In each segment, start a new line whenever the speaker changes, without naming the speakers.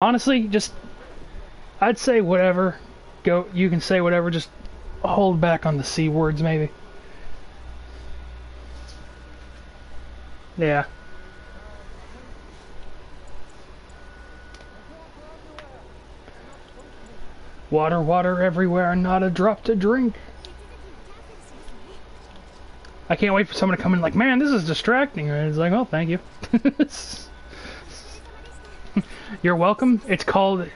Honestly, just I'd say whatever. Go. You can say whatever. Just hold back on the C words, maybe. Yeah. Water, water everywhere, not a drop to drink. I can't wait for someone to come in like, man, this is distracting. And it's like, oh, thank you. You're welcome. It's called...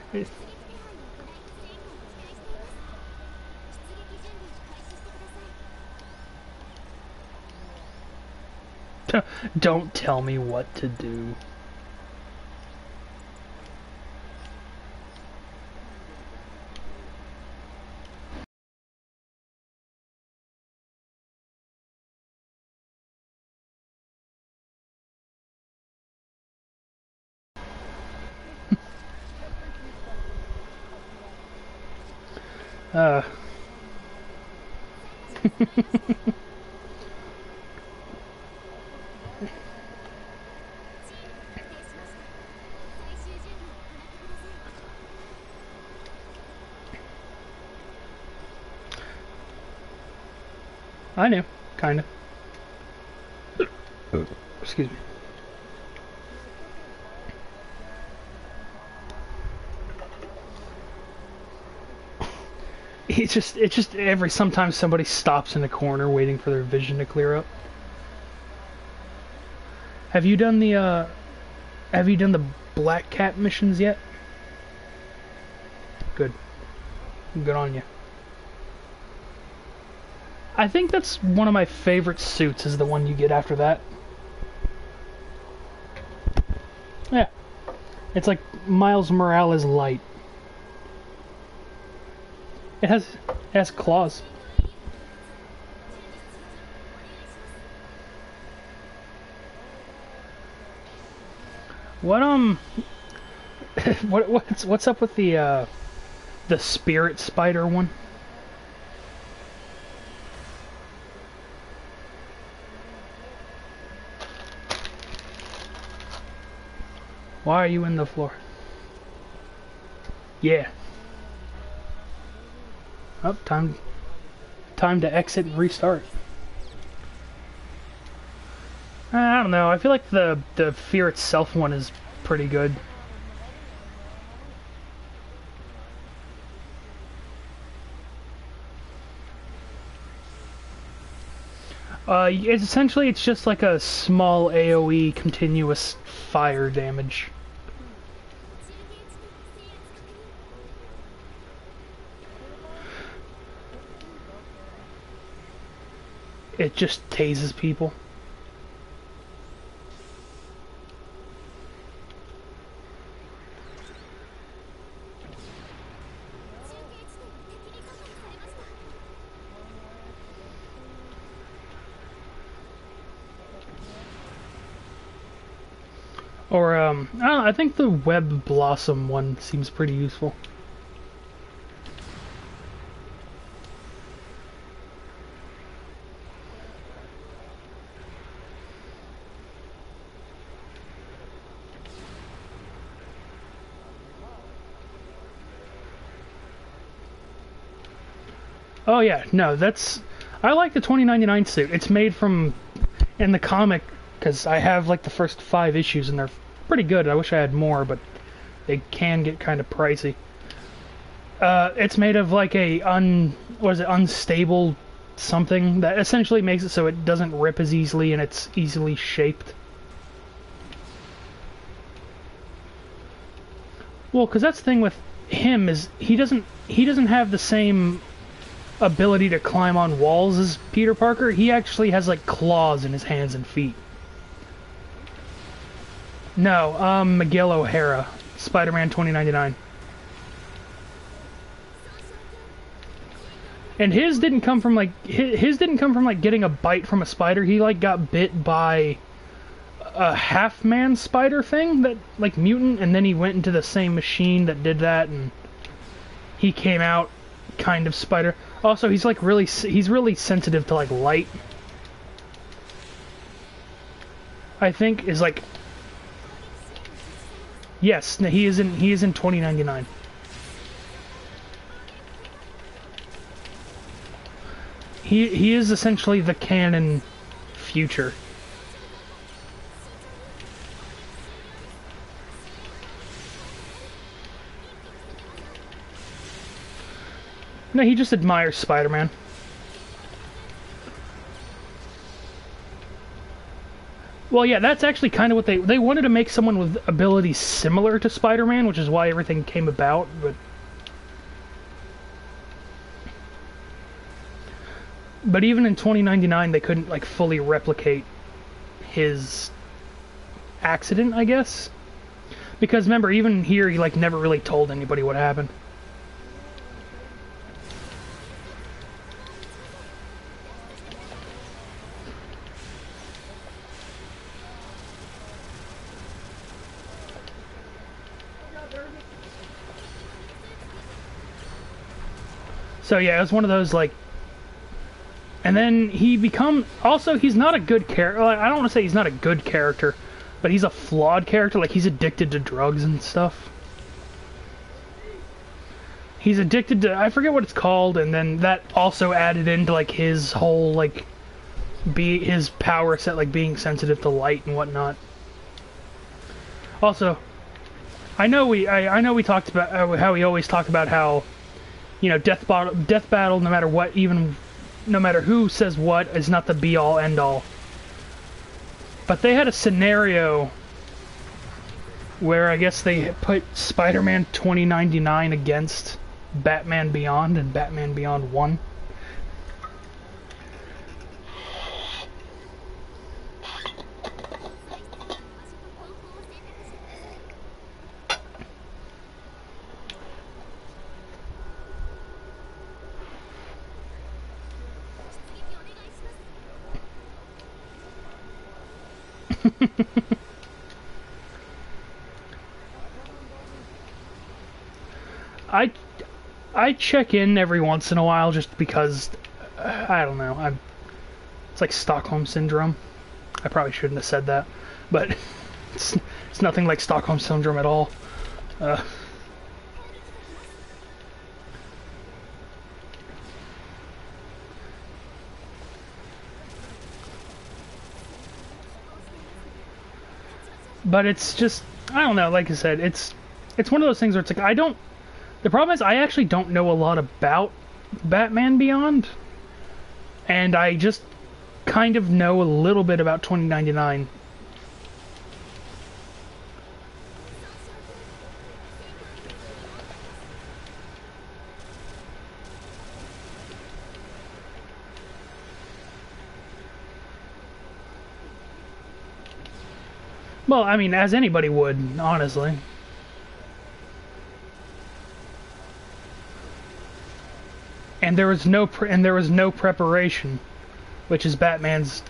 Don't tell me what to do. Uh... I knew, kinda. Excuse me. It's just sometimes somebody stops in the corner waiting for their vision to clear up. Have you done the Black Cat missions yet? Good. Good on you. I think that's one of my favorite suits, is the one you get after that. Yeah. It's like Miles Morales light. It has claws. What what's up with the spirit spider one? Why are you in the floor? Yeah. Oh, time to exit and restart. I don't know. I feel like the Fear Itself one is pretty good. It's just like a small AoE continuous fire damage. It just tases people. Or, I don't know, I think the Web Blossom one seems pretty useful. Oh yeah, no, I like the 2099 suit. It's made from, in the comic, because I have like the first 5 issues and they're pretty good. I wish I had more, but they can get kind of pricey. It's made of like a unstable something that essentially makes it so it doesn't rip as easily and it's easily shaped. Well, because that's the thing with him, is he doesn't have the same ability to climb on walls as Peter Parker. He actually has like claws in his hands and feet. No, Miguel O'Hara, Spider-Man 2099. And his didn't come from like getting a bite from a spider. He like got bit by a half-man spider thing, that like mutant, and then he went into the same machine that did that, and he came out kind of spider. Also, he's really sensitive to like light. I think is like, Yes, no, he is in 2099. He is essentially the canon future. No, he just admires Spider-Man. Well, yeah, that's actually kind of what they wanted to make someone with abilities similar to Spider-Man, which is why everything came about, but even in 2099 they couldn't like fully replicate his accident, I guess. Because remember, even here he like never really told anybody what happened. So yeah, it was one of those like, and then he's not a good character. I don't want to say he's not a good character, but he's a flawed character. Like, he's addicted to drugs and stuff. He's addicted to, I forget what it's called, and then that also added into like his whole like his power set, like being sensitive to light and whatnot. Also, I know we talked about how we always talk about how, you know, death battle, no matter what, even no matter who says what, is not the be all end all. But they had a scenario where I guess they put Spider-Man 2099 against Batman Beyond and Batman Beyond 1. I check in every once in a while just because I don't know. It's like Stockholm syndrome. I probably shouldn't have said that, but it's nothing like Stockholm syndrome at all. But it's just, I don't know, like I said, it's one of those things where it's like, the problem is I actually don't know a lot about Batman Beyond, and I just kind of know a little bit about 2099. Well, I mean, as anybody would, honestly. And there was no preparation, which is Batman's.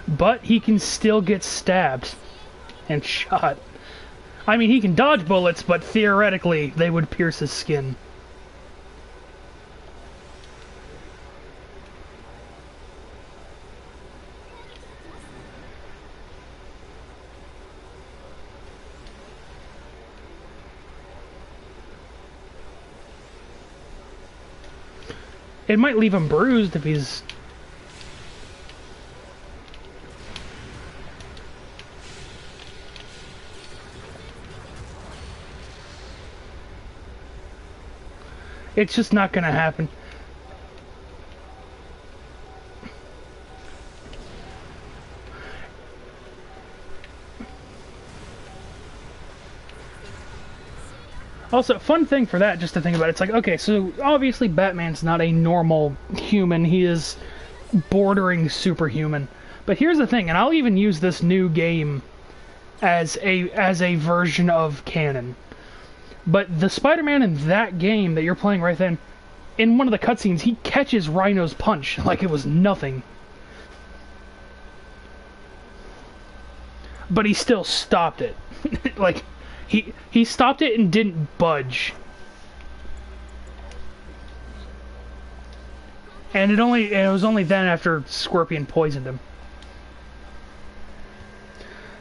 But he can still get stabbed and shot. I mean, he can dodge bullets, but theoretically, they would pierce his skin. It might leave him bruised if he's... It's just not gonna happen. Also, fun thing for that, just to think about, it's like, okay, so obviously Batman's not a normal human, he is bordering superhuman. But here's the thing, and I'll even use this new game as a version of canon. But the Spider-Man in that game that you're playing right then, in one of the cutscenes, he catches Rhino's punch like it was nothing. But he still stopped it. Like, he stopped it and didn't budge. And it was only then after Scorpion poisoned him.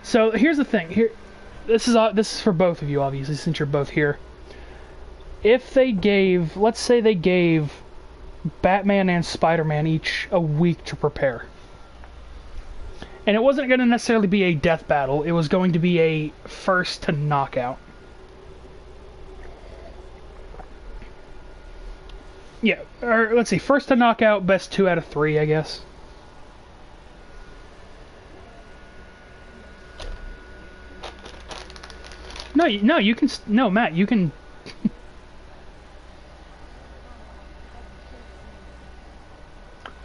So here's the thing. This is for both of you, obviously, since you're both here. If they gave, let's say they gave Batman and Spider-Man each a week to prepare. And it wasn't going to necessarily be a death battle, it was going to be a first to knockout. Yeah, or let's see, first to knockout, best 2 out of 3, I guess. No, you can... No, Matt, you can...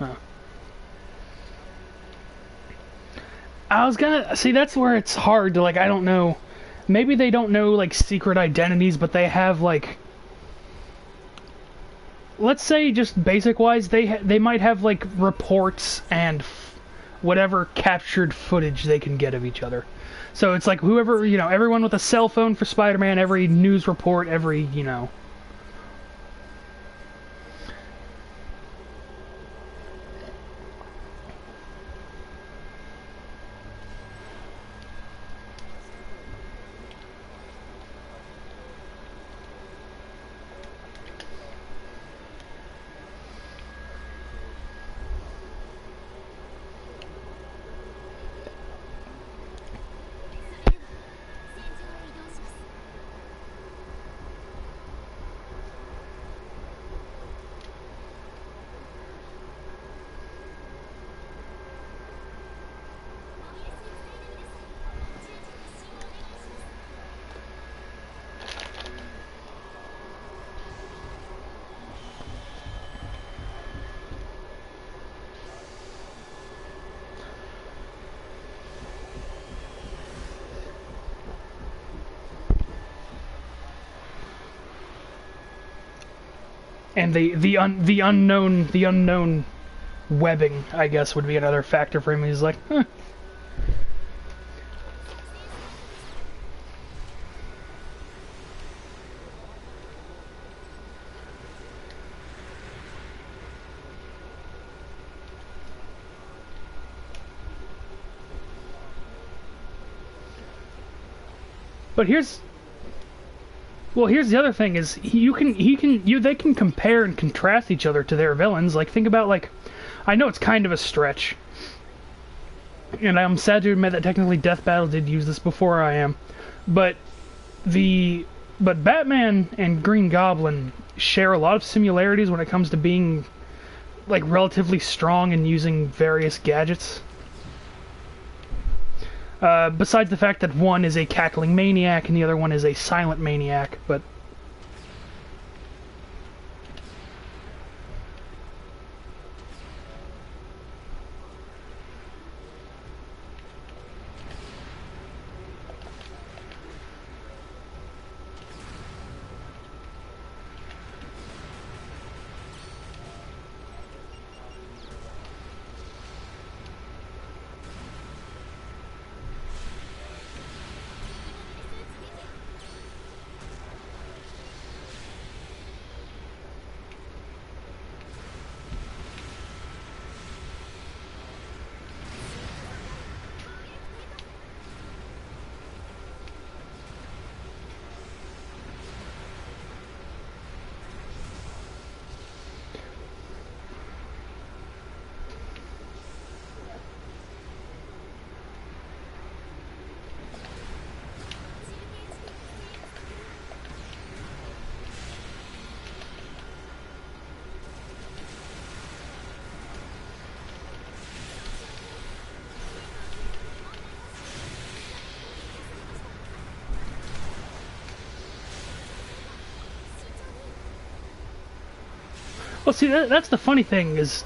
Huh. I was gonna... See, that's where it's hard to, like, I don't know. Maybe they don't know, like, secret identities, but they have, like... Let's say, just basic-wise, they might have, like, reports and whatever captured footage they can get of each other. So it's like whoever, you know, everyone with a cell phone for Spider-Man, every news report, every, you know. And the unknown webbing, I guess, would be another factor for him. He's like, huh. But here's the other thing is they can compare and contrast each other to their villains. Like, think about, like, I know it's kind of a stretch, and I'm sad to admit that technically Death Battle did use this before I am, but Batman and Green Goblin share a lot of similarities when it comes to being, like, relatively strong and using various gadgets. Besides the fact that one is a cackling maniac and the other one is a silent maniac, but... Well, see, that's the funny thing is...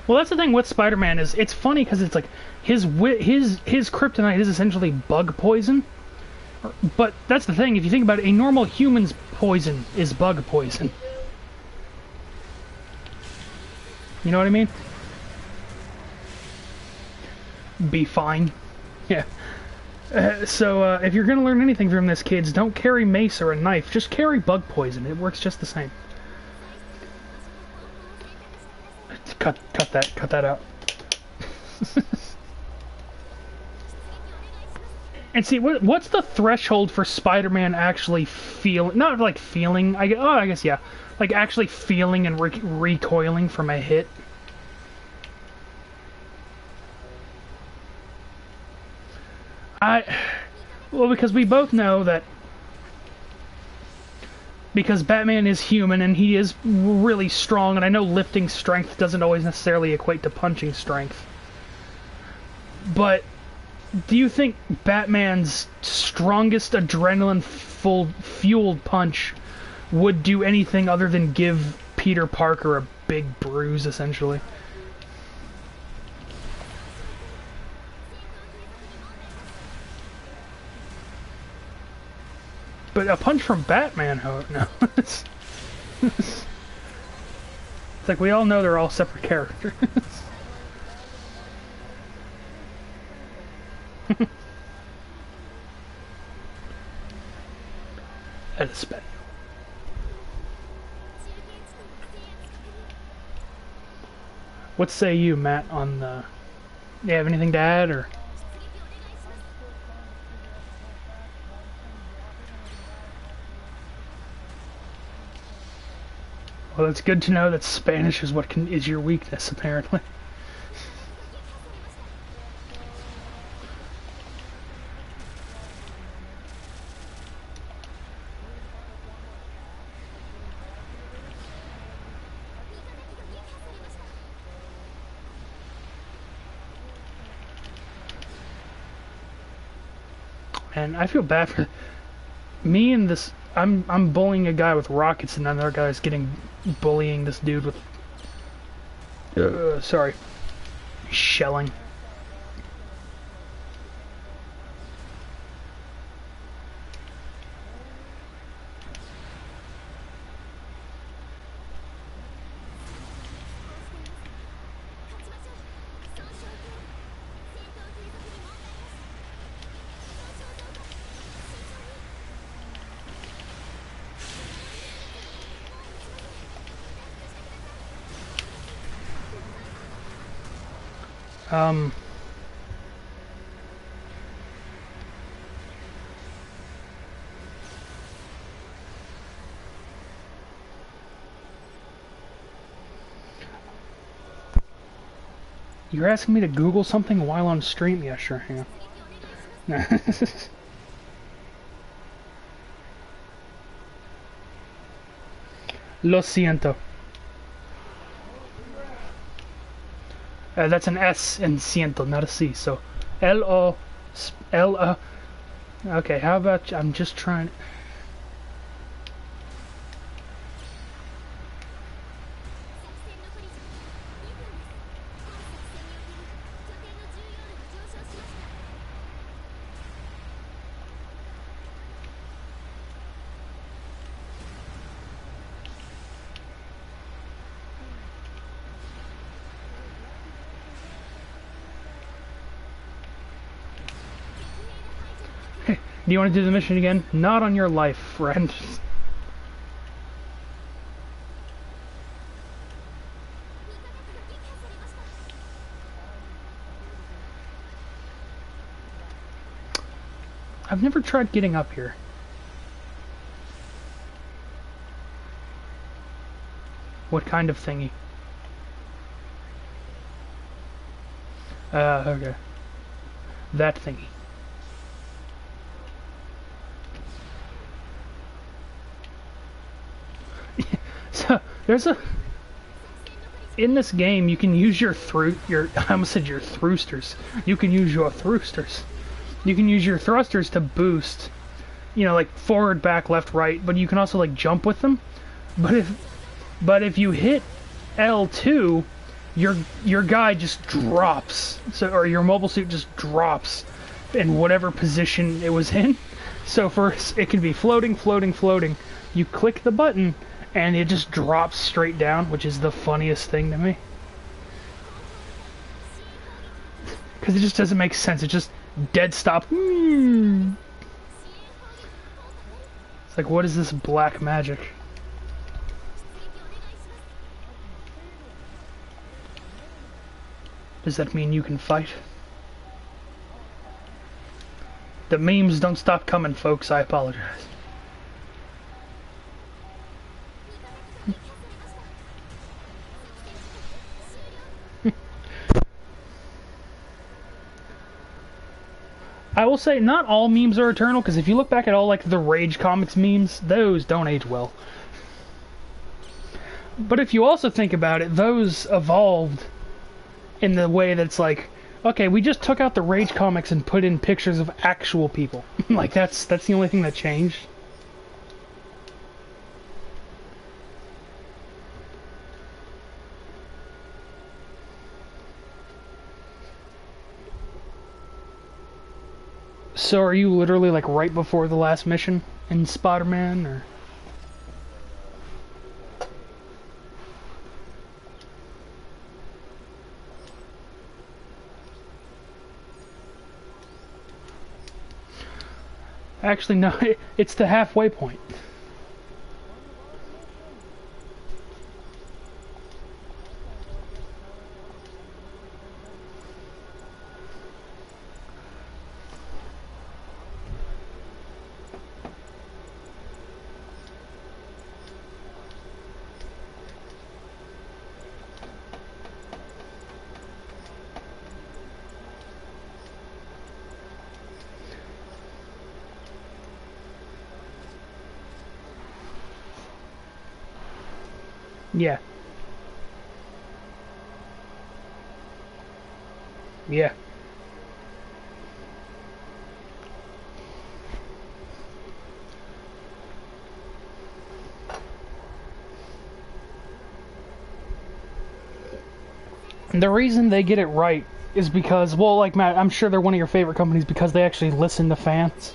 Well, that's the thing with Spider-Man is it's funny because it's like his kryptonite is essentially bug poison. But that's the thing, if you think about it, a normal human's poison is bug poison. You know what I mean? Be fine. Yeah. So, if you're gonna learn anything from this, kids, don't carry mace or a knife. Just carry bug poison. It works just the same. Cut that out. And see, what's the threshold for Spider-Man actually feel? Not like feeling. I guess yeah, like actually feeling and recoiling from a hit. Well, because we both know that because Batman is human and he is really strong, and I know lifting strength doesn't always necessarily equate to punching strength. But do you think Batman's strongest adrenaline-fueled punch would do anything other than give Peter Parker a big bruise, essentially? But a punch from Batman, no. It's like we all know they're all separate characters. At a spec. What say you, Matt, on the... Do you have anything to add, or...? Well, it's good to know that Spanish is is your weakness, apparently. And I feel bad for me and this. I'm bullying a guy with rockets, and another guy's bullying this dude with sorry, shelling. You're asking me to Google something while on stream? Yeah, sure, hang on. Lo siento. That's an S in siento, not a C. So, L-O... L-O... Okay, how about... I'm just trying... Do you want to do the mission again? Not on your life, friend. I've never tried getting up here. What kind of thingy? Okay. That thingy. So, there's a... in this game, you can use I almost said your thrusters. You can use your thrusters. You can use your thrusters to boost, you know, like forward, back, left, right, but you can also like jump with them. But if you hit L2, your guy just drops. Or your mobile suit just drops in whatever position it was in. So first it can be floating, floating, floating. You click the button and it just drops straight down, which is the funniest thing to me. Because it just doesn't make sense. It just dead stop. It's like, what is this black magic? Does that mean you can fight? The memes don't stop coming, folks. I apologize. I will say, not all memes are eternal, because if you look back at all, like, the Rage Comics memes, those don't age well. But if you also think about it, those evolved in the way that's like, okay, we just took out the Rage Comics and put in pictures of actual people. Like, that's the only thing that changed. So are you literally like right before the last mission in Spider-Man, or? Actually, no, it's the halfway point. Yeah. Yeah. The reason they get it right is because, well, like Matt, I'm sure they're one of your favorite companies because they actually listen to fans.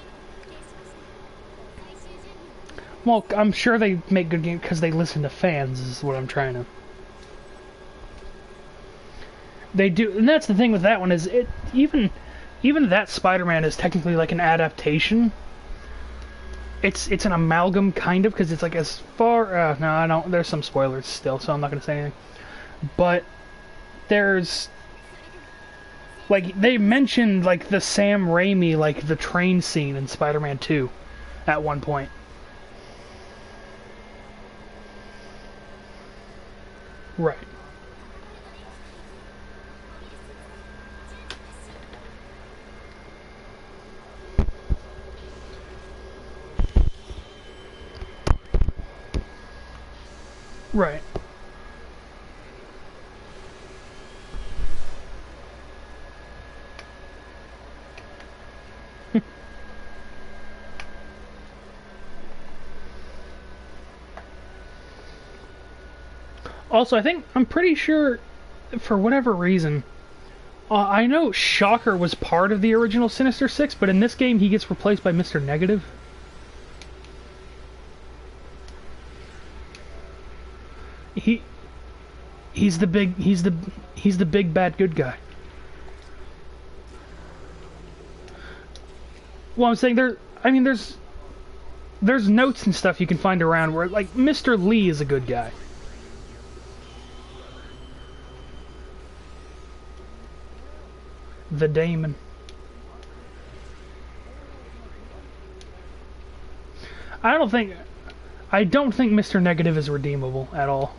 Well, I'm sure they make good games because they listen to fans, is what I'm trying to... They do, and that's the thing with that one, is it, even that Spider-Man is technically like an adaptation. It's an amalgam, kind of, because it's like as far... no, I don't, there's some spoilers still, so I'm not going to say anything. But there's... Like, they mentioned, like, the Sam Raimi, like, the train scene in Spider-Man 2 at one point. Right. Right. Also, I'm pretty sure, for whatever reason, I know Shocker was part of the original Sinister Six, but in this game he gets replaced by Mr. Negative. He's the big bad good guy. Well, I'm saying there's notes and stuff you can find around where, like, Mr. Lee is a good guy. The Daemon. I don't think Mr. Negative is redeemable at all.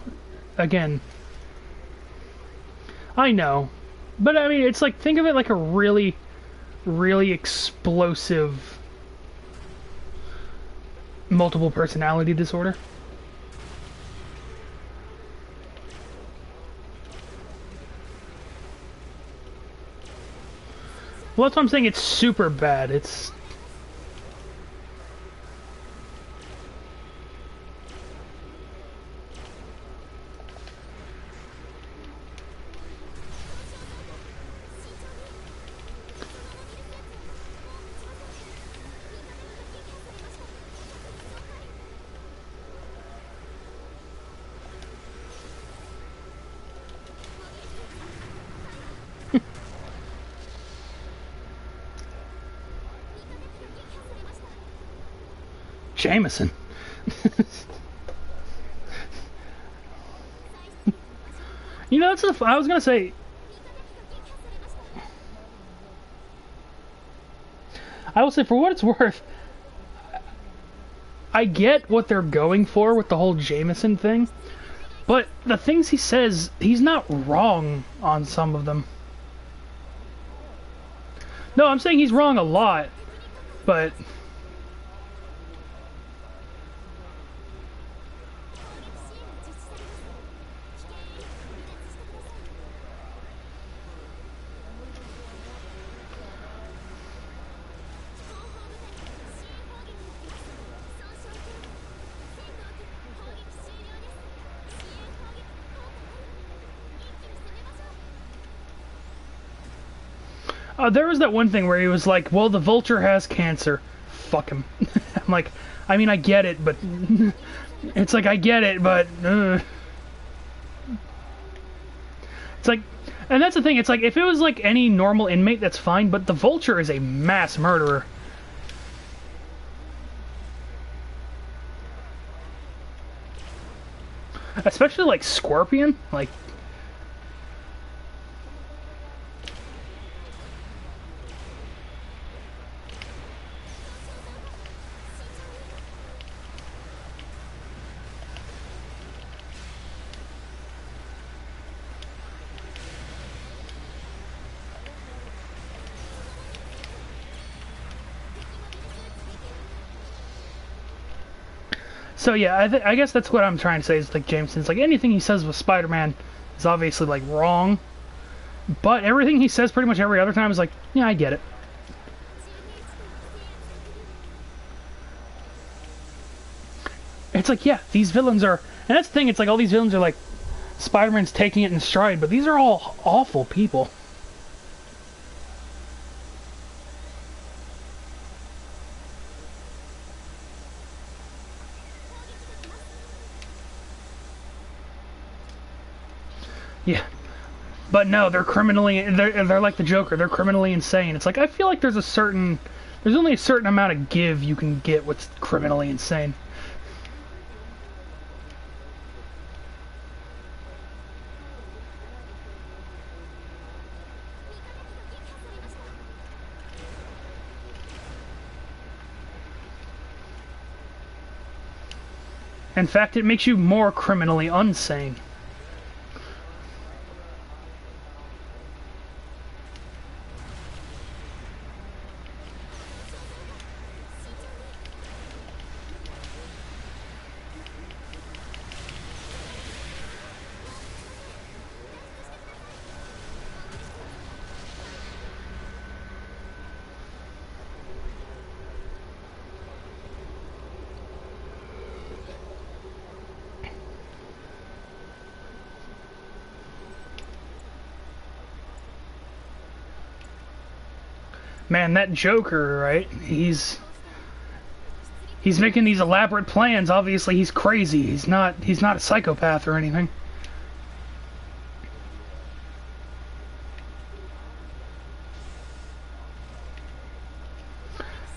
Again, I know, but I mean, it's like, think of it like a really, really explosive multiple personality disorder. Well, that's what I'm saying. It's super bad. It's... Jameson. You know, that's I was gonna say. I will say, for what it's worth, I get what they're going for with the whole Jameson thing, but the things he says, he's not wrong on some of them. No, I'm saying he's wrong a lot, but... there was that one thing where he was like, well, the vulture has cancer. Fuck him. I'm like, I mean, I get it, but... it's like, I get it, but... It's like... And that's the thing, it's like, if it was like any normal inmate, that's fine, but the vulture is a mass murderer. Especially like Scorpion, like... So yeah, I guess that's what I'm trying to say is like Jameson's like anything he says with Spider-Man is obviously like wrong, but everything he says pretty much every other time is like, yeah, I get it. It's like, yeah, these villains are, and that's the thing, it's like all these villains are like, Spider-Man's taking it in stride, but these are all awful people. Yeah, but no, they're they're like the Joker. They're criminally insane. It's like I feel like there's only a certain amount of give you can get what's criminally insane. In fact, it makes you more criminally insane. Man, that Joker, right? He's making these elaborate plans. Obviously, he's crazy. He's not a psychopath or anything.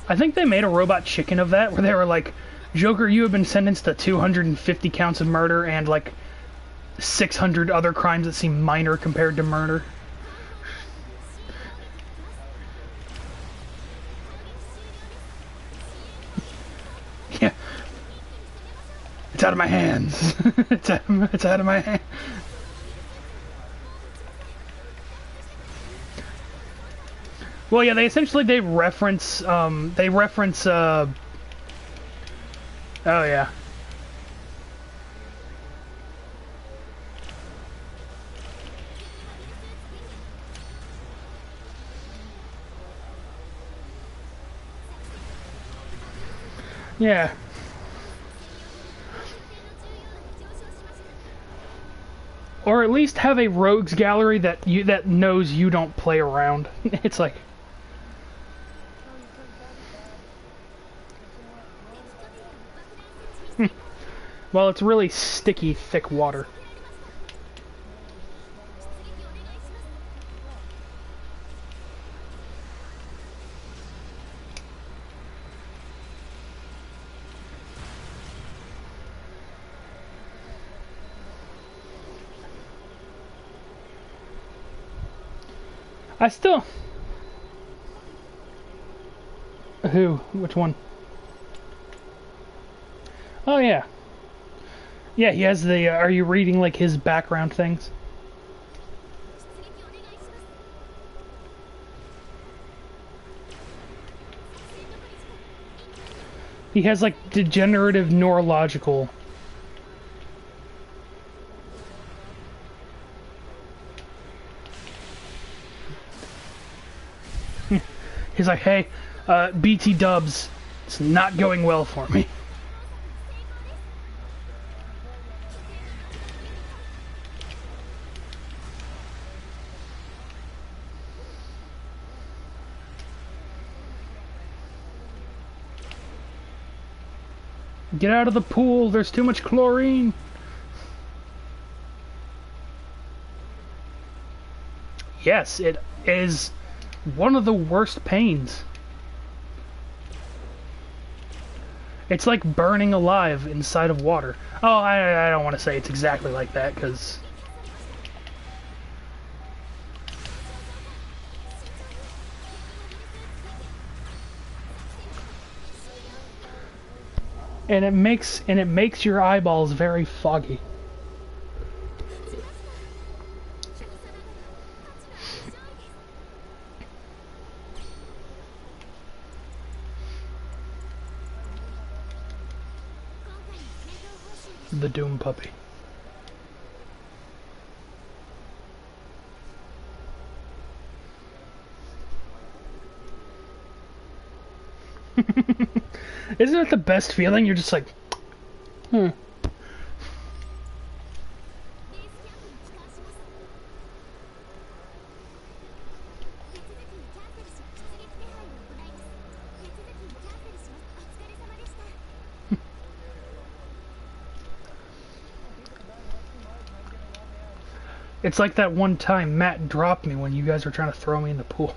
I think they made a Robot Chicken of that, where they were like, Joker, you have been sentenced to 250 counts of murder and like 600 other crimes that seem minor compared to murder. Yeah. It's out of my hands. It's out of my hands. Well, yeah, they reference, oh yeah. Yeah. Or at least have a rogues gallery that knows you don't play around. It's like, well, it's really sticky, thick water. I still... Who? Which one? Oh, yeah. Yeah, he has the... are you reading, like, his background things? He has, like, degenerative neurological... He's like, hey, BT dubs, it's not going well for me. Get out of the pool, there's too much chlorine. Yes, it is one of the worst pains. It's like burning alive inside of water. Oh, I don't want to say it's exactly like that, because... And it makes your eyeballs very foggy. The Doom Puppy. Isn't it the best feeling? You're just like, hmm. It's like that one time Matt dropped me when you guys were trying to throw me in the pool.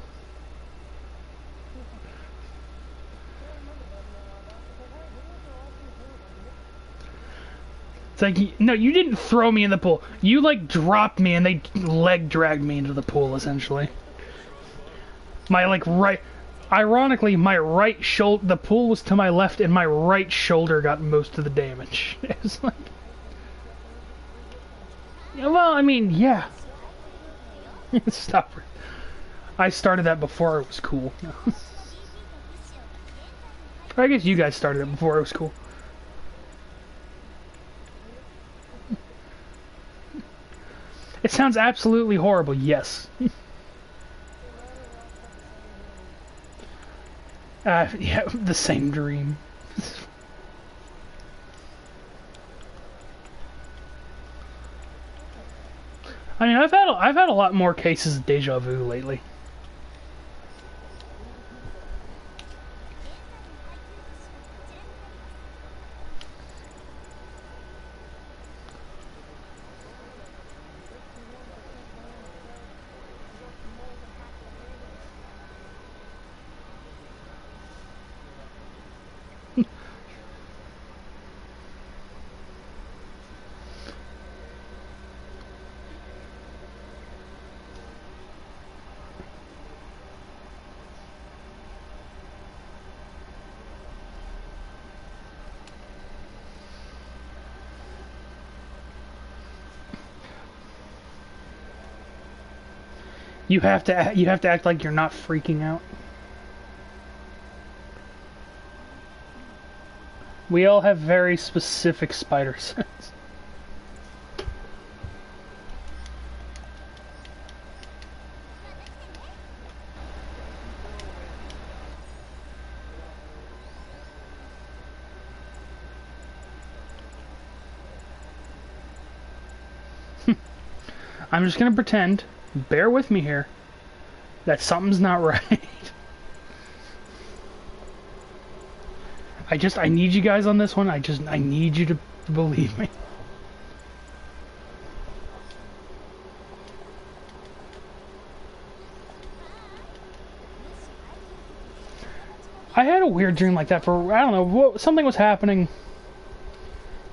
It's like, no, you didn't throw me in the pool. You, like, dropped me and they leg dragged me into the pool, essentially. My, like, right... Ironically, my right shoulder... The pool was to my left and my right shoulder got most of the damage. It was like... Well, I mean, yeah. Stop. I started that before it was cool. I guess you guys started it before it was cool. It sounds absolutely horrible, yes. Yeah, the same dream. I mean, I've had a lot more cases of deja vu lately. You have to act like you're not freaking out. We all have very specific spider sense. I'm just gonna pretend, bear with me here, that something's not right. I need you guys on this one. I need you to believe me. I had a weird dream like that for, I don't know, something was happening.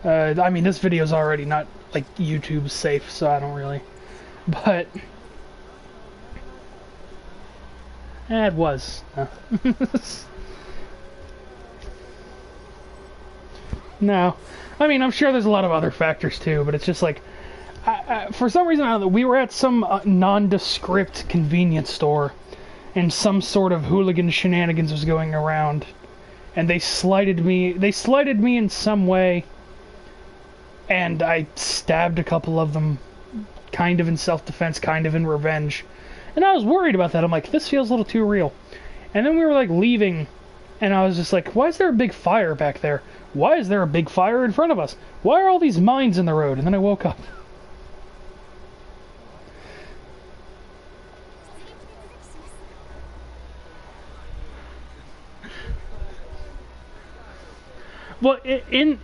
I mean, this video's already not, like, YouTube safe, so I don't really, but, it was. No. I mean, I'm sure there's a lot of other factors too, but it's just like, for some reason, I don't know, we were at some nondescript convenience store, and some sort of hooligan shenanigans was going around, and they slighted me in some way, and I stabbed a couple of them, kind of in self-defense, kind of in revenge, and I was worried about that. I'm like, this feels a little too real. And then we were like leaving, and I was just like, why is there a big fire back there? Why is there a big fire in front of us? Why are all these mines in the road? And then I woke up. Well, in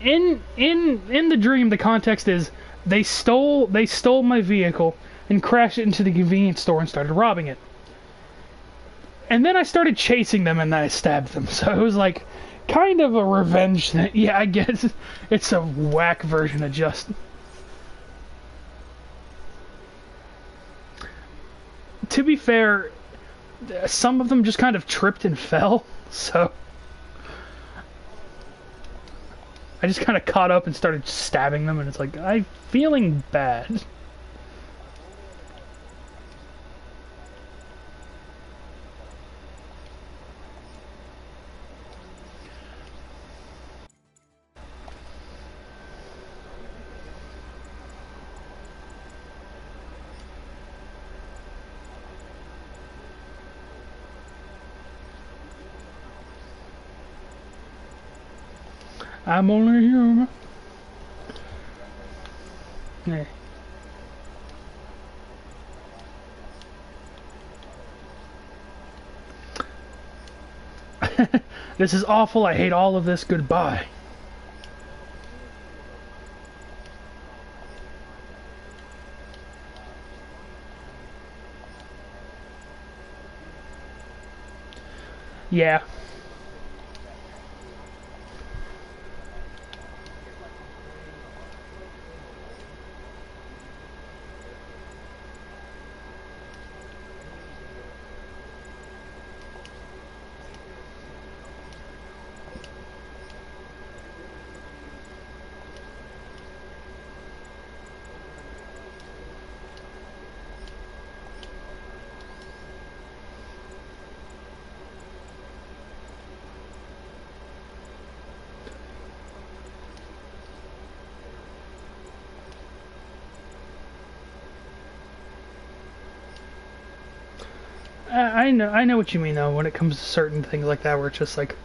the dream, the context is they stole my vehicle and crashed it into the convenience store and started robbing it. And then I started chasing them and then I stabbed them. So it was like kind of a revenge thing. Yeah, I guess it's a whack version of just. To be fair, some of them just kind of tripped and fell. So I just kind of caught up and started stabbing them, and it's like, I'm feeling bad. I'm only human. Yeah. This is awful. I hate all of this. Goodbye. Yeah. I know what you mean though when it comes to certain things like that where it's just like,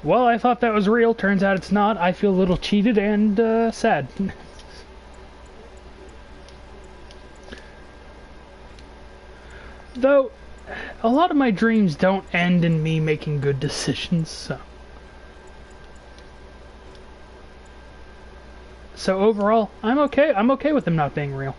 well, I thought that was real, turns out it's not. I feel a little cheated and sad. Though, a lot of my dreams don't end in me making good decisions, so. So overall, I'm okay. I'm okay with them not being real.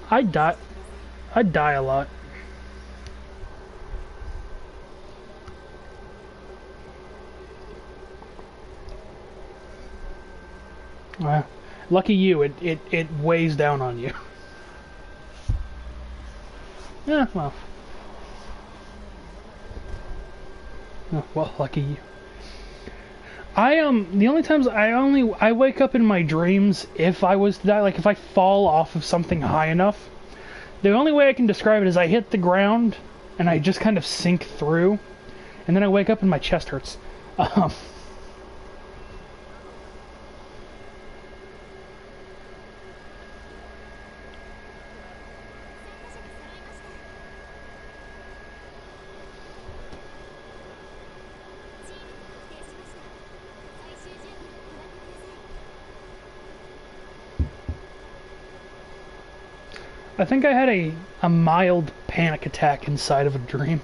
I die a lot. Lucky you, it weighs down on you. Yeah, well. Oh, well, lucky you. The only times I wake up in my dreams if I was to die, like if I fall off of something high enough, the only way I can describe it is I hit the ground and I just kind of sink through, and then I wake up and my chest hurts. I think I had a mild panic attack inside of a dream.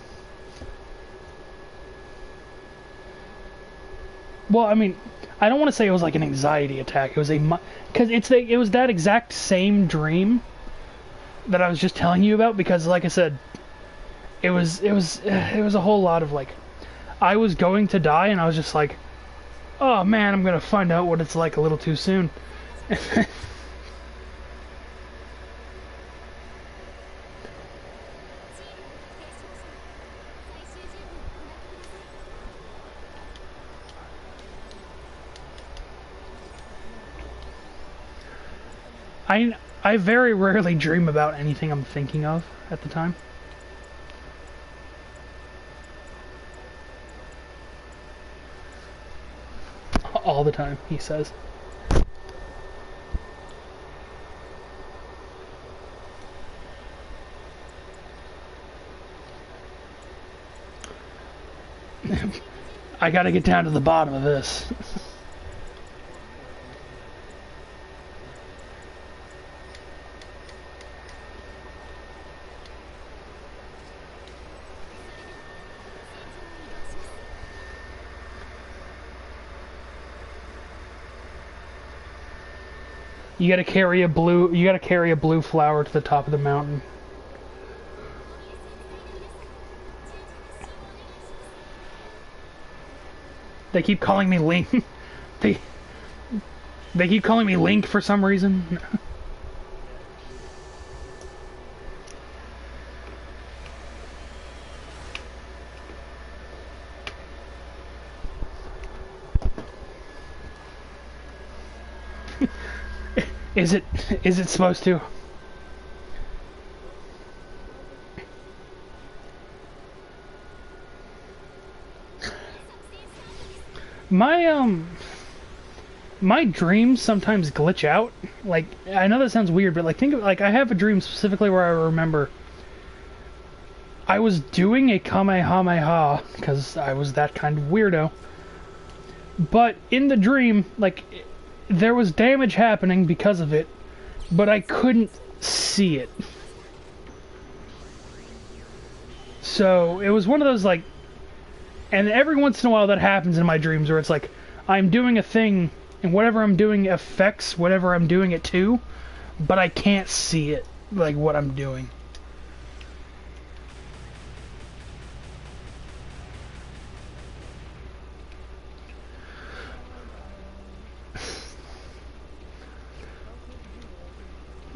Well, I mean, I don't want to say it was like an anxiety attack. It was because it was that exact same dream that I was just telling you about. Because, like I said, it was a whole lot of like, I was going to die, and I was just like, oh man, I'm gonna find out what it's like a little too soon. I very rarely dream about anything I'm thinking of at the time. All the time, he says. I gotta get down to the bottom of this. You gotta carry a blue flower to the top of the mountain. They keep calling me Link. they keep calling me Link for some reason. Is it supposed to? My dreams sometimes glitch out. Like, I know that sounds weird, but like think of, like, I have a dream specifically where I remember I was doing a Kamehameha because I was that kind of weirdo. But in the dream, like, there was damage happening because of it, but I couldn't see it. So it was one of those, like, and every once in a while that happens in my dreams where it's like I'm doing a thing and whatever I'm doing affects whatever I'm doing it to, but I can't see it, like what I'm doing.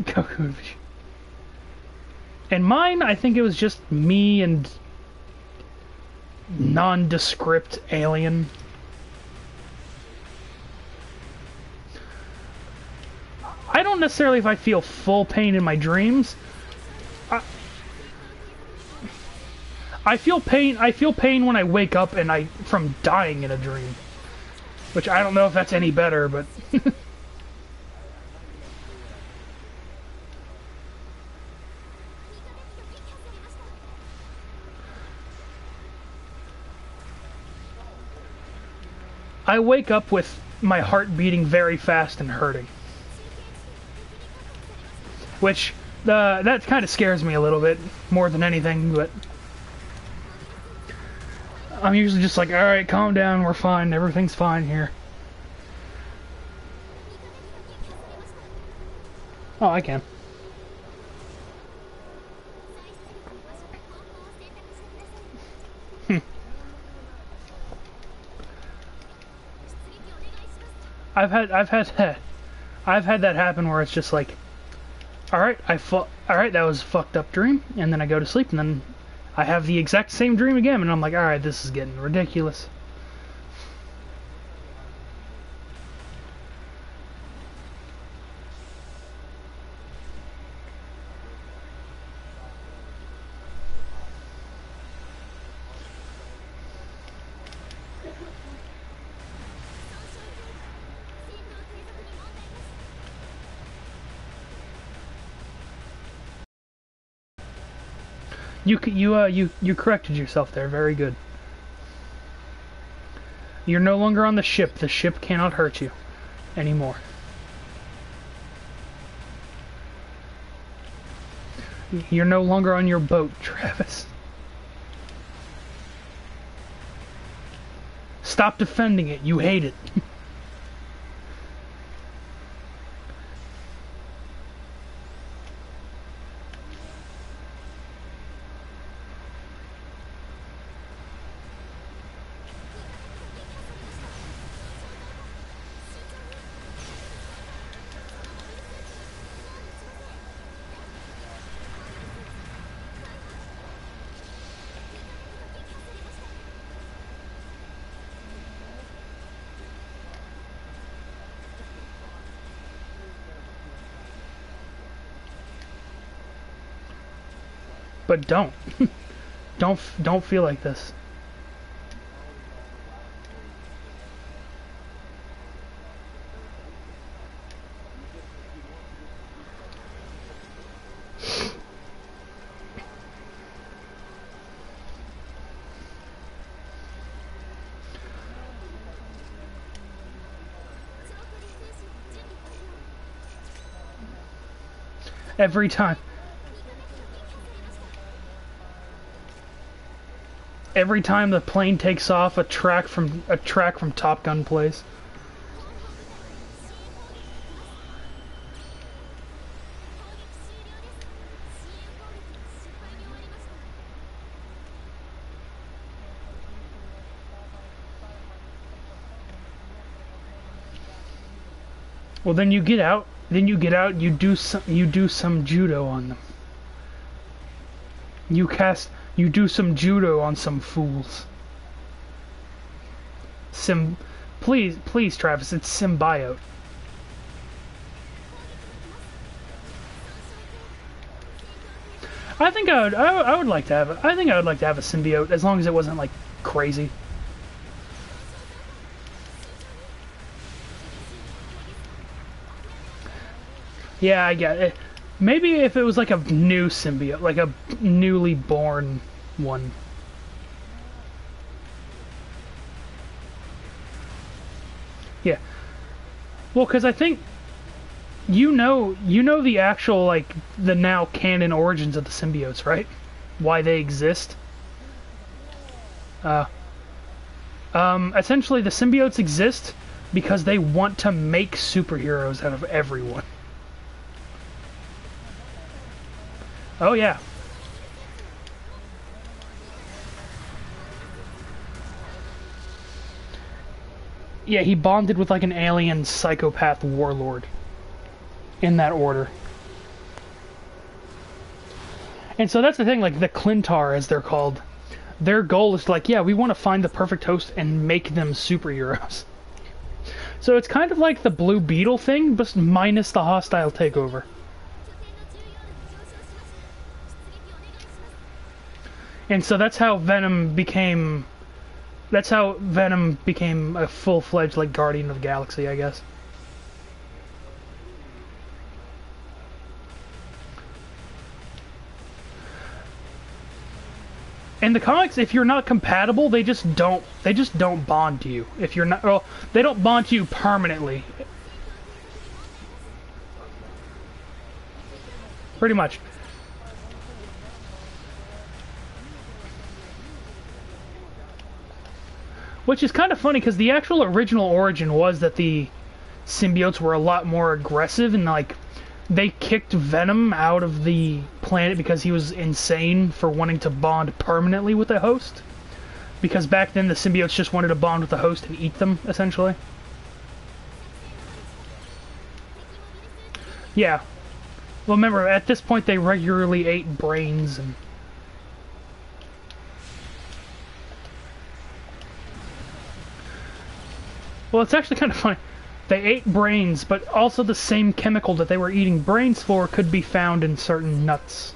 Goku. And mine, I think it was just me and nondescript alien. I don't necessarily if I feel full pain in my dreams. I feel pain. I feel pain when I wake up and from dying in a dream, which I don't know if that's any better, but. I wake up with my heart beating very fast and hurting. Which, that kind of scares me a little bit, more than anything, but... I'm usually just like, alright, calm down, we're fine, everything's fine here. Oh, I can. I've had that happen where it's just like, alright, that was a fucked up dream, and then I go to sleep, and then I have the exact same dream again, and I'm like, alright, this is getting ridiculous. You corrected yourself there. Very good. You're no longer on the ship. The ship cannot hurt you anymore. You're no longer on your boat, Travis. Stop defending it. You hate it. But don't. Don't feel like this. Every time. Every time the plane takes off, a track from Top Gun plays. Well, then you get out. You do some judo on them. You do some judo on some fools. Please, Travis, it's symbiote. I think I would like to have it. I think I would like to have a symbiote as long as it wasn't like crazy. Yeah, I get it. Maybe if it was like a new symbiote, like a newly born one. Yeah. Well, because I think you know the actual, like, the now canon origins of the symbiotes, right? Why they exist. Essentially the symbiotes exist because they want to make superheroes out of everyone. Oh, yeah. Yeah, he bonded with, like, an alien psychopath warlord. In that order. And so that's the thing, like, the Clintar, as they're called. Their goal is, like, yeah, we want to find the perfect host and make them superheroes. So it's kind of like the Blue Beetle thing, but minus the hostile takeover. And so that's how Venom became a full-fledged, like, Guardian of the Galaxy, I guess. In the comics, if you're not compatible, they just don't bond to you. If you're not, well, they don't bond to you permanently. Pretty much. Which is kind of funny, because the actual original origin was that the symbiotes were a lot more aggressive, and, like, they kicked Venom out of the planet because he was insane for wanting to bond permanently with the host. Because back then the symbiotes just wanted to bond with the host and eat them, essentially. Yeah. Well, remember, at this point they regularly ate brains and... Well, it's actually kind of funny. They ate brains, but also the same chemical that they were eating brains for could be found in certain nuts.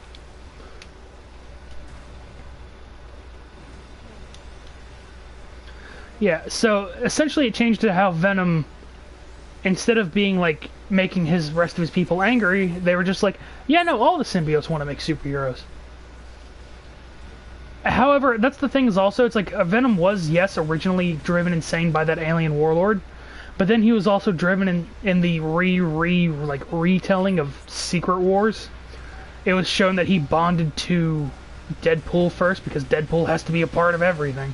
Yeah, so essentially it changed to how Venom, instead of being like making his rest of his people angry, they were just like, yeah, no, all the symbiotes want to make superheroes. However, that's the thing is also, it's like Venom was, yes, originally driven insane by that alien warlord, but then he was also driven in the retelling of Secret Wars, it was shown that he bonded to Deadpool first because Deadpool has to be a part of everything.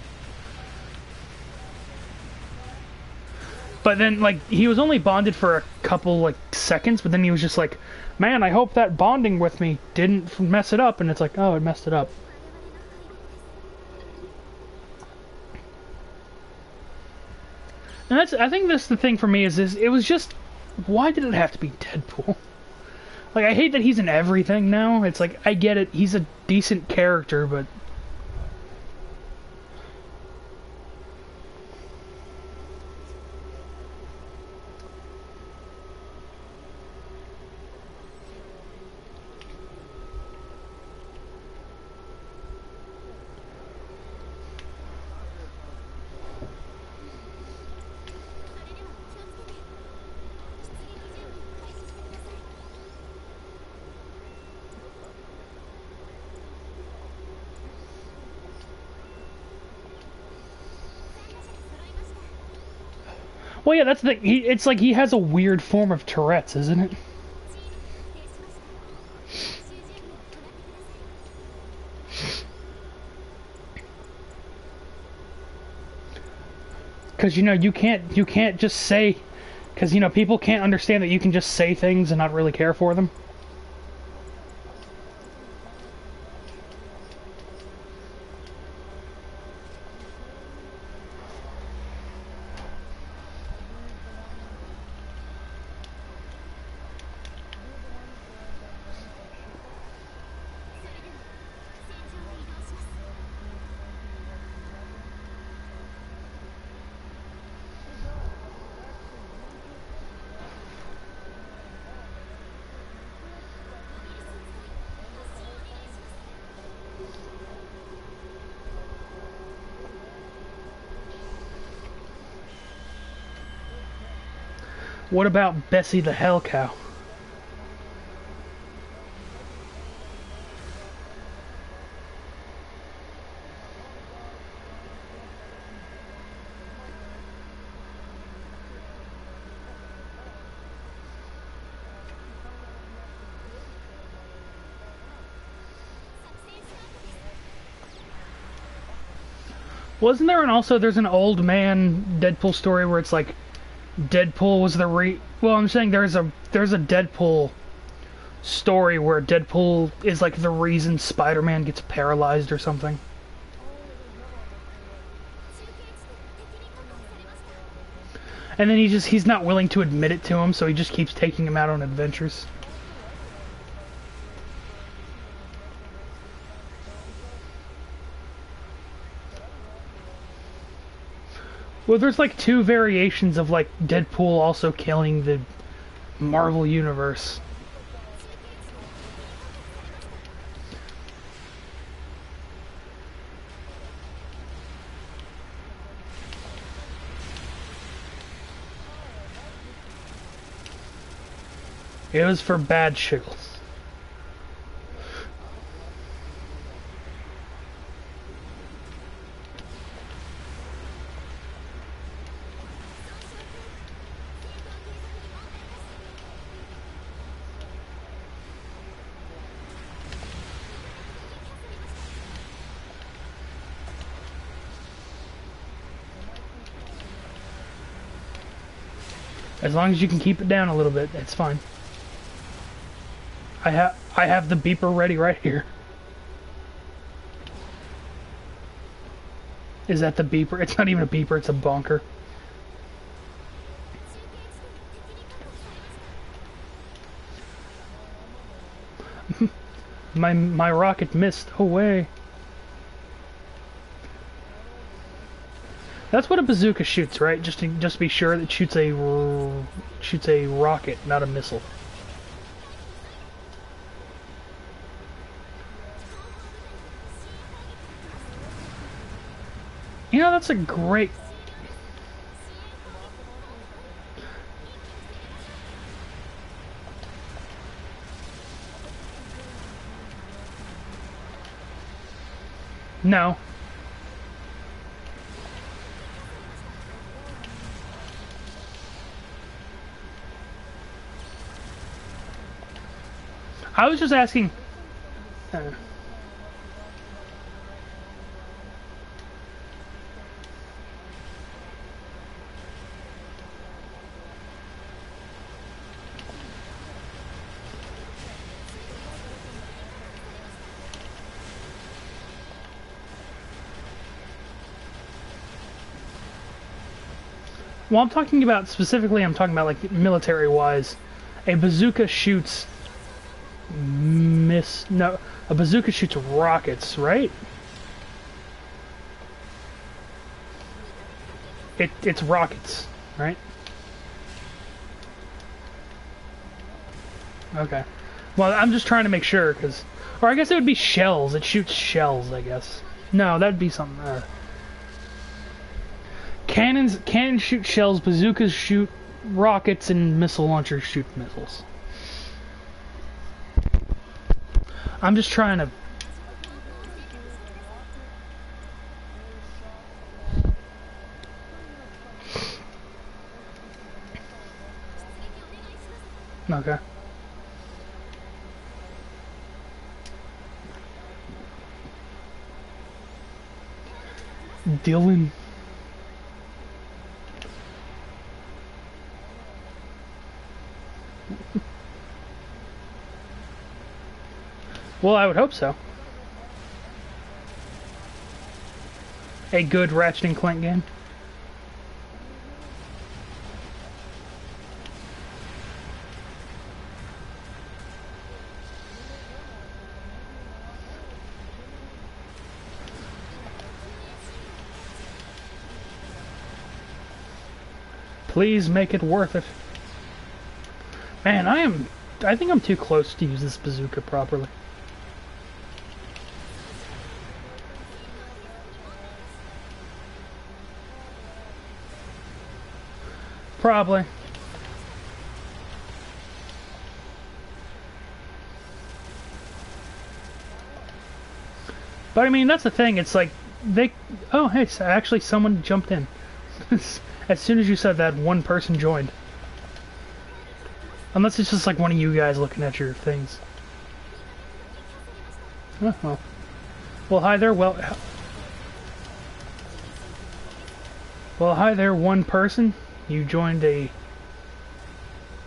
But then, like, he was only bonded for a couple, like, seconds, but then he was just like, man, I hope that bonding with me didn't mess it up, and it's like, oh, it messed it up. And I think that's the thing for me is it was just, why did it have to be Deadpool? Like, I hate that he's in everything now. It's like, I get it, he's a decent character, but... Well, yeah, that's the thing. It's like he has a weird form of Tourette's, isn't it? Because, you know, you can't just say... Because, you know, people can't understand that you can just say things and not really care for them. What about Bessie the Hell Cow? Wasn't there there's an old man Deadpool story where it's like Deadpool was well, I'm saying there's a Deadpool story where Deadpool is like the reason Spider-Man gets paralyzed or something. And then he's not willing to admit it to him, so he just keeps taking him out on adventures. Well, there's like two variations of like Deadpool also killing the Marvel Universe. It was for bad shiggles. As long as you can keep it down a little bit, that's fine. I have the beeper ready right here. Is that the beeper? It's not even a beeper, it's a bonker. my rocket missed away. That's what a bazooka shoots, right? Just to be sure, it shoots a rocket, not a missile. You know, that's a great... No. I was just asking, Uh, well, I'm talking about specifically. I'm talking about like military-wise. A bazooka shoots no, a bazooka shoots rockets, right? It's rockets, right? Okay. Well, I'm just trying to make sure, because... Or I guess it would be shells. It shoots shells, I guess. No, that'd be something... Cannons shoot shells, bazookas shoot rockets, and missile launchers shoot missiles. I'm just trying to... Okay. Dylan. Well, I would hope so. A good Ratchet and Clank game. Please make it worth it. Man, I think I'm too close to use this bazooka properly. Probably. But I mean, that's the thing, it's like, they... Oh, hey, so actually someone jumped in. As soon as you said that, one person joined. Unless it's just like one of you guys looking at your things. Oh, well. Well, hi there, well, hi there, one person. You joined a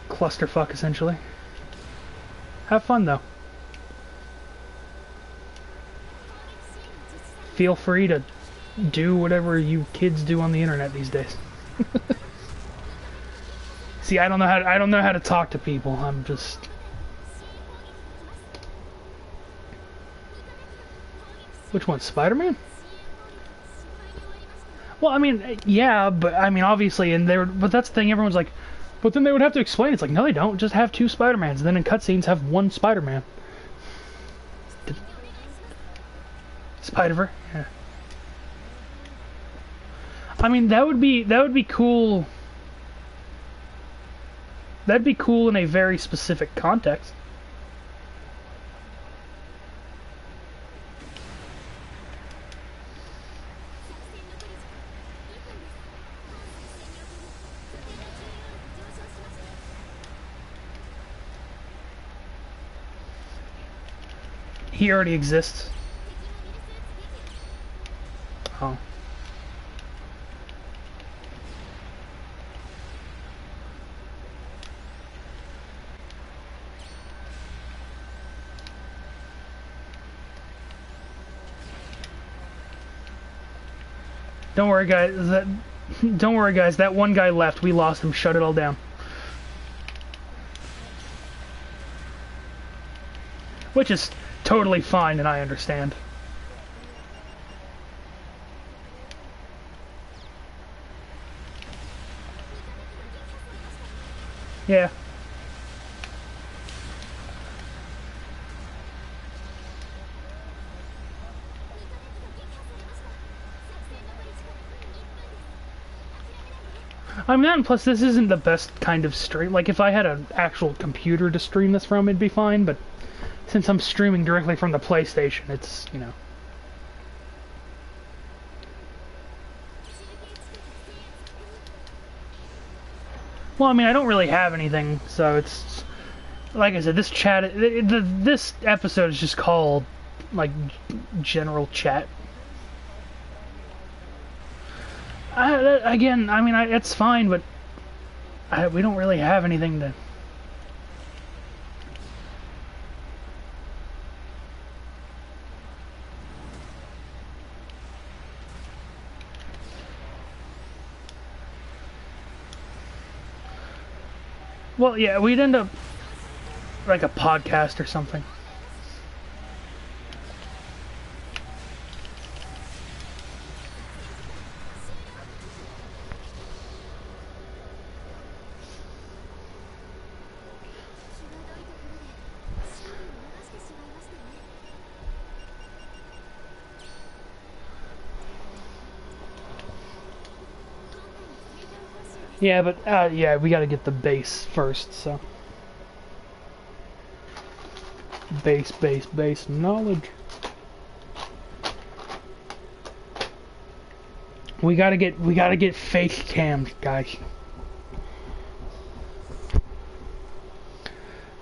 clusterfuck, essentially. Have fun, though. Feel free to do whatever you kids do on the internet these days. See, I don't know how to talk to people. I'm just... Which one, Spider-Man? Well, I mean, yeah, but I mean, obviously, but that's the thing. Everyone's like, but then they would have to explain. It's like, no, they don't. Just have two Spider-Mans, and then in cutscenes have one Spider-Man. Spider-Verse. Yeah. I mean, that would be cool. That'd be cool in a very specific context. He already exists. Oh. Don't worry, guys. Don't worry, guys. That one guy left. We lost him. Shut it all down. Which is totally fine, and I understand. Yeah. I mean, and plus this isn't the best kind of stream. Like, if I had an actual computer to stream this from, it'd be fine, but since I'm streaming directly from the PlayStation, it's, you know... Well, I mean, I don't really have anything, so it's... like I said, this chat, this episode is just called, like, general chat. Again, I mean, it's fine, but we don't really have anything to... Well, yeah, we'd end up like a podcast or something. Yeah, but yeah, we got to get the base first, so base knowledge. We gotta get face cams, guys.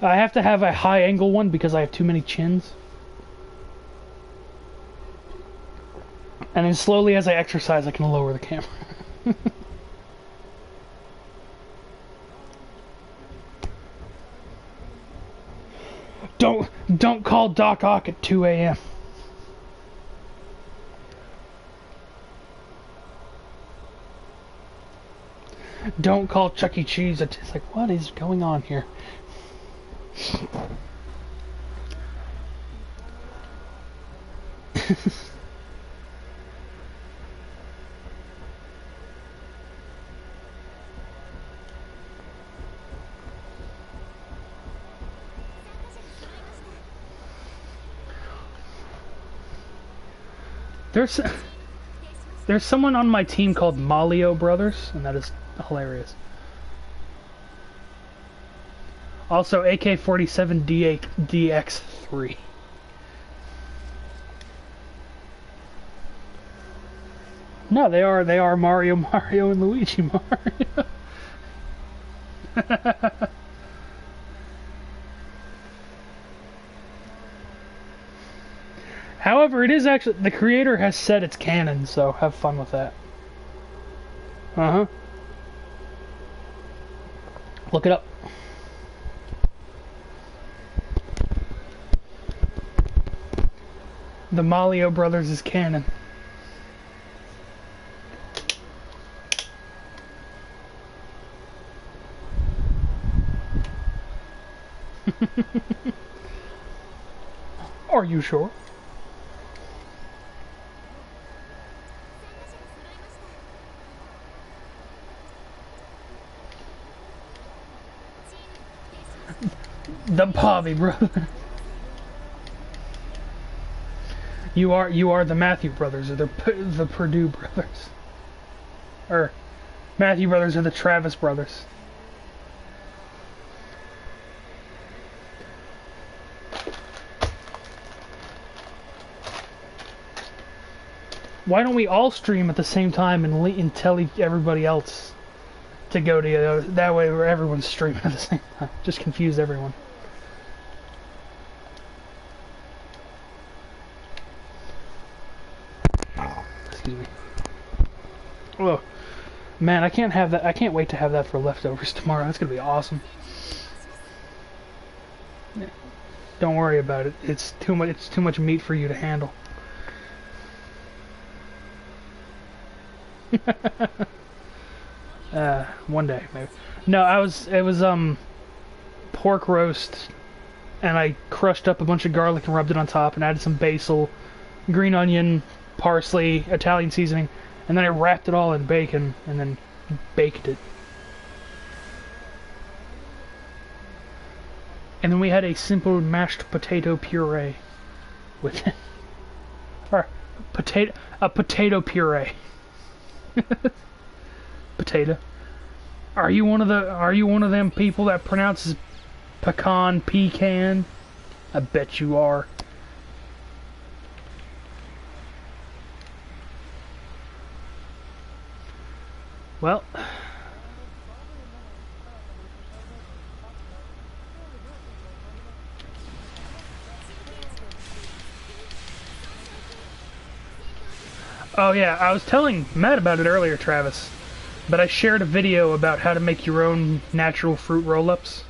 I have to have a high angle one because I have too many chins. And then slowly as I exercise, I can lower the camera. Don't call Doc Ock at 2 a.m. Don't call Chuck E. Cheese. It's like, what is going on here? There's someone on my team called Malio Brothers, and that is hilarious. Also, AK-47 DX3. No, they are Mario, and Luigi Mario. However, it is actually, the creator has said it's canon, so have fun with that. Uh-huh. Look it up. The Malio Brothers is canon. Are you sure? The Bobby brother. You are the Matthew brothers, or the Purdue brothers, or Matthew brothers are the Travis brothers. Why don't we all stream at the same time and tell everybody else to go to that way where everyone's streaming at the same time? Just confuse everyone. Excuse me. Oh, man, I can't have that. I can't wait to have that for leftovers tomorrow. That's gonna be awesome. Don't worry about it. It's too much. It's too much meat for you to handle. One day maybe. No, it was pork roast, and I crushed up a bunch of garlic and rubbed it on top, and added some basil, green onion, parsley, Italian seasoning, and then I wrapped it all in bacon and then baked it. And then we had a simple mashed potato puree with it. Or potato puree. Potato. Are you one of them people that pronounces pecan? I bet you are. Well, Oh yeah, I was telling Matt about it earlier, Travis. But I shared a video about how to make your own natural fruit roll-ups.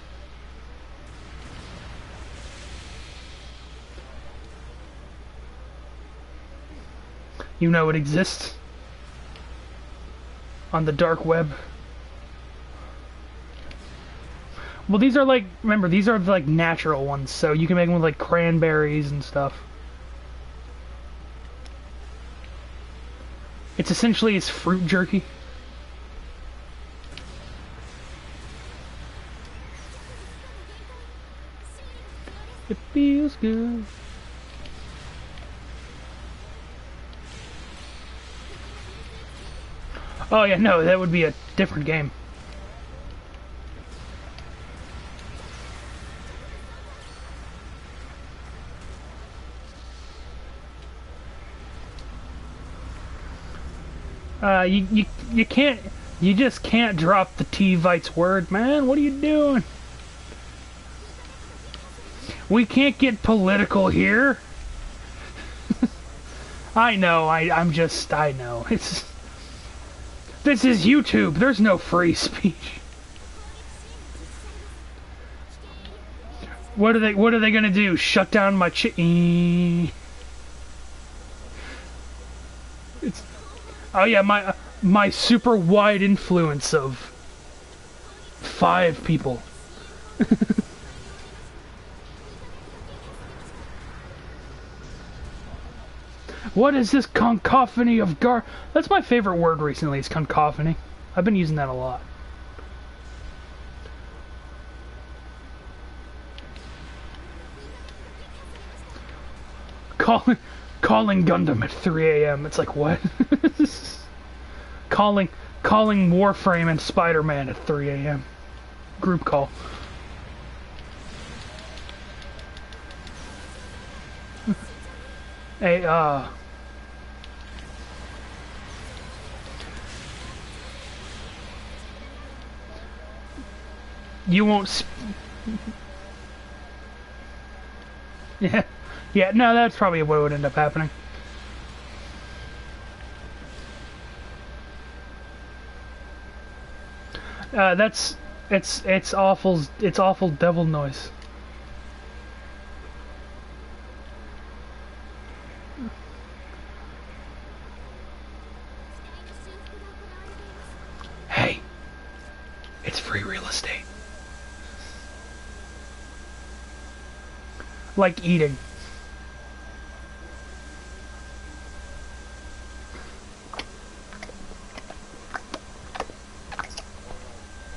You know it exists on the dark web. Well, these are like, remember, these are like natural ones, so you can make them with like cranberries and stuff. It's essentially fruit jerky. It feels good. Oh yeah, no, that would be a different game. You can't, you just can't drop the T-Vites word, man. What are you doing? We can't get political here. I know, I know. This is YouTube. There's no free speech. What are they gonna do? Shut down my It's, oh yeah, my super wide influence of 5 people. What is this concophony of That's my favorite word recently, is concophony. I've been using that a lot. Calling Gundam at 3 a.m. It's like, what? calling Warframe and Spider-Man at 3 a.m. Group call. Hey, you won't yeah. Yeah, no, that's probably what would end up happening. It's awful devil noise. Hey, it's free real estate. Like eating.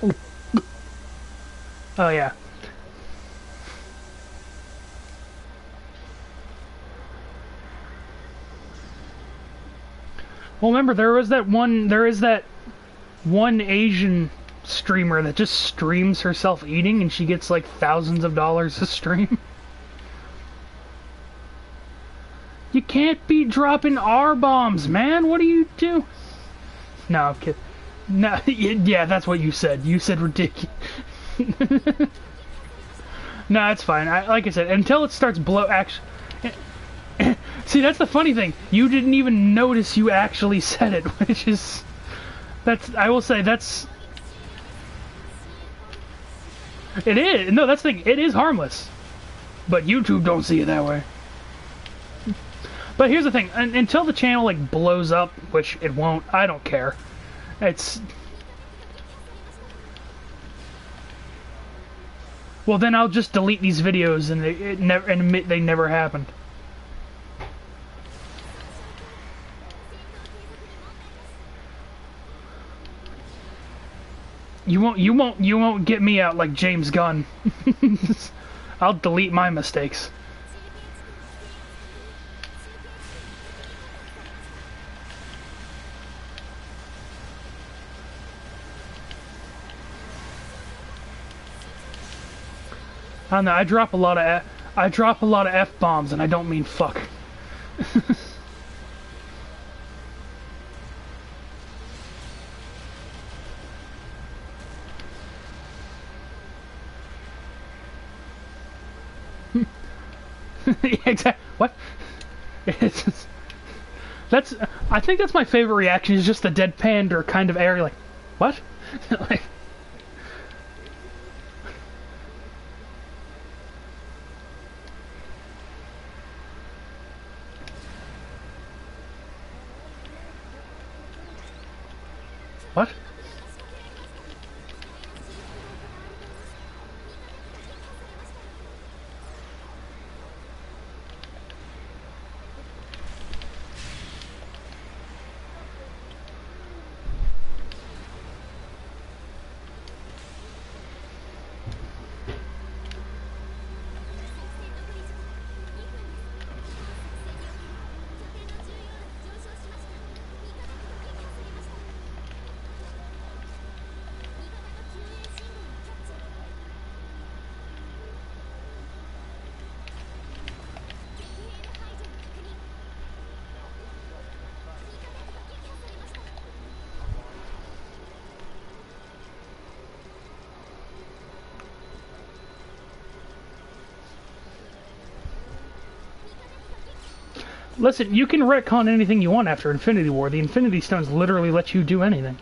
Ooh. Oh yeah. Well, remember there is that one Asian streamer that just streams herself eating, and she gets like thousands of dollars a stream. You can't be dropping R-bombs, man. What do you do? No, I'm kidding. No, yeah, that's what you said. You said ridiculous. No, it's fine. Like I said, until it starts actually. See, that's the funny thing. You didn't even notice you actually said it, which is... I will say, that's... It is. No, that's the thing. It is harmless. But YouTube don't see it that way. But here's the thing. Until the channel, like, blows up, which it won't, I don't care. It's... Well, then I'll just delete these videos and admit they never happened. You won't get me out like James Gunn. I'll delete my mistakes. I don't know. I drop a lot of F-bombs, and I don't mean fuck. Exactly. What? That's, I think that's my favorite reaction, is just the deadpanned or kind of airy, like, what? Like, what? Listen, you can retcon anything you want after Infinity War. The Infinity Stones literally let you do anything.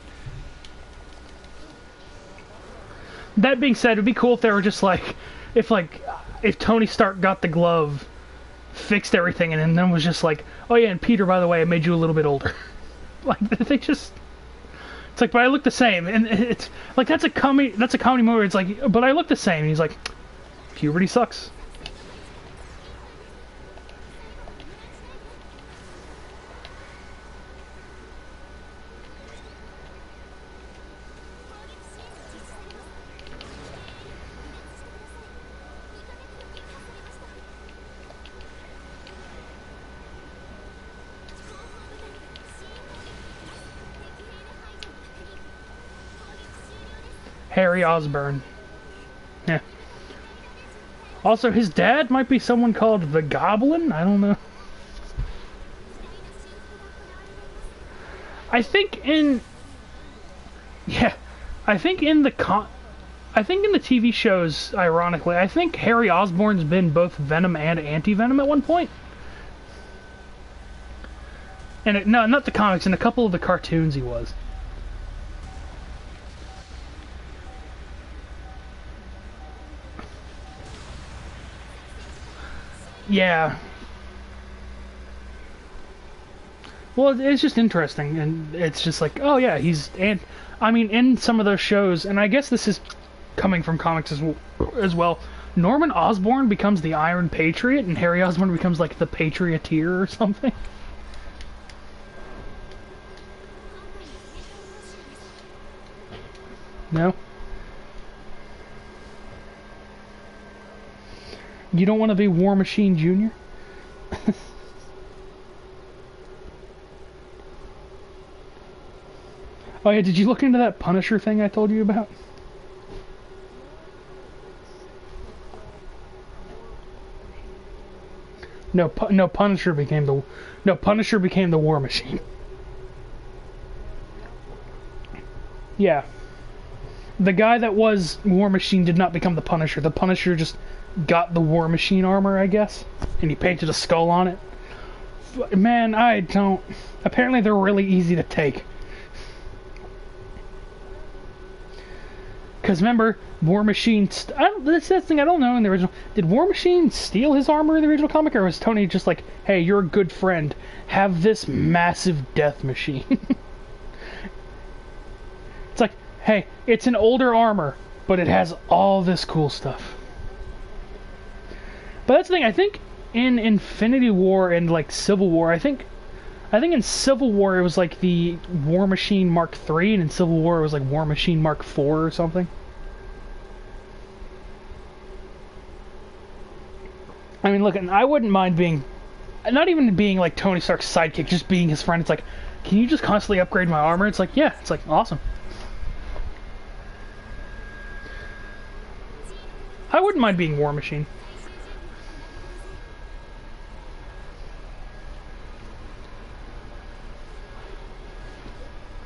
That being said, it'd be cool if they were just like, if Tony Stark got the glove, fixed everything, and then was just like, oh yeah, and Peter, by the way, I made you a little bit older. Like, they just... It's like, but I look the same, and it's like, that's a comedy movie where it's like, but I look the same, and he's like, puberty sucks. Harry Osborn. Yeah. Also, his dad might be someone called the Goblin? I don't know. I think in... Yeah. I think in the TV shows, ironically, I think Harry Osborn's been both Venom and Anti-Venom at one point. And no, not the comics, in a couple of the cartoons he was. Yeah. Well, it's just interesting, and it's just like, oh yeah, I mean, in some of those shows, and I guess this is coming from comics as well, Norman Osborn becomes the Iron Patriot, and Harry Osborn becomes like the Patrioteer or something. No? You don't want to be War Machine Jr.? Oh yeah, did you look into that Punisher thing I told you about? No, Punisher became the War Machine. Yeah. The guy that was War Machine did not become the Punisher. The Punisher just got the War Machine armor, I guess, and he painted a skull on it. Man, I don't... Apparently they're really easy to take. Because remember, War Machine... That's the thing I don't know in the original. Did War Machine steal his armor in the original comic, or was Tony just like, hey, you're a good friend, have this massive death machine? It's like, hey, it's an older armor, but it has all this cool stuff. But that's the thing, I think in Infinity War and like Civil War, I think in Civil War it was like the War Machine Mark III, and in Civil War it was like War Machine Mark IV or something. I mean, look, and I wouldn't mind being, not even being like Tony Stark's sidekick, just being his friend. It's like, can you just constantly upgrade my armor? It's like, yeah, it's like, awesome. I wouldn't mind being War Machine.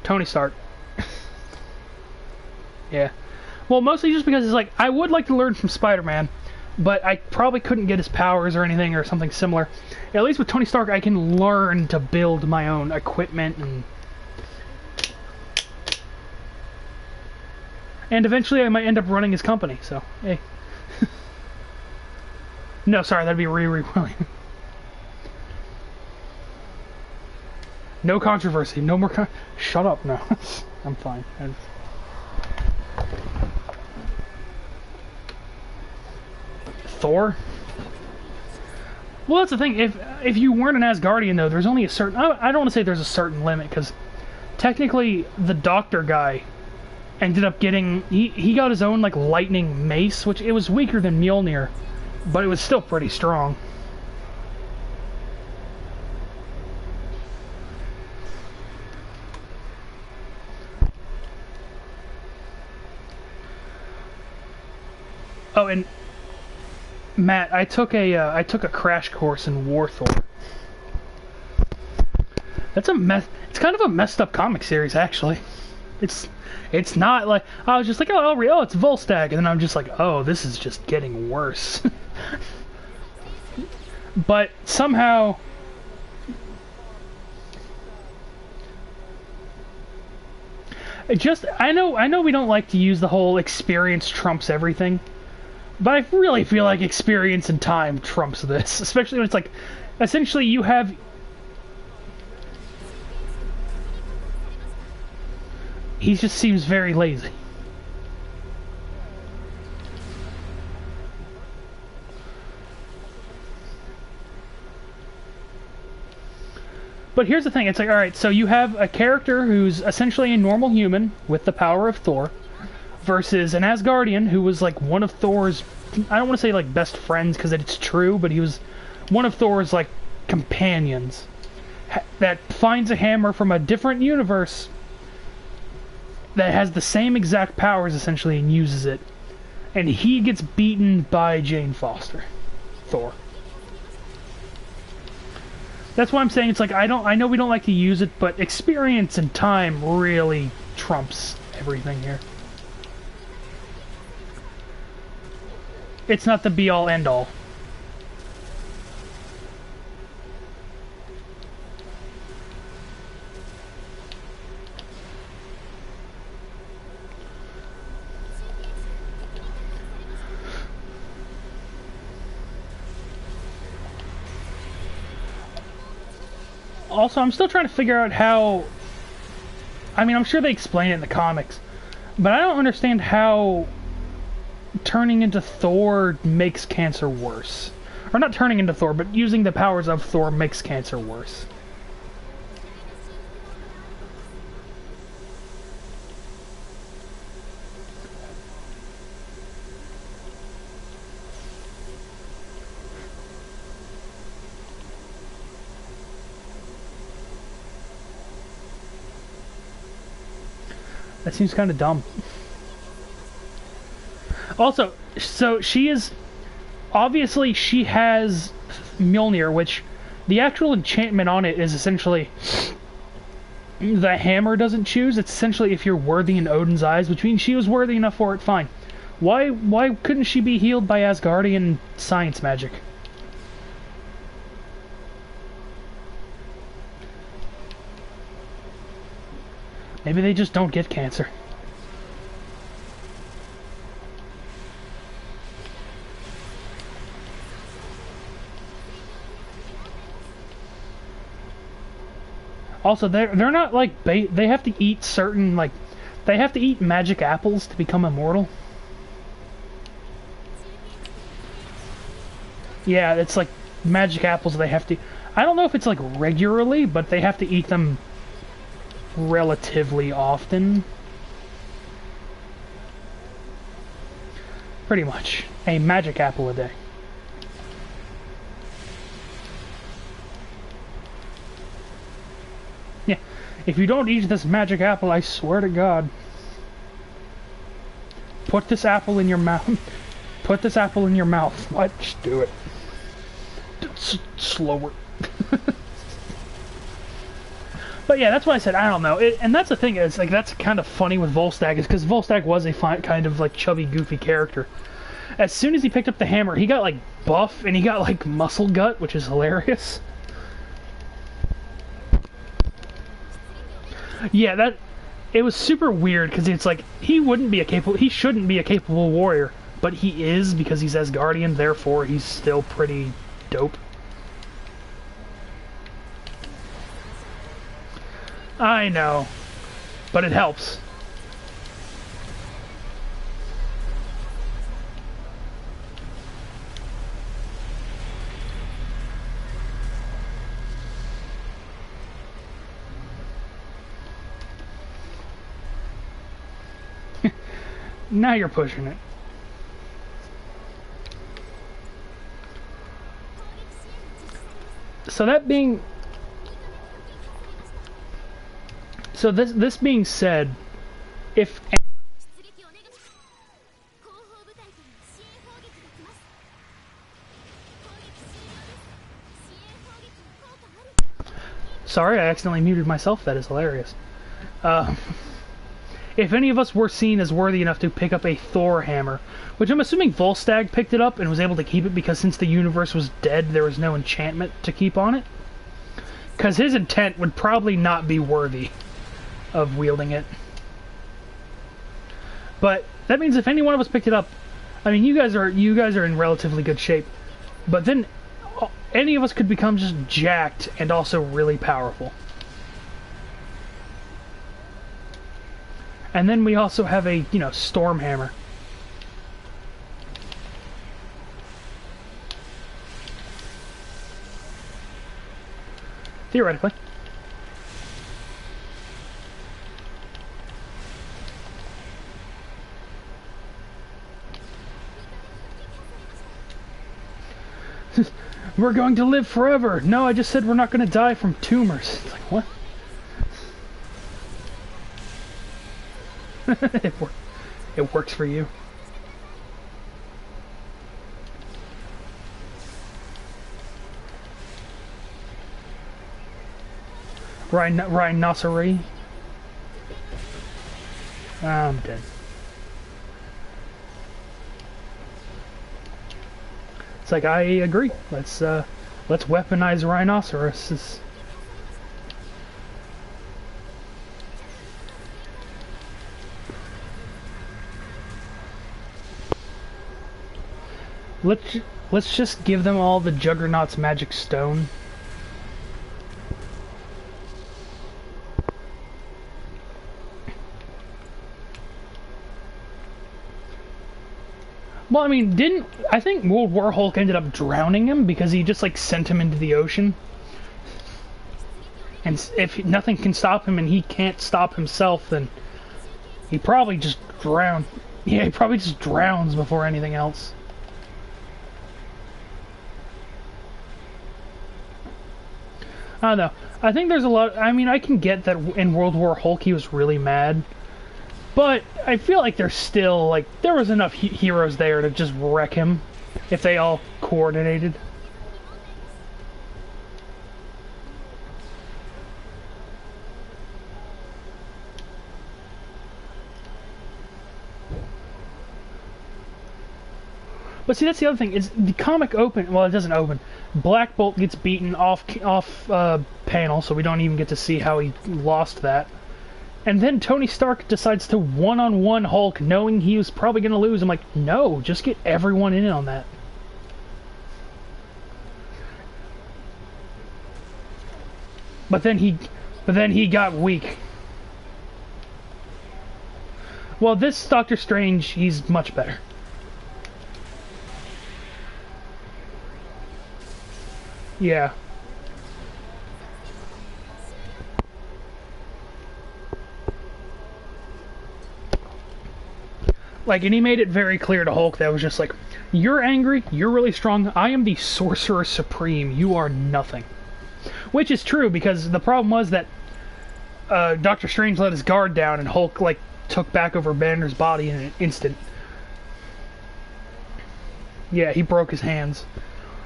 Tony Stark. Yeah. Well, mostly just because it's like, I would like to learn from Spider-Man, but I probably couldn't get his powers or anything or something similar. At least with Tony Stark, I can learn to build my own equipment and eventually I might end up running his company, so, hey. No, sorry, that'd be Riri Williams. No controversy, no more shut up, no. I'm fine. Thor? Well, that's the thing. If you weren't an Asgardian, though, there's only a certain... I don't want to say there's a certain limit, because technically the doctor guy ended up getting... He got his own, like, lightning mace, which it was weaker than Mjolnir, but it was still pretty strong. Oh, and Matt, I took a crash course in War Thor. That's it's kind of a messed up comic series, actually. It's not like I was just like, oh, it's Volstagg, and then I'm just like, oh, this is just getting worse. But somehow, I know we don't like to use the whole experience trumps everything. But I really feel like experience and time trumps this, especially when it's like, essentially you have... He just seems very lazy. But here's the thing, it's like, alright, so you have a character who's essentially a normal human with the power of Thor, versus an Asgardian who was like one of Thor's, I don't want to say like best friends because it's true, but he was one of Thor's like companions that finds a hammer from a different universe that has the same exact powers essentially and uses it, and he gets beaten by Jane Foster, Thor. That's why I'm saying it's like I know we don't like to use it, but experience and time really trumps everything here. It's not the be-all, end-all. Also, I'm still trying to figure out how... I mean, I'm sure they explain it in the comics, but I don't understand how turning into Thor makes cancer worse. Or not turning into Thor, but using the powers of Thor makes cancer worse. That seems kind of dumb. Also, so she is... Obviously, she has Mjolnir, which the actual enchantment on it is essentially... The hammer doesn't choose. It's essentially if you're worthy in Odin's eyes, which means she was worthy enough for it, fine. Why couldn't she be healed by Asgardian science magic? Maybe they just don't get cancer. Also, they're not like they have to eat certain they have to eat magic apples to become immortal. Yeah, it's like magic apples they have to... I don't know if it's like regularly, but they have to eat them relatively often. Pretty much. A magic apple a day. Yeah. If you don't eat this magic apple, I swear to God. Put this apple in your mouth. Put this apple in your mouth. What? Just do it. Slower. But yeah, that's why I said I don't know. And that's the thing is, like, that's kind of funny with Volstagg, is because Volstagg was a kind of like chubby, goofy character, As soon as he picked up the hammer, he got like buff and he got like muscle gut, which is hilarious. Yeah, that it was super weird because it's like he shouldn't be a capable warrior, but he is because he's Asgardian. Therefore, he's still pretty dope. I know, but it helps. Now you're pushing it. So that being... So this being said, if... Sorry, I accidentally muted myself. That is hilarious. If any of us were seen as worthy enough to pick up a Thor hammer, which I'm assuming Volstagg picked it up and was able to keep it because since the universe was dead, there was no enchantment to keep on it. Because his intent would probably not be worthy of wielding it. But that means if any one of us picked it up, I mean, you guys are in relatively good shape. But then any of us could become just jacked and also really powerful. And then we also have a, storm hammer. Theoretically. We're going to live forever. No, I just said we're not going to die from tumors. It's like, what? It works for you. Rhinoceros. I'm dead. It's like, I agree. Let's weaponize rhinoceroses. Let's just give them all the Juggernaut's magic stone. Well, I mean, I think World War Hulk ended up drowning him because he just like sent him into the ocean. And if nothing can stop him and he can't stop himself, then he probably just drowned. Yeah, he probably just drowns before anything else. I don't know. I think there's a lot... I mean, I can get that in World War Hulk he was really mad. But I feel like there's still, like, there was enough heroes there to just wreck him if they all coordinated. But see, that's the other thing, is the comic open... Well, it doesn't open. Black Bolt gets beaten off panel, so we don't even get to see how he lost that. And then Tony Stark decides to one-on-one Hulk, knowing he was probably going to lose. I'm like, no, just get everyone in on that. But then he got weak. Well, this Doctor Strange, he's much better. Yeah. Like, and he made it very clear to Hulk that was just like, you're angry, you're really strong, I am the Sorcerer Supreme, you are nothing. Which is true, because the problem was that Doctor Strange let his guard down and Hulk, like, took back over Banner's body in an instant. Yeah, he broke his hands.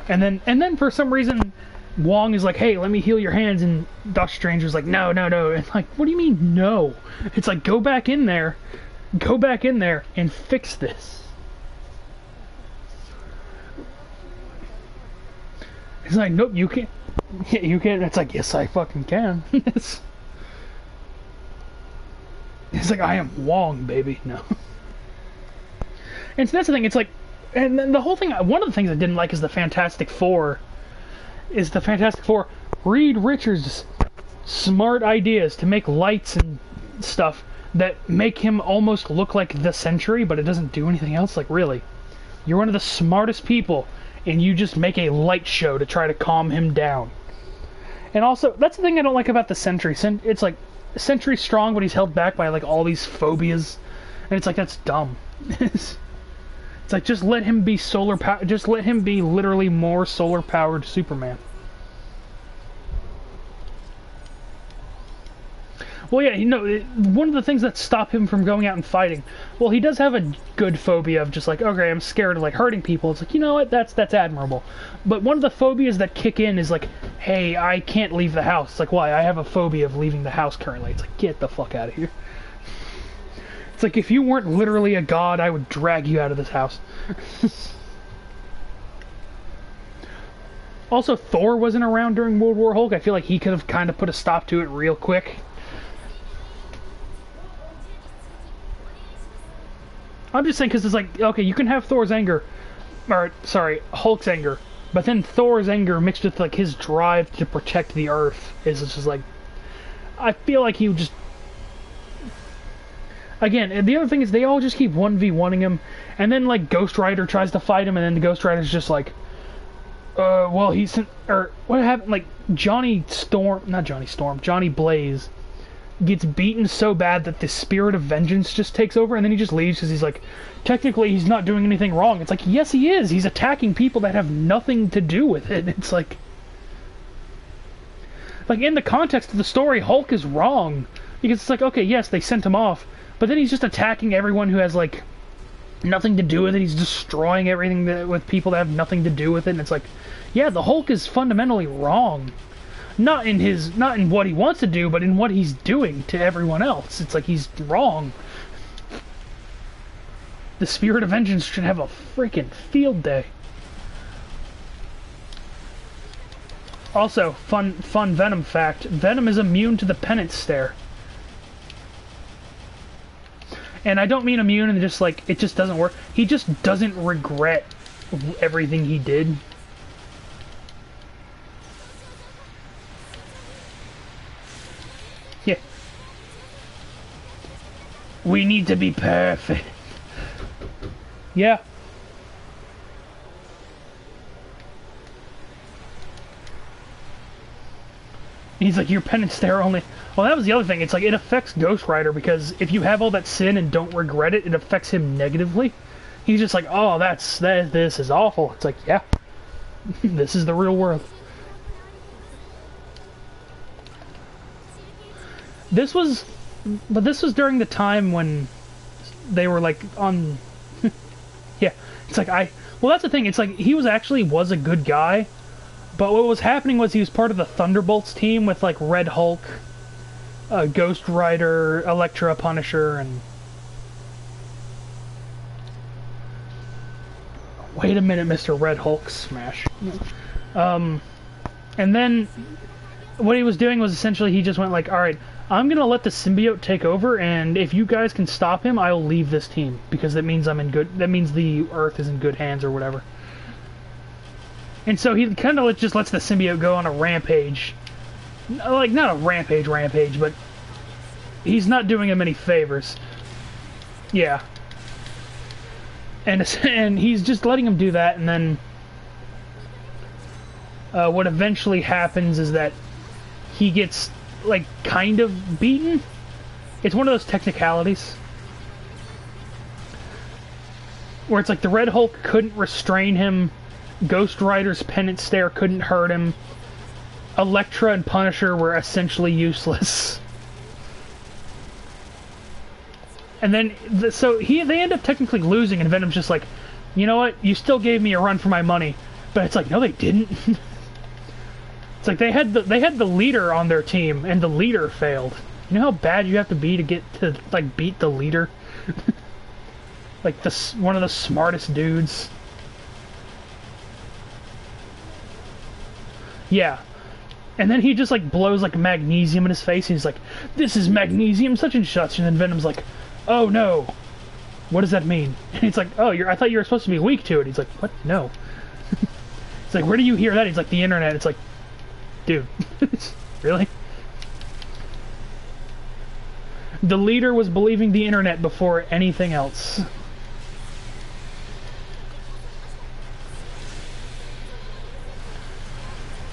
And then for some reason, Wong is like, hey, let me heal your hands, and Doctor Strange was like, no, no, no. And like, what do you mean, no? It's like, go back in there and fix this. He's like, nope, you can't. Yeah, you can't. It's like, yes, I fucking can. It's like, I am Wong, baby. No. And so that's the thing. It's like, and then the whole thing. One of the things I didn't like is the Fantastic Four. Reed Richards' smart ideas to make lights and stuff that make him almost look like the Sentry, but it doesn't do anything else. Like, really, you're one of the smartest people, and you just make a light show to try to calm him down. And also, that's the thing I don't like about the Sentry. It's like, Sentry's strong, but he's held back by like all these phobias, and it's like, that's dumb. It's like, just let him be just let him be literally more solar powered Superman. Well, yeah, one of the things that stop him from going out and fighting, well, he does have a good phobia of just like, okay, I'm scared of like hurting people. It's like, you know what, that's admirable. But one of the phobias that kick in is like, hey, I can't leave the house. It's like, why? I have a phobia of leaving the house currently. It's like, get the fuck out of here. It's like, if you weren't literally a god, I would drag you out of this house. Also, Thor wasn't around during World War Hulk. I feel like he could have kind of put a stop to it real quick. I'm just saying, because it's like, okay, you can have Hulk's anger, but then Thor's anger mixed with like his drive to protect the Earth is just like, I feel like he would just, again, and the other thing is they all just keep 1v1ing him, and then like Ghost Rider tries to fight him, and then the Ghost Rider's just like, well, what happened, like, Johnny Blaze gets beaten so bad that the spirit of vengeance just takes over, and then he just leaves because he's like, technically he's not doing anything wrong. It's like, yes he is, he's attacking people that have nothing to do with it. It's like in the context of the story, Hulk is wrong, because it's like, okay, yes, they sent him off, but then he's just attacking everyone who has like nothing to do with it. He's destroying everything with people that have nothing to do with it, and it's like, yeah, the Hulk is fundamentally wrong. Not in what he wants to do, but in what he's doing to everyone else. It's like, he's wrong. The spirit of vengeance should have a freaking field day. Also, fun Venom fact. Venom is immune to the penance stare. And I don't mean immune and just like, it just doesn't work. He just doesn't regret everything he did. Yeah. We need to be perfect. Yeah. He's like, your penance there only... Well, that was the other thing. It's like, it affects Ghost Rider, because if you have all that sin and don't regret it, it affects him negatively. He's just like, oh, this is awful. It's like, yeah. This is the real world. This was during the time when they were like on... Yeah, it's like, well, that's the thing. It's like, he was a good guy, but what was happening was he was part of the Thunderbolts team with like Red Hulk, Ghost Rider, Elektra, Punisher, and... Wait a minute, Mr. Red Hulk smash. And then what he was doing was essentially he just went like, alright, I'm gonna let the symbiote take over, and if you guys can stop him, I'll leave this team, because that means that means the Earth is in good hands or whatever. And so he kind of just lets the symbiote go on a rampage. Like, not a rampage, but he's not doing him any favors. Yeah. And he's just letting him do that, and then what eventually happens is that he gets, like, kind of beaten. It's one of those technicalities where it's like the Red Hulk couldn't restrain him, Ghost Rider's penance stare couldn't hurt him, Elektra and Punisher were essentially useless. And then, they end up technically losing, and Venom's just like, you know what, you still gave me a run for my money. But it's like, no they didn't. It's like, they had the leader on their team, and the leader failed. You know how bad you have to be to get to, like, beat the leader? Like, one of the smartest dudes. Yeah. And then he just, like, blows, like, magnesium in his face, and he's like, this is magnesium such and such, and then Venom's like, oh no, what does that mean? And he's like, oh, I thought you were supposed to be weak to it. He's like, what? No. He's like, where do you hear that? He's like, the internet. It's like, dude, really? The leader was believing the internet before anything else.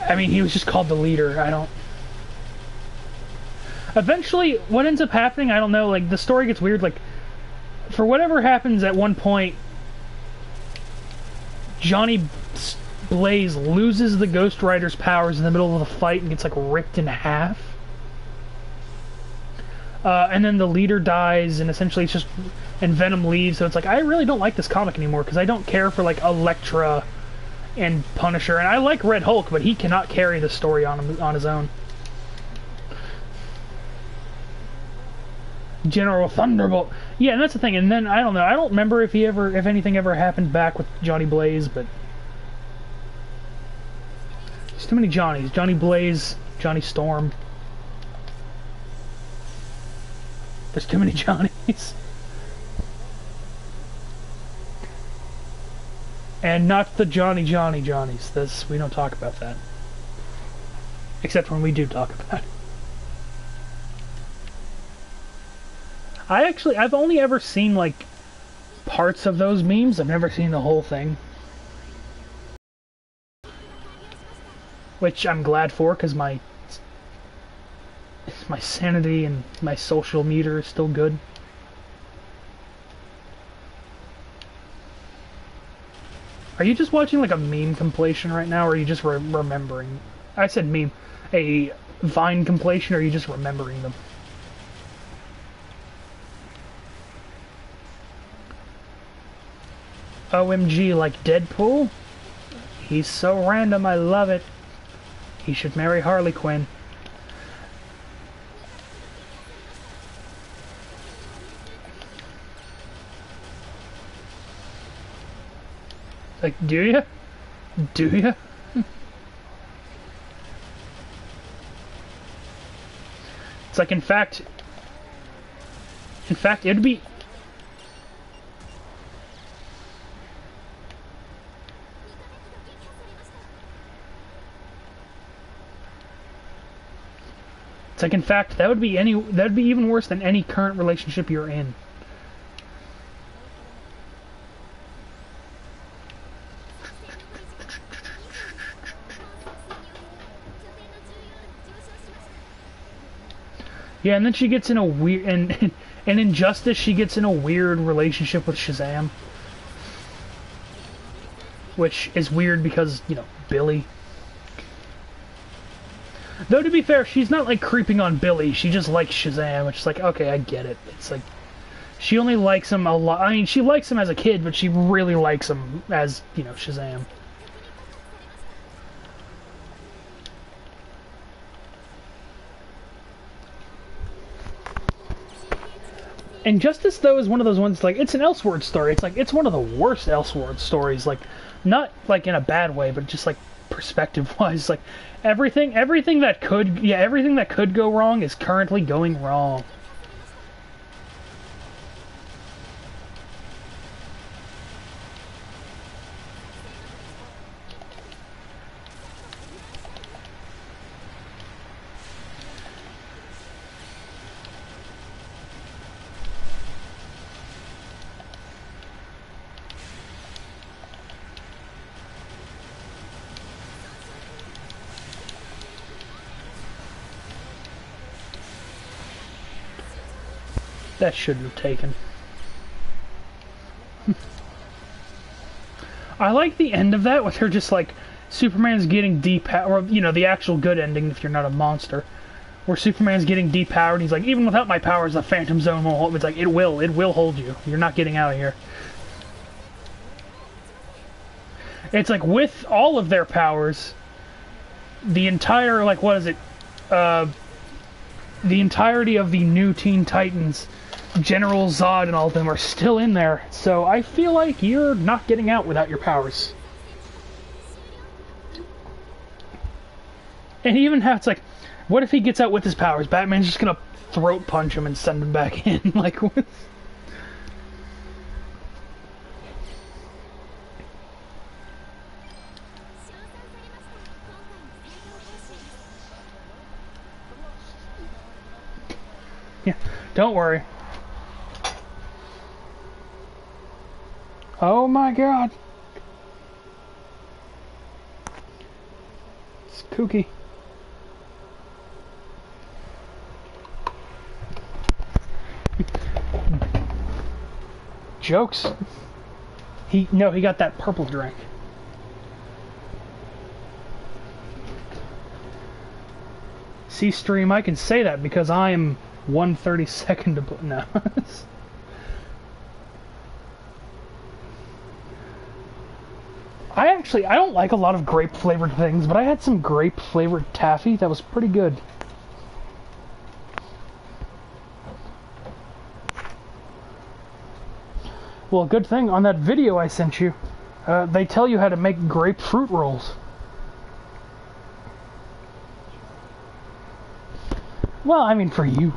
I mean, he was just called the leader. I don't... Eventually, what ends up happening, I don't know, like, the story gets weird, like, for whatever happens at one point, Johnny Blaze loses the Ghost Rider's powers in the middle of the fight and gets, like, ripped in half. And then the leader dies, and essentially it's just... And Venom leaves, so it's like, I really don't like this comic anymore, because I don't care for, like, Elektra and Punisher, and I like Red Hulk, but he cannot carry the story on his own. General Thunderbolt. Yeah, and that's the thing. And then I don't know. I don't remember if anything ever happened back with Johnny Blaze, but there's too many Johnnies. Johnny Blaze, Johnny Storm. There's too many Johnnies. And not the Johnnies. We don't talk about that. Except when we do talk about it. I've only ever seen, like, parts of those memes. I've never seen the whole thing. Which I'm glad for, because my sanity and my social meter is still good. Are you just watching, like, a meme compilation right now, or are you just remembering? I said meme. A Vine compilation, or are you just remembering them? OMG, like Deadpool? He's so random, I love it. He should marry Harley Quinn. Like, do ya? Do ya? It's like, in fact, it'd be... It's like, in fact, that'd be even worse than any current relationship you're in. Yeah, and then she gets in a weird... And in Justice, she gets in a weird relationship with Shazam. Which is weird because, you know, Billy. Though, to be fair, she's not, like, creeping on Billy. She just likes Shazam, which is like, okay, I get it. It's like... She only likes him a lot... I mean, she likes him as a kid, but she really likes him as, you know, Shazam. And Justice, though, is one of those ones, like, it's an Elseworld story. It's like, it's one of the worst Elseworld stories. Like, not, like, in a bad way, but just, like, perspective-wise. Like, everything that could go wrong is currently going wrong. That shouldn't have taken. I like the end of that with her just like Superman's getting depowered, or you know, the actual good ending if you're not a monster, where Superman's getting depowered. He's like, even without my powers, the Phantom Zone won't hold. It's like it will hold you. You're not getting out of here. It's like with all of their powers, the entire like what is it? The entirety of the new Teen Titans. General Zod and all of them are still in there, so I feel like you're not getting out without your powers. And even how it's like, what if he gets out with his powers? Batman's just gonna throat punch him and send him back in. Like, what? Yeah, don't worry. Oh my god. It's kooky. Jokes. He got that purple drink. See, stream, I can say that because I am 1/32 to put no. I don't like a lot of grape flavored things, but I had some grape flavored taffy that was pretty good. Well, good thing on that video I sent you, they tell you how to make grapefruit rolls. Well, I mean for you.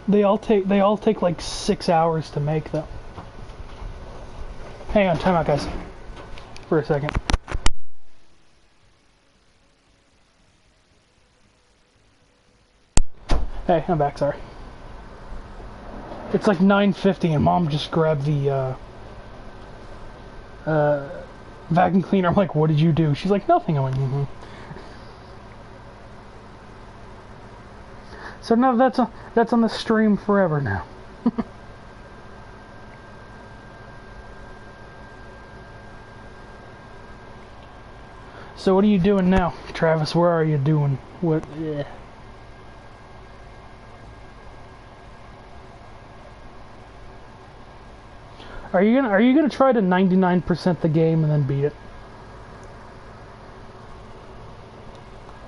They all take like 6 hours to make though. Hang on, time out guys. For a second. Hey, I'm back, sorry. It's like 9:50 and Mom just grabbed the vacuum cleaner. I'm like, what did you do? She's like, nothing. I'm like, mm-hmm. So now that's on the stream forever now. So what are you doing now, Travis? Where are you doing? What? Yeah. Are you gonna try to 99% the game and then beat it?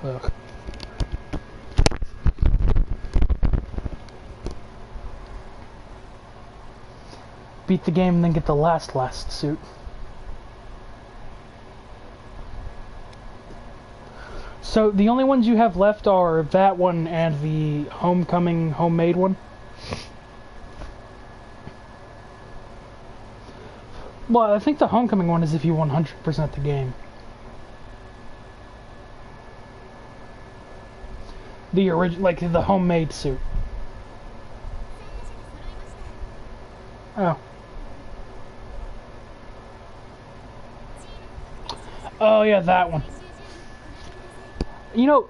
Ugh. Beat the game and then get the last suit. So the only ones you have left are that one and the Homecoming homemade one. Well, I think the Homecoming one is if you 100% the game. The original, like the homemade suit. Oh. Oh yeah, that one. You know,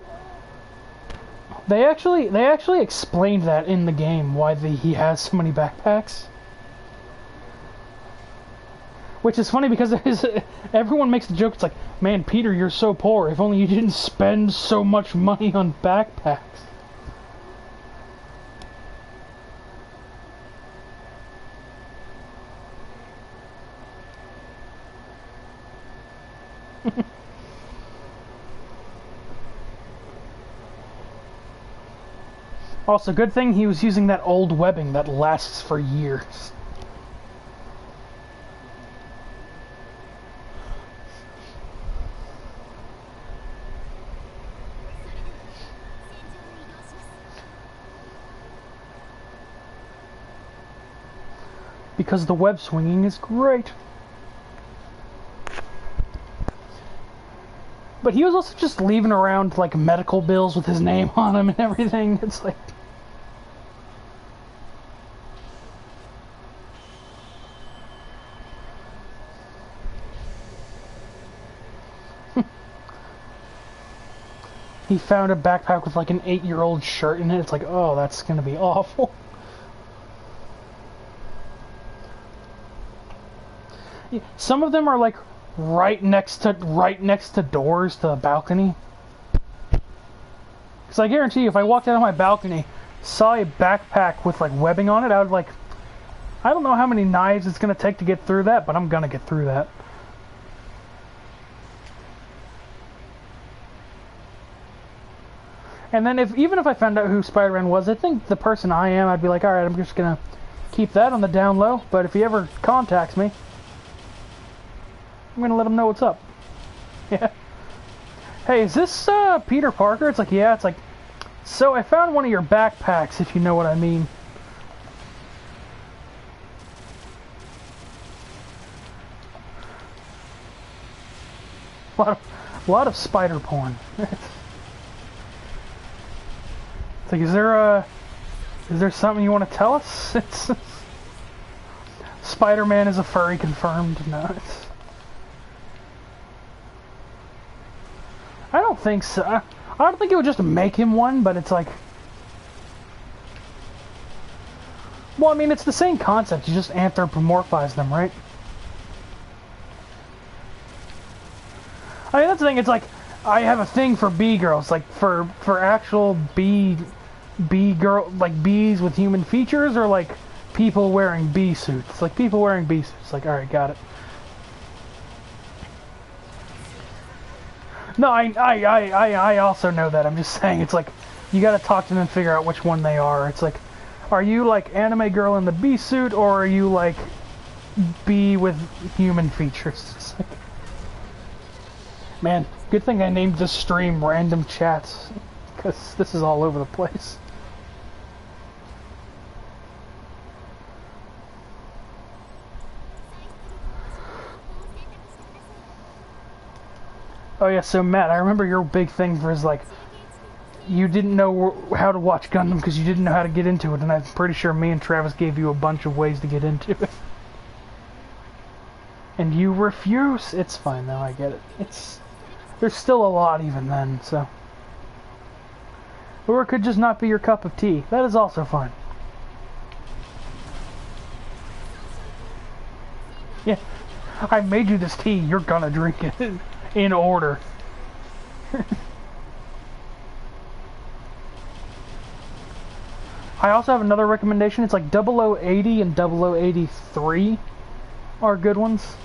they actually explained that in the game why he has so many backpacks. Which is funny because everyone makes the joke, it's like, man, Peter, you're so poor. If only you didn't spend so much money on backpacks. Also, good thing he was using that old webbing that lasts for years. Because the web swinging is great. But he was also just leaving around like medical bills with his name on them and everything. It's like... He found a backpack with like an 8-year-old shirt in it. It's like, oh, that's gonna be awful. Yeah, some of them are like right next to doors to the balcony. Because I guarantee you, if I walked out on my balcony, saw a backpack with like webbing on it, I would like, I don't know how many knives it's gonna take to get through that, but I'm gonna get through that. And then even if I found out who Spider-Man was, I think the person I am, I'd be like, alright, I'm just gonna keep that on the down low, but if he ever contacts me, I'm gonna let him know what's up. Yeah. Hey, is this Peter Parker? It's like, yeah. It's like, so I found one of your backpacks, if you know what I mean. A lot of spider porn. It's like, is there something you want to tell us? It's Spider-Man is a furry confirmed. No, I don't think so. I don't think it would just make him one, but it's like, well, I mean, it's the same concept. You just anthropomorphize them, right? I mean, that's the thing. It's like, I have a thing for bee girls, like for actual bee girl, like bees with human features, or like people wearing bee suits. Like people wearing bee suits. Like, all right, got it. No, I also know that. I'm just saying, it's like, you got to talk to them and figure out which one they are. It's like, are you like anime girl in the bee suit, or are you like bee with human features? It's like, man, good thing I named this stream Random Chats, because this is all over the place. Oh yeah, so Matt, I remember your big thing was like, you didn't know how to watch Gundam because you didn't know how to get into it, and I'm pretty sure me and Travis gave you a bunch of ways to get into it. And you refuse. It's fine though, I get it. There's still a lot even then, so. Or it could just not be your cup of tea. That is also fine. Yeah, I made you this tea, you're gonna drink it in order. I also have another recommendation. It's like 0080 and 0083 are good ones.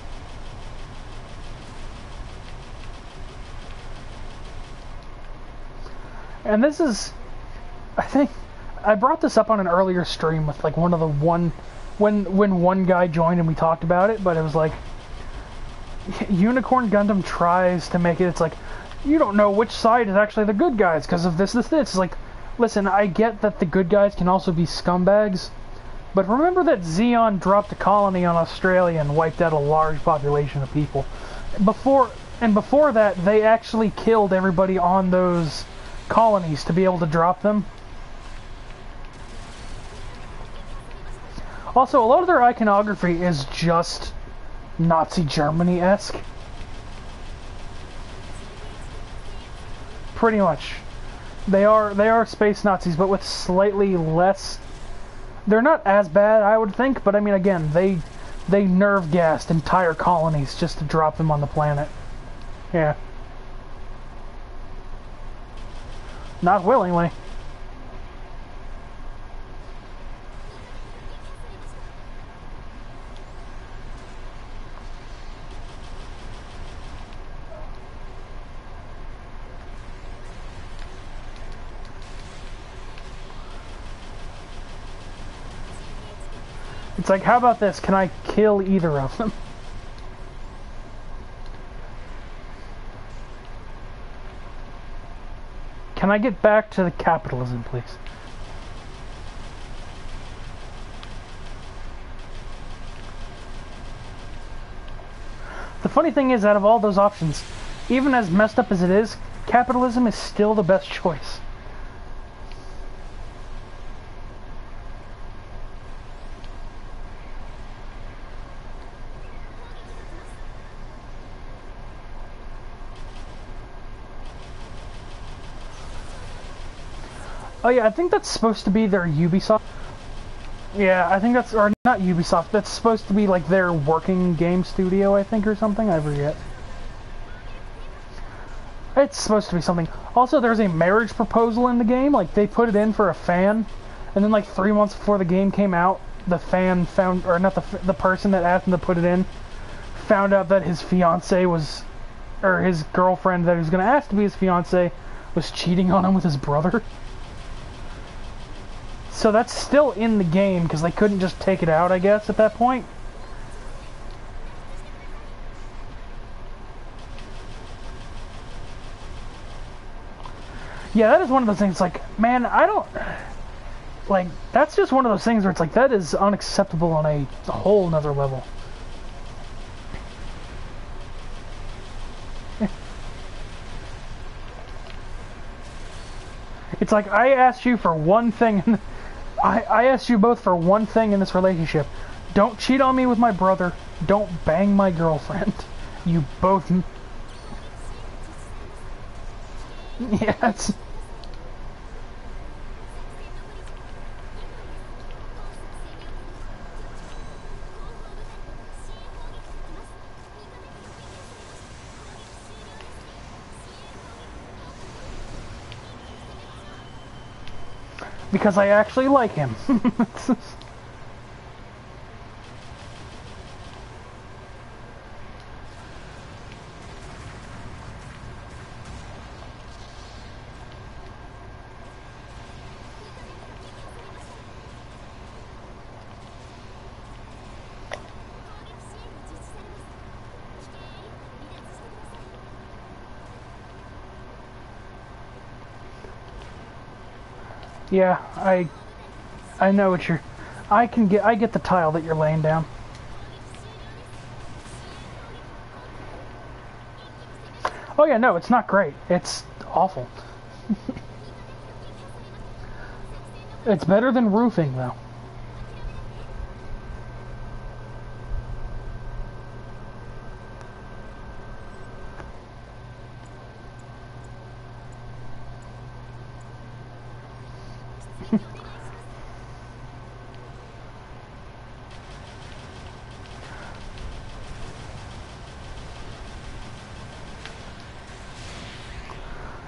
And this is, I think, I brought this up on an earlier stream with like when one guy joined and we talked about it, but it was like, Unicorn Gundam tries to make it, it's like, you don't know which side is actually the good guys because of this. It's like, listen, I get that the good guys can also be scumbags, but remember that Zeon dropped a colony on Australia and wiped out a large population of people. Before that, they actually killed everybody on those colonies to be able to drop them. Also, a lot of their iconography is just Nazi Germany-esque. Pretty much. They are space Nazis, but with slightly less. They're not as bad, I would think, but I mean, again, they nerve gassed entire colonies just to drop them on the planet. Yeah. Not willingly. It's like, how about this? Can I kill either of them? Can I get back to the capitalism, please? The funny thing is, out of all those options, even as messed up as it is, capitalism is still the best choice. Oh yeah, I think that's supposed to be their Ubisoft. Yeah, I think that's, or not Ubisoft, that's supposed to be like their working game studio, I think, or something, I forget. It's supposed to be something. Also, there's a marriage proposal in the game, like they put it in for a fan, and then like 3 months before the game came out, the fan found, or not the person that asked him to put it in, found out that his fiance was, or his girlfriend that he was going to ask to be his fiance, was cheating on him with his brother. So that's still in the game, because they couldn't just take it out, I guess, at that point. Yeah, that is one of those things, like, man, I don't... Like, that's just one of those things where it's like, that is unacceptable on a whole nother level. It's like, I asked you for one thing, I asked you both for one thing in this relationship. Don't cheat on me with my brother, don't bang my girlfriend. You both... Yeah, it's... Because I actually like him. Yeah, I know what you're... I get the tile that you're laying down. Oh yeah, no, it's not great. It's awful. It's better than roofing, though.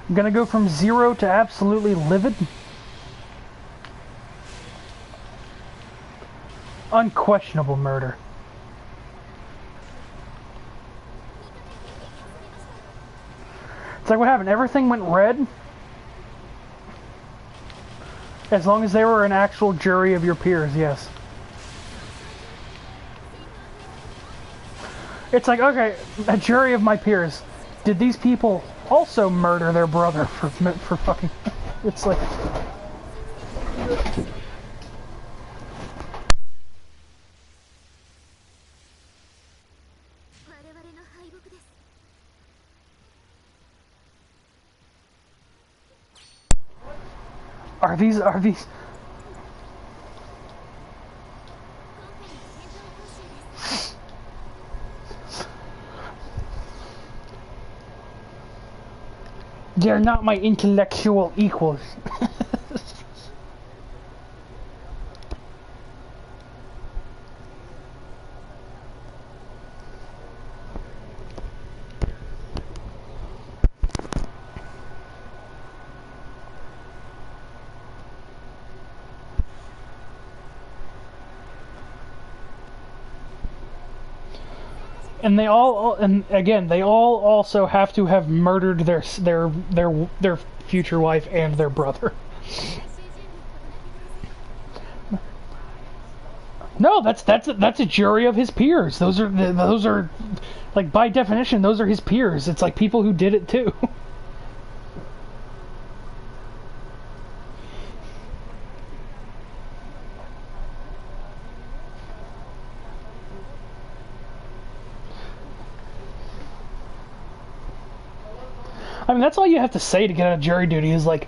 I'm gonna go from 0 to absolutely livid. Unquestionable murder. It's like, what happened? Everything went red? As long as they were an actual jury of your peers, yes. It's like, okay, a jury of my peers. Did these people also murder their brother for fucking... It's like... Are these... They're not my intellectual equals. And they all, and again, they all also have to have murdered their future wife and their brother. No, that's a jury of his peers. Those are like, by definition, those are his peers. It's like people who did it too. I mean, that's all you have to say to get out of jury duty is like,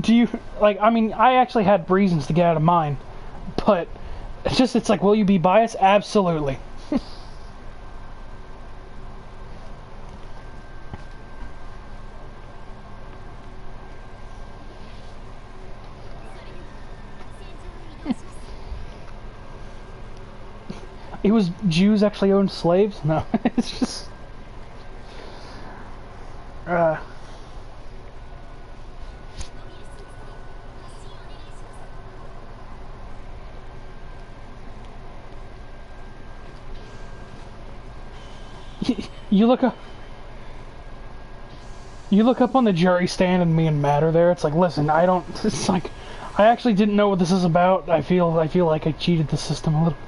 do you, like, I mean, I actually had reasons to get out of mine, but it's like, will you be biased? Absolutely. It was Jews actually owned slaves? No, it's just... You look up... You look up on the jury stand and me and Matt are there. It's like, listen, I don't... It's like, I actually didn't know what this is about. I feel like I cheated the system a little.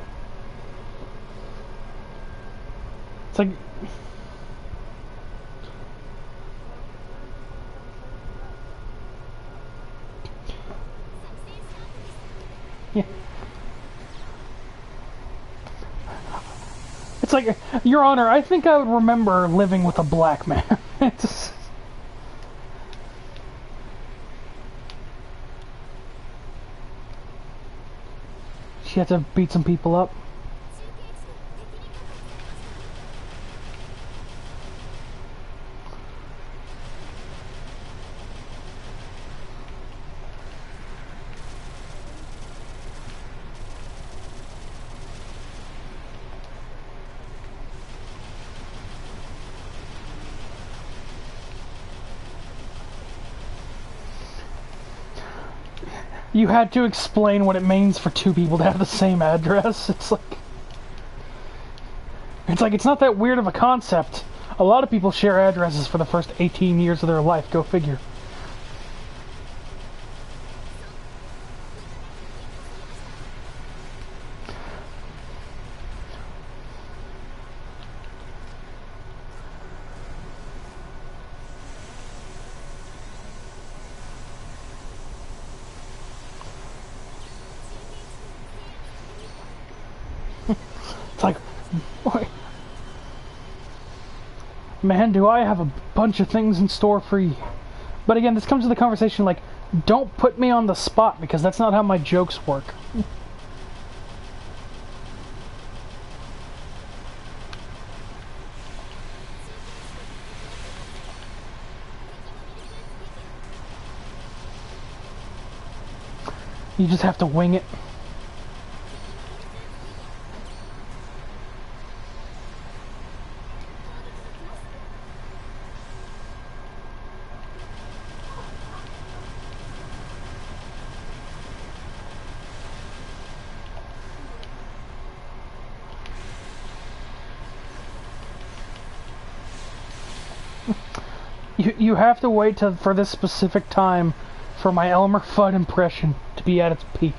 It's like... I It's like, Your Honor, I think I would remember living with a black man. It's... She had to beat some people up. You had to explain what it means for two people to have the same address. It's like it's not that weird of a concept. A lot of people share addresses for the first 18 years of their life. Go figure. It's like, boy, man, do I have a bunch of things in store for you. But again, this comes to the conversation like, don't put me on the spot, because that's not how my jokes work. You just have to wing it. You have to wait for this specific time for my Elmer Fudd impression to be at its peak.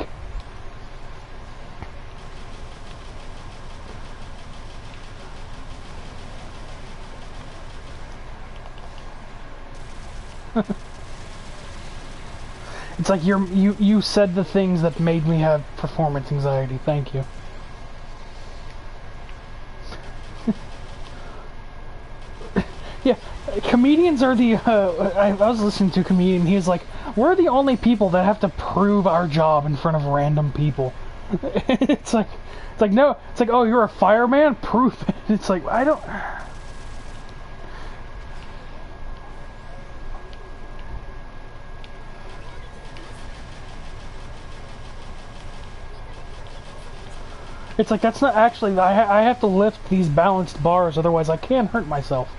It's like you said the things that made me have performance anxiety. Thank you. Yeah, comedians are the. I was listening to a comedian. He was like, "We're the only people that have to prove our job in front of random people." It's like no. It's like, oh, you're a fireman. Prove it. It's like I don't. It's like that's not actually. I have to lift these balanced bars, otherwise I can't hurt myself.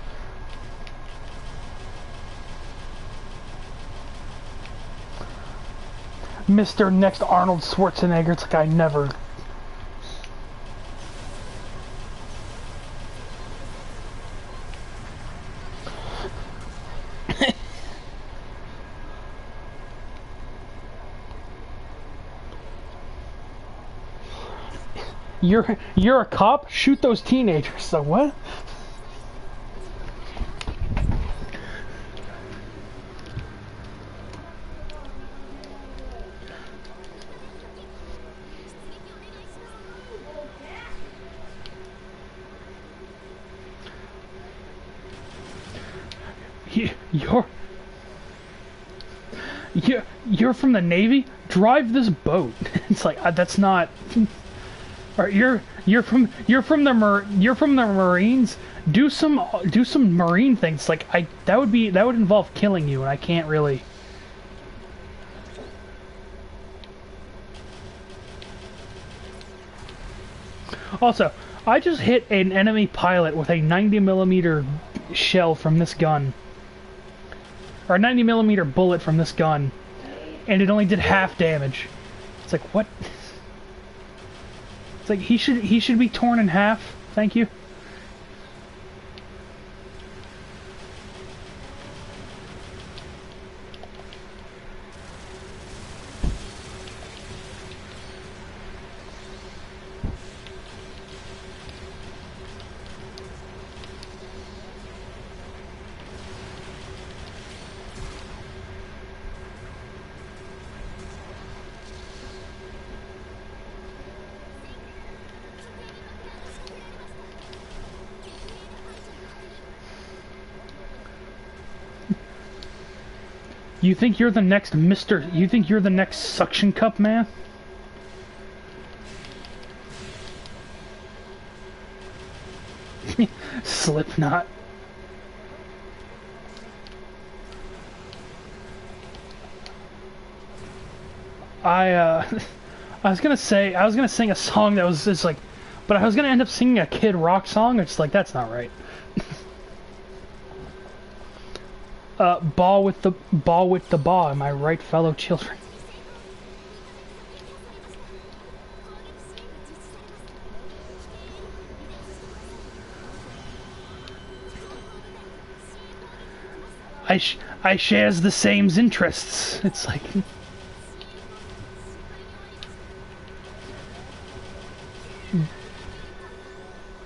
Mr. Next Arnold Schwarzenegger. It's like I never. You're a cop? Shoot those teenagers. So what? You're from the Navy? Drive this boat. It's like that's not. Or you're from the Marines. Do some Marine things. Like that would involve killing you, and I can't really. Also, I just hit an enemy pilot with a 90mm shell from this gun. Or a 90mm bullet from this gun. And it only did half damage. It's like, what? It's like, he should be torn in half. Thank you. You think you're the next Mr. You think you're the next suction cup man? Slipknot. I was gonna say I was gonna sing a song that was just like, but I was gonna end up singing a Kid Rock song. It's like that's not right. Ball with the ball. Am I right, fellow children? I shares the same interests. It's like.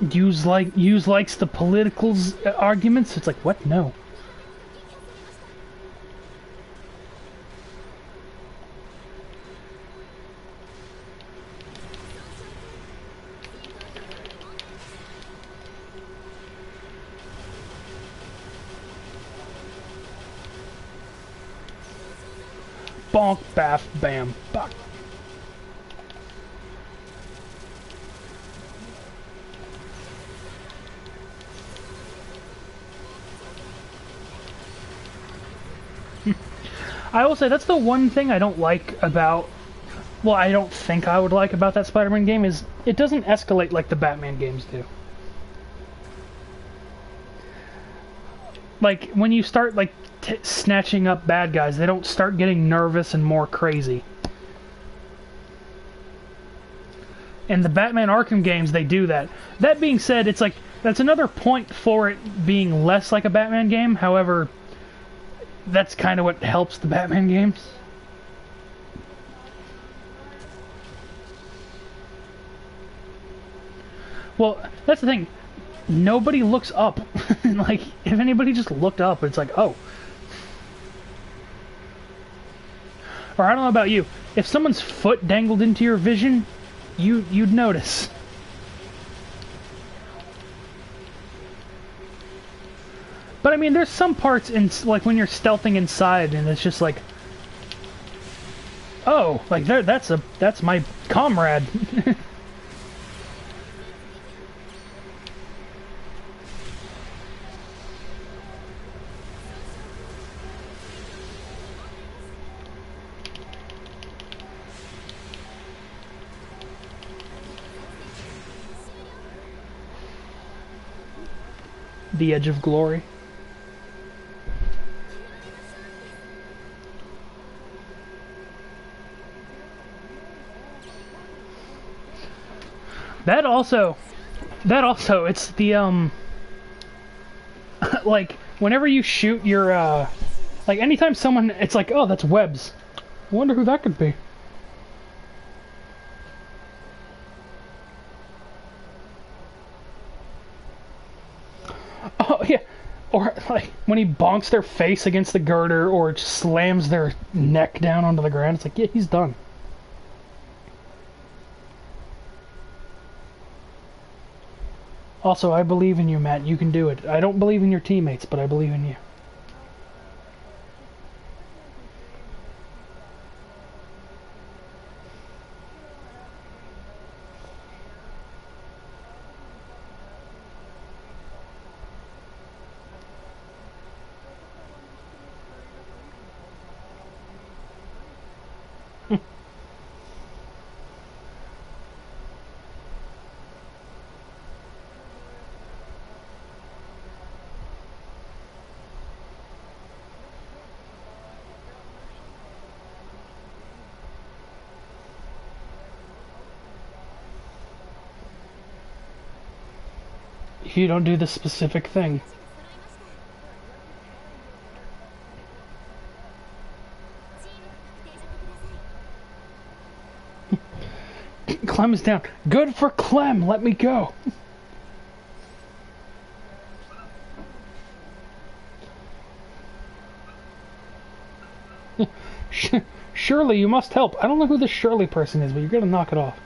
Use likes the political arguments. It's like what? No. Bonk, baff, bam, buck. I will say that's the one thing I don't like about, well, I don't think I would like about that Spider-Man game is it doesn't escalate like the Batman games do. Like when you start like snatching up bad guys, they don't start getting nervous and more crazy. In the Batman Arkham games, they do that. That being said, it's like that's another point for it being less like a Batman game. However, that's kind of what helps the Batman games. Well, that's the thing. Nobody looks up. Like, if anybody just looked up, it's like, oh. Or I don't know about you. If someone's foot dangled into your vision, you'd notice. But I mean, there's some parts in like when you're stealthing inside, and it's just like, oh, like that's my comrade. The edge of glory. That also, it's the, like, whenever you shoot your, like, anytime someone, it's like, oh, that's webs. I wonder who that could be. Oh, yeah. Or, like, when he bonks their face against the girder or slams their neck down onto the ground, it's like, yeah, he's done. Also, I believe in you, Matt. You can do it. I don't believe in your teammates, but I believe in you. You don't do the specific thing. Clem is down. Good for Clem. Let me go. Shirley, you must help. I don't know who this Shirley person is, but you're gonna knock it off.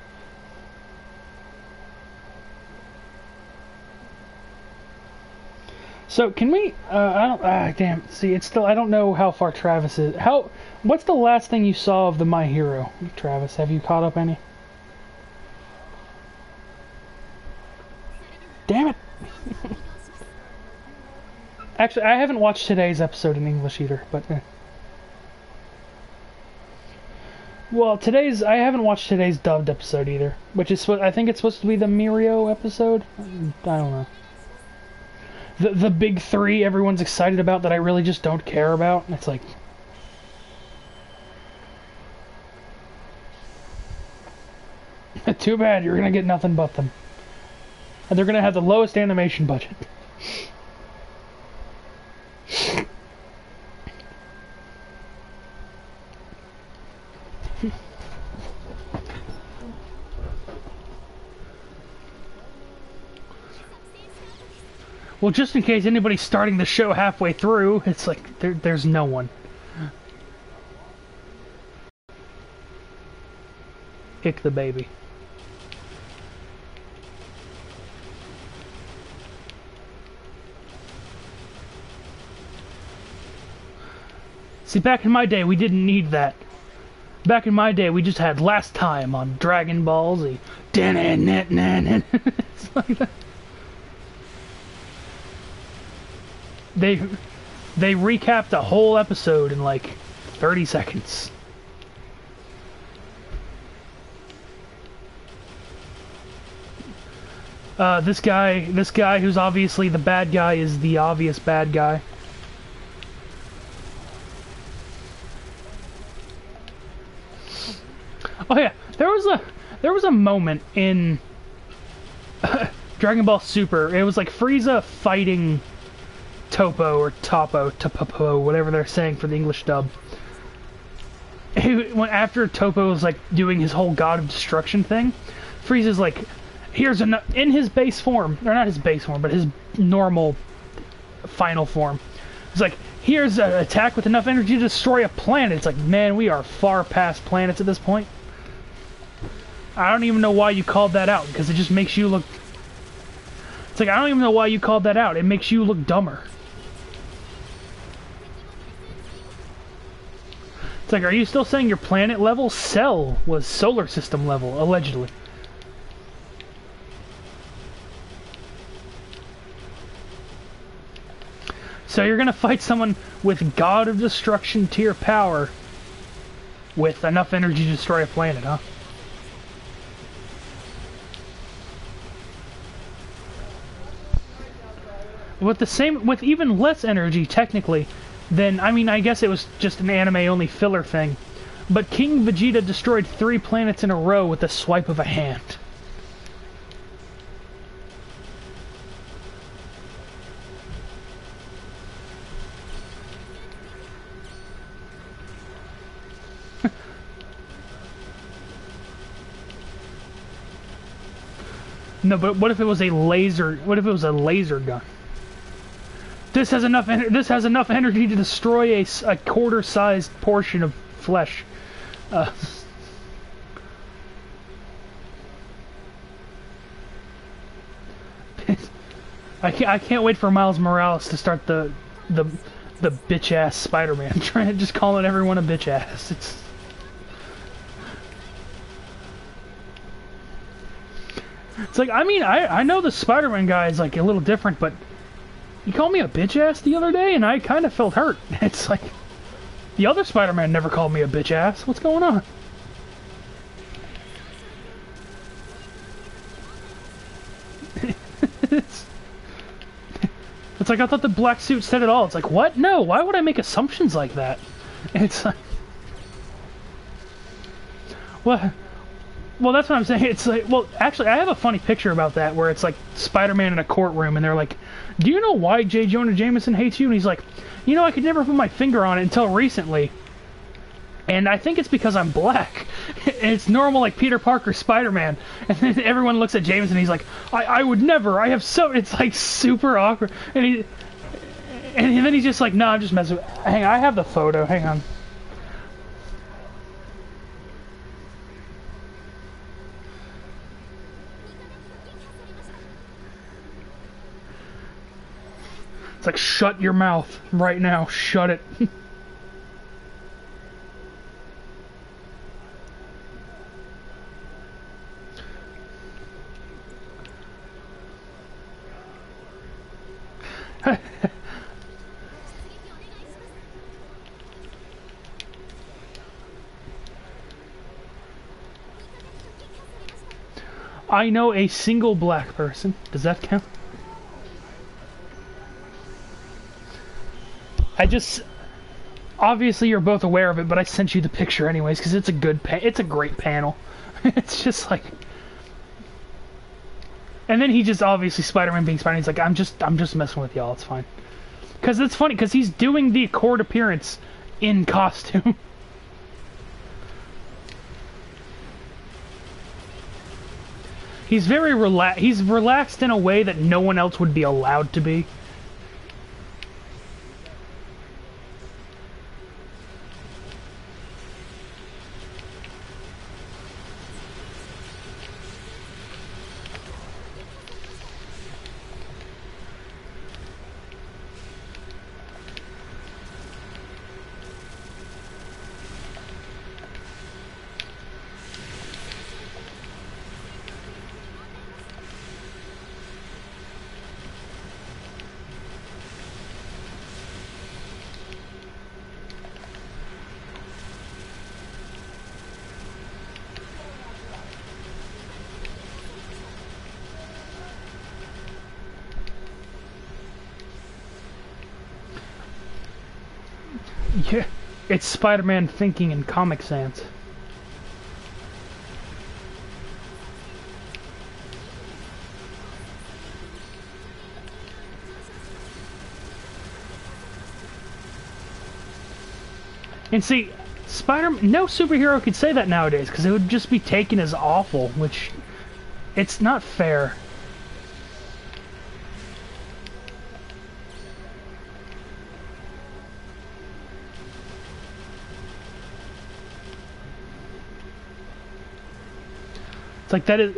So can we? I don't. Damn. See, it's still. I don't know how far Travis is. How? What's the last thing you saw of the My Hero, Travis? Have you caught up any? Damn it. Actually, I haven't watched today's episode in English either, but. Well, I haven't watched today's dubbed episode either, which is I think it's supposed to be the Mirio episode. I don't know. The big three everyone's excited about that I really just don't care about. It's like. Too bad, you're gonna get nothing but them. And they're gonna have the lowest animation budget. Well, just in case anybody's starting the show halfway through, it's like, there's no one. Ick the baby. See, back in my day, we didn't need that. Back in my day, we just had Last Time on Dragon Ball Z. It's like that. They recapped a whole episode in like 30 seconds. This guy who's obviously the bad guy is the obvious bad guy. Oh yeah, there was a moment in Dragon Ball Super. It was like Frieza fighting Topo or Topo, whatever they're saying for the English dub. After Topo was like doing his whole God of Destruction thing, Frieza's like, here's in his base form, or not his base form, but his normal final form. It's like, here's an attack with enough energy to destroy a planet. It's like, man, we are far past planets at this point. I don't even know why you called that out, because it just makes you look... It's like, I don't even know why you called that out. It makes you look dumber. It's like, are you still saying your planet level? Cell was solar system level, allegedly. So you're gonna fight someone with God of Destruction tier power with enough energy to destroy a planet, huh? With even less energy, technically, then, I mean, I guess it was just an anime-only filler thing. But King Vegeta destroyed 3 planets in a row with the swipe of a hand. No, but what if it was a laser? What if it was a laser gun? This has enough energy to destroy a quarter-sized portion of flesh. I can't wait for Miles Morales to start the bitch-ass Spider-Man. Just calling everyone a bitch-ass. It's like, I mean, I know the Spider-Man guy is like a little different, but you called me a bitch-ass the other day, and I kind of felt hurt. It's like, the other Spider-Man never called me a bitch-ass. What's going on? It's like, I thought the black suit said it all. It's like, what? No, why would I make assumptions like that? It's like... Well, that's what I'm saying. It's like, well, actually, I have a funny picture about that where it's like Spider-Man in a courtroom, and they're like, do you know why J. Jonah Jameson hates you? And he's like, you know, I could never put my finger on it until recently. And I think it's because I'm black. And it's normal, like Peter Parker, Spider-Man. And then everyone looks at Jameson, and he's like, I would never. I have so... It's like super awkward. And then he's just like, no, I'm just messing with... Hang on, I have the photo. Hang on. It's like, shut your mouth right now. Shut it. I know a single black person. Does that count? I just... Obviously you're both aware of it, but I sent you the picture anyways, because it's a good it's a great panel. It's just like... And then he just, obviously, Spider-Man being Spider-Man, he's like, I'm just messing with y'all, it's fine. Because it's funny, because he's doing the Accord appearance in costume. He's very he's relaxed in a way that no one else would be allowed to be. Yeah, it's Spider-Man thinking in Comic Sans. And see, no superhero could say that nowadays, because it would just be taken as awful, which, it's not fair. It's like that is.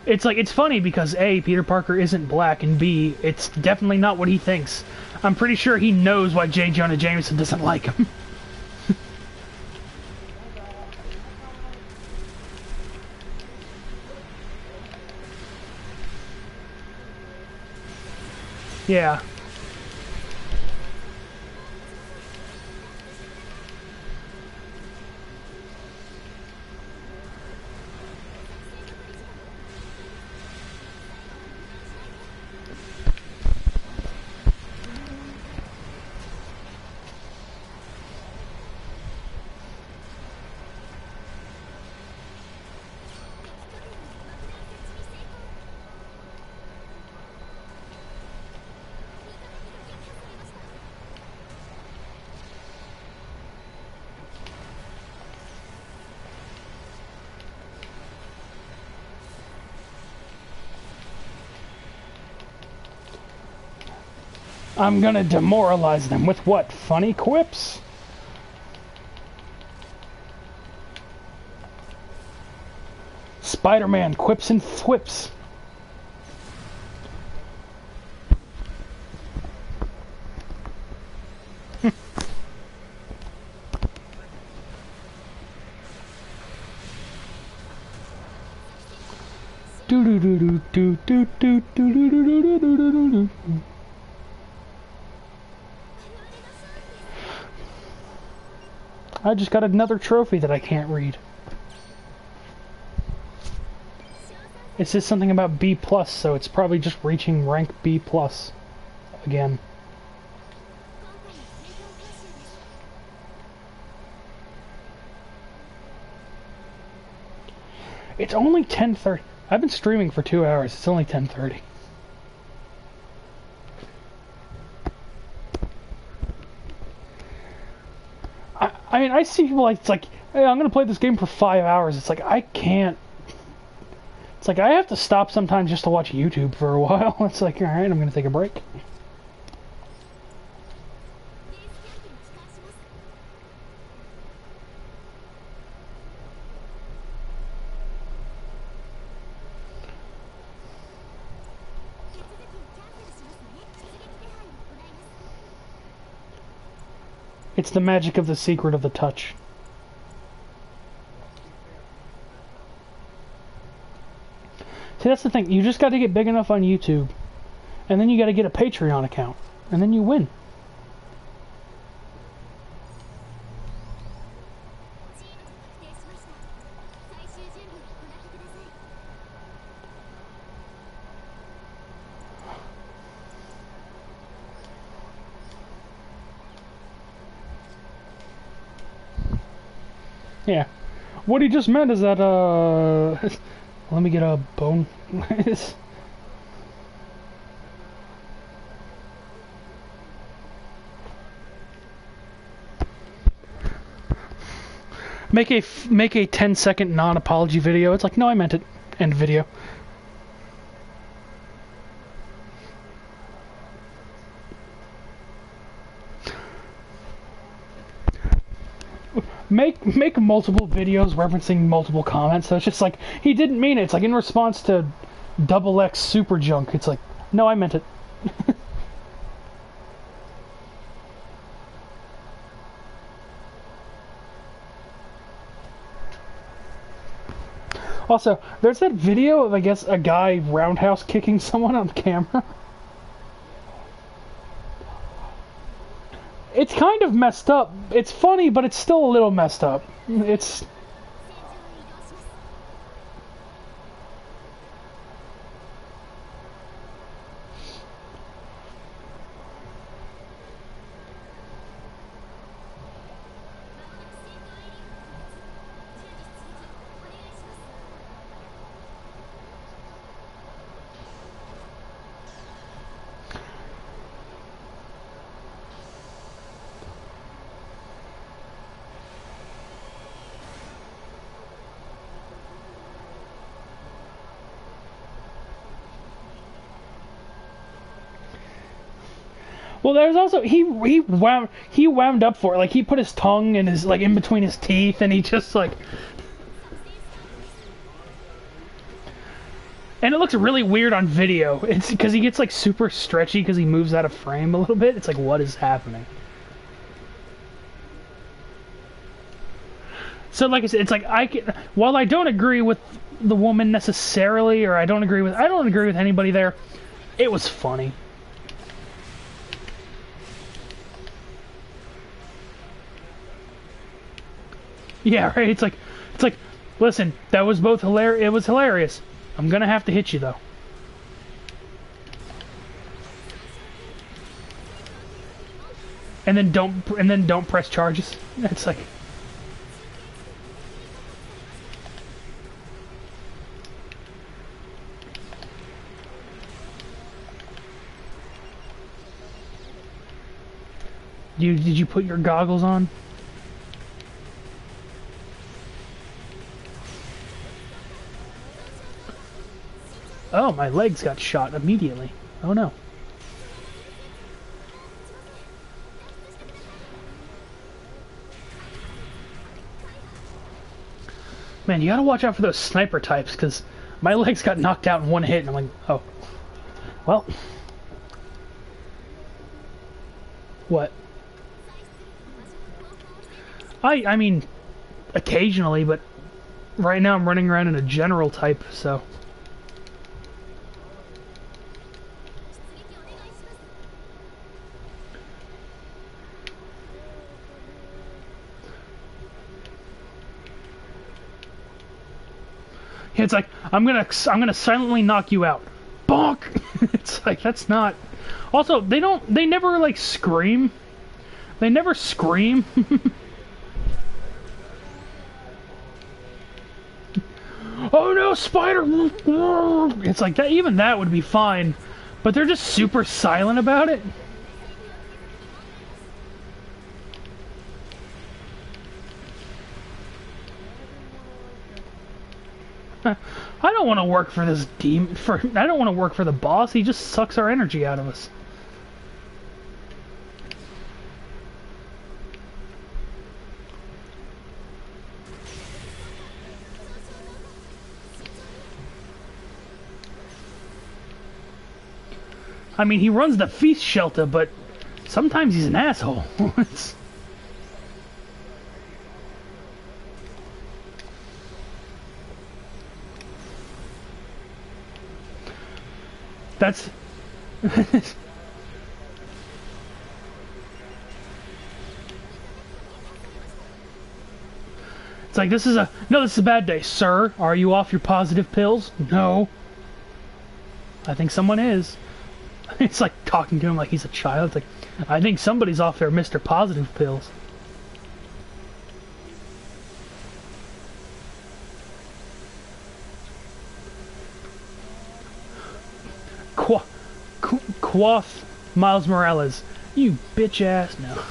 It's funny because A, Peter Parker isn't black, and B, it's definitely not what he thinks. I'm pretty sure he knows why J. Jonah Jameson doesn't like him. Yeah. I'm gonna demoralize them with what? Funny quips? Spider-Man quips and thwips. I just got another trophy that I can't read. It says something about B+, so it's probably just reaching rank B+, again. It's only 10:30. I've been streaming for 2 hours. It's only 10:30. I mean, I see people like, it's like, hey, I'm gonna play this game for 5 hours. It's like, I can't. It's like, I have to stop sometimes just to watch YouTube for a while. It's like, alright, I'm gonna take a break. It's the magic of the secret of the touch. See, that's the thing. You just got to get big enough on YouTube, and then you got to get a Patreon account, and then you win. Yeah. What he just meant is that, let me get a bone. Make a 10-second non-apology video. It's like, no, I meant it. End video. Make multiple videos referencing multiple comments. So it's just like, he didn't mean it. It's like in response to XX Super Junk. It's like, no, I meant it. Also, there's that video of, I guess, a guy roundhouse kicking someone on camera. It's kind of messed up. It's funny, but it's still a little messed up. It's... Well, there's also he wound up for it. Like, he put his tongue in his, like, in between his teeth, and he just like, and it looks really weird on video. It's because he gets like super stretchy because he moves out of frame a little bit. It's like, what is happening? So, like I said, it's like while I don't agree with the woman necessarily, or I don't agree with anybody there, it was funny. Yeah, right. It's like, listen, that was both hilarious. It was hilarious. I'm gonna have to hit you though. And then don't press charges. It's like, did you put your goggles on? Oh, my legs got shot immediately. Oh no. Man, you gotta watch out for those sniper types, because my legs got knocked out in one hit, and I'm like, oh. Well. What? I mean, occasionally, but right now I'm running around in a general type, so... It's like, I'm gonna silently knock you out. Bonk! It's like, that's not... Also, they never, like, scream. They never scream. Oh no, spider! It's like, that. Even that would be fine. But they're just super silent about it. I don't want to work for this demon. I don't want to work for the boss. He just sucks our energy out of us. I mean, he runs the feast shelter, but sometimes he's an asshole. That's... It's like, this is a... No, this is a bad day. Sir, are you off your positive pills? No. I think someone is. It's like talking to him like he's a child. It's like, I think somebody's off their Mr. Positive pills. Quoth Miles Morales. You bitch ass. No.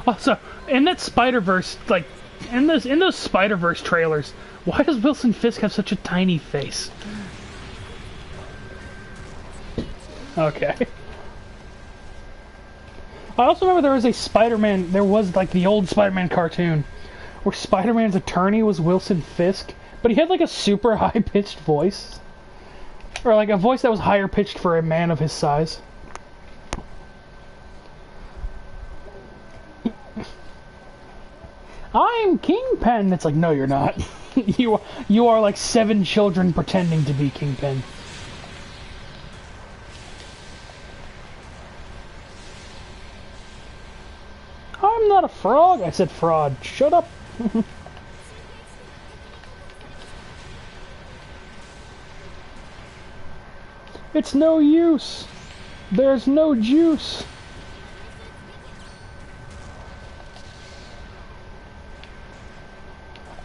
Also, in that Spider-Verse, like, in those Spider-Verse trailers, why does Wilson Fisk have such a tiny face? Okay. I also remember there was a Spider-Man, there was like the old Spider-Man cartoon, where Spider-Man's attorney was Wilson Fisk, but he had like a super high-pitched voice. Or like a voice that was higher pitched for a man of his size. I'm Kingpin. It's like, no, you're not. you are like 7 children pretending to be Kingpin. I'm not a frog. I said fraud. Shut up. It's no use. There's no juice.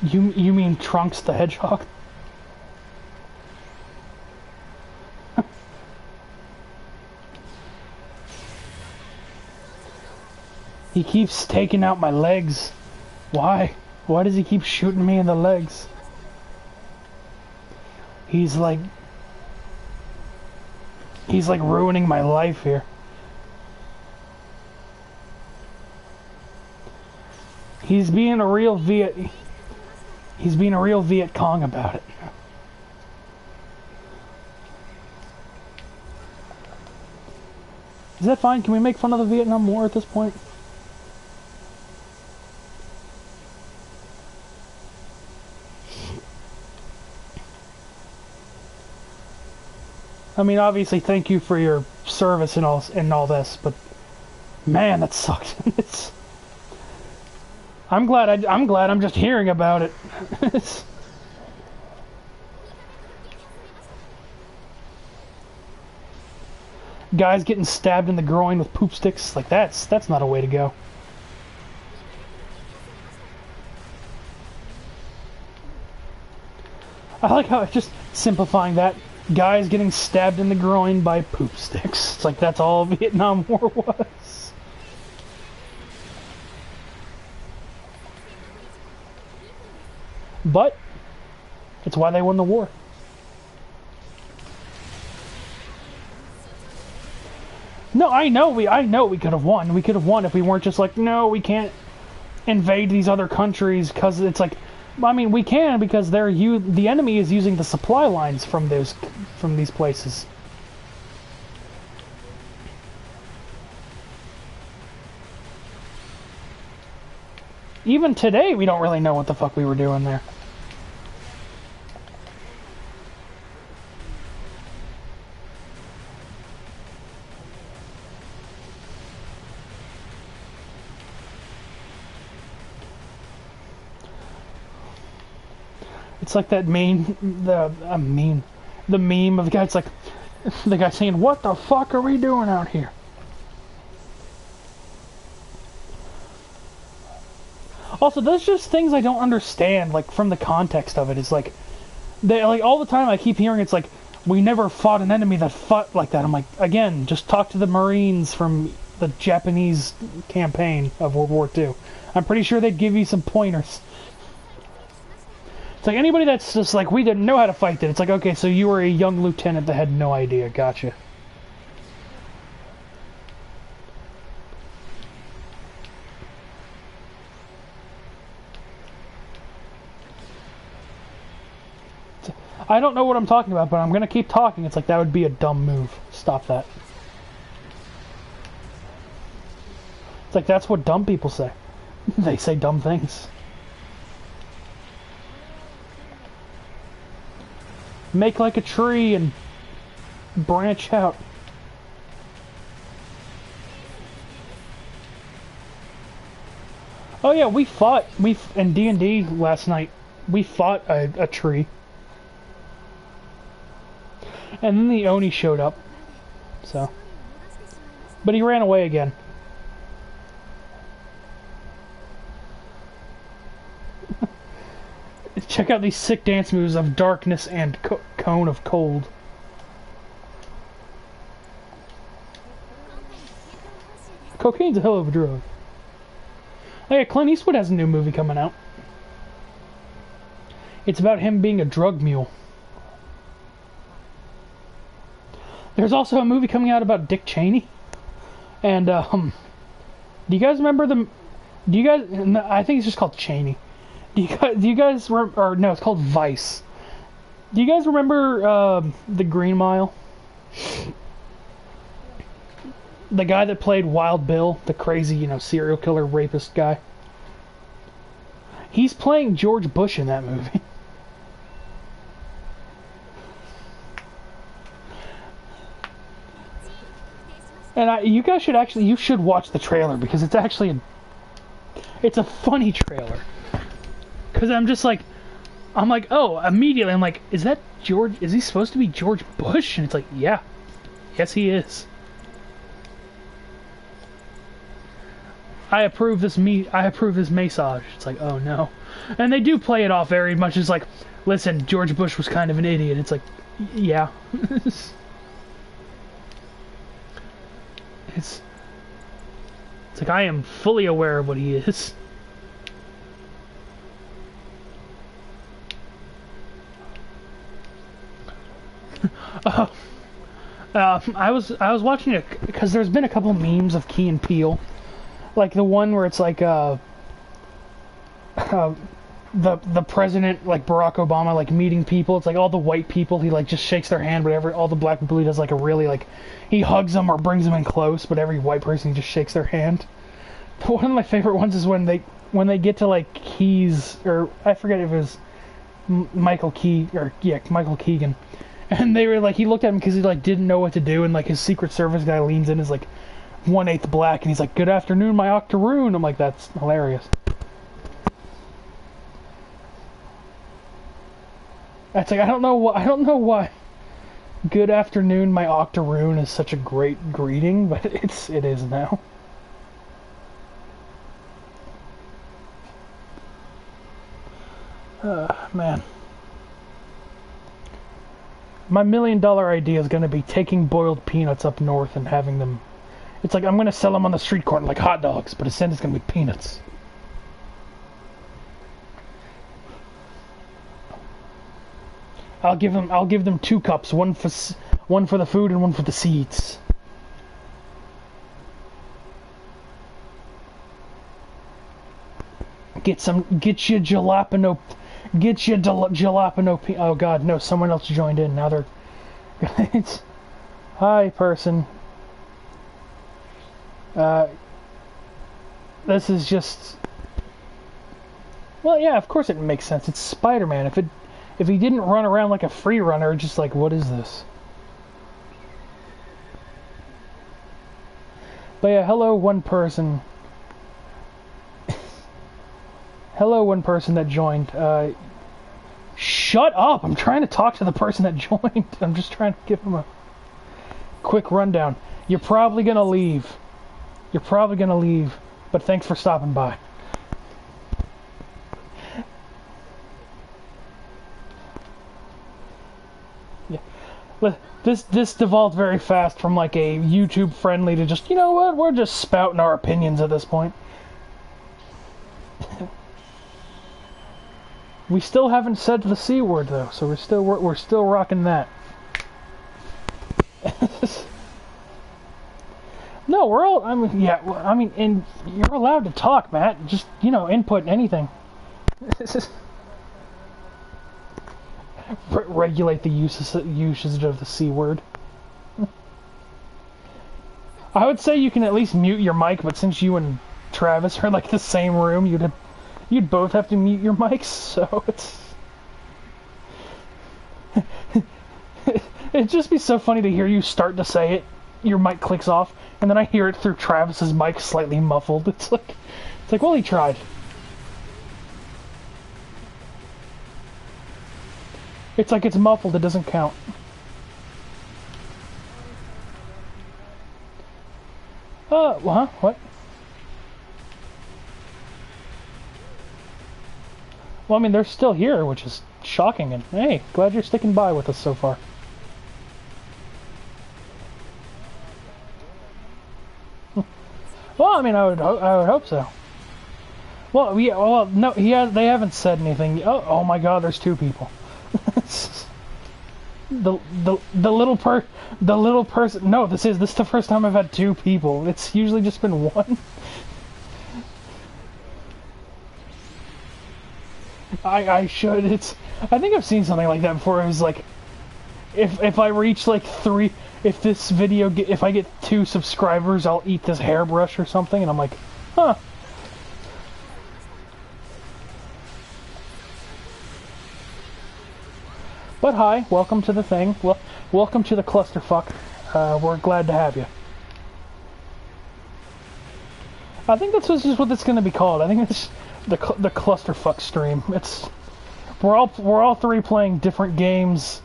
You mean Trunks the Hedgehog? He keeps taking out my legs. Why? Why does he keep shooting me in the legs? He's like ruining my life here. He's being a real Viet Cong about it. Is that fine? Can we make fun of the Vietnam War at this point? I mean, obviously, thank you for your service and all this, but man, that sucked. I'm glad I'm just hearing about it. Guys getting stabbed in the groin with poop sticks, like that's not a way to go. I like how it's just simplifying that. Guys getting stabbed in the groin by poop sticks. It's like that's all Vietnam War was. But it's why they won the war. No, I know we could have won. We could have won if we weren't just like, no, we can't invade these other countries because it's like, I mean, we can because the enemy is using the supply lines from these places. Even today, we don't really know what the fuck we were doing there. It's like that meme of the guy. It's like the guy saying, "What the fuck are we doing out here?" Also, there's just things I don't understand, like from the context of it. It's like all the time I keep hearing it's like we never fought an enemy that fought like that. I'm like, again, just talk to the Marines from the Japanese campaign of World War II. I'm pretty sure they'd give you some pointers. It's like anybody that's just like, we didn't know how to fight that. It's like, okay, so you were a young lieutenant that had no idea. Gotcha. I don't know what I'm talking about, but I'm going to keep talking. It's like, that would be a dumb move. Stop that. It's like, that's what dumb people say. They say dumb things. Make like a tree and branch out. Oh yeah, in D&D last night, we fought a tree. And then the Oni showed up, so. But he ran away again. Check out these sick dance moves of darkness and cone of cold. Cocaine's a hell of a drug. Oh yeah, Clint Eastwood has a new movie coming out. It's about him being a drug mule. There's also a movie coming out about Dick Cheney. And, do you guys remember the... Do you guys... No, I think it's just called Cheney. Do you guys or no, it's called Vice. Do you guys remember, The Green Mile? The guy that played Wild Bill, the crazy, you know, serial killer rapist guy. He's playing George Bush in that movie. And you guys should actually, you should watch the trailer because it's actually it's a funny trailer. Because I'm like, oh, immediately I'm like, is he supposed to be George Bush? And it's like, yeah, yes he is. I approve this massage. It's like, oh no. And they do play it off very much as like, listen, George Bush was kind of an idiot. It's like, yeah. It's like I am fully aware of what he is. I was watching it because there's been a couple memes of Key and Peele, like the one where it's like the president, like Barack Obama, like meeting people. It's like all the white people, he like just shakes their hand, whatever. All the black people, he does like a really like he hugs them or brings them in close, but every white person he just shakes their hand. But one of my favorite ones is when they get to like Keyes, or I forget if it was Michael Keegan. And they were like, he looked at him because he like didn't know what to do, and like his Secret Service guy leans in, is like 1/8 black, and he's like, "Good afternoon, my octoroon." I'm like, that's hilarious. That's like, I don't know why "Good afternoon, my octoroon" is such a great greeting, but it is now. Man. My $1 million idea is going to be taking boiled peanuts up north and having them... It's like I'm going to sell them on the street corner like hot dogs, but instead it's going to be peanuts. I'll give them 2 cups, one for the food and one for the seeds. Get your jalapeno. Oh god, no, someone else joined in. Now they're... Hi, person. This is just... Well, yeah, of course it makes sense. It's Spider-Man. If he didn't run around like a free runner, just like, what is this? But yeah, hello, one person. Hello, one person that joined. Shut up! I'm trying to talk to the person that joined. I'm just trying to give him a quick rundown. You're probably gonna leave. But thanks for stopping by. Yeah. This devolved very fast from like a YouTube friendly to just, you know what, we're just spouting our opinions at this point. We still haven't said the C word though, so we're still rocking that. No, we're all. I mean, yeah. I mean, and you're allowed to talk, Matt. Just, you know, input anything. Regulate the usage of the C word. I would say you can at least mute your mic, but since you and Travis are like the same room, you'd both have to mute your mics, so it's... It'd just be so funny to hear you start to say it, your mic clicks off, and then I hear it through Travis's mic slightly muffled. It's like, well, he tried. It's like it's muffled, it doesn't count. Well, huh? What? Well, I mean, they're still here, which is shocking, and hey, glad you're sticking by with us so far. Well, I mean, I would hope so. Well, yeah, well, no, they haven't said anything. Oh my God, there's two people. the little person. No, this is the first time I've had two people. It's usually just been one. I should. I think I've seen something like that before. It was like, if I reach like 3, if this video, if I get 2 subscribers, I'll eat this hairbrush or something, and I'm like, huh. But hi, welcome to the thing. Well, welcome to the clusterfuck. We're glad to have you. I think that's just what it's going to be called. I think it's the clusterfuck stream. We're all 3 playing different games.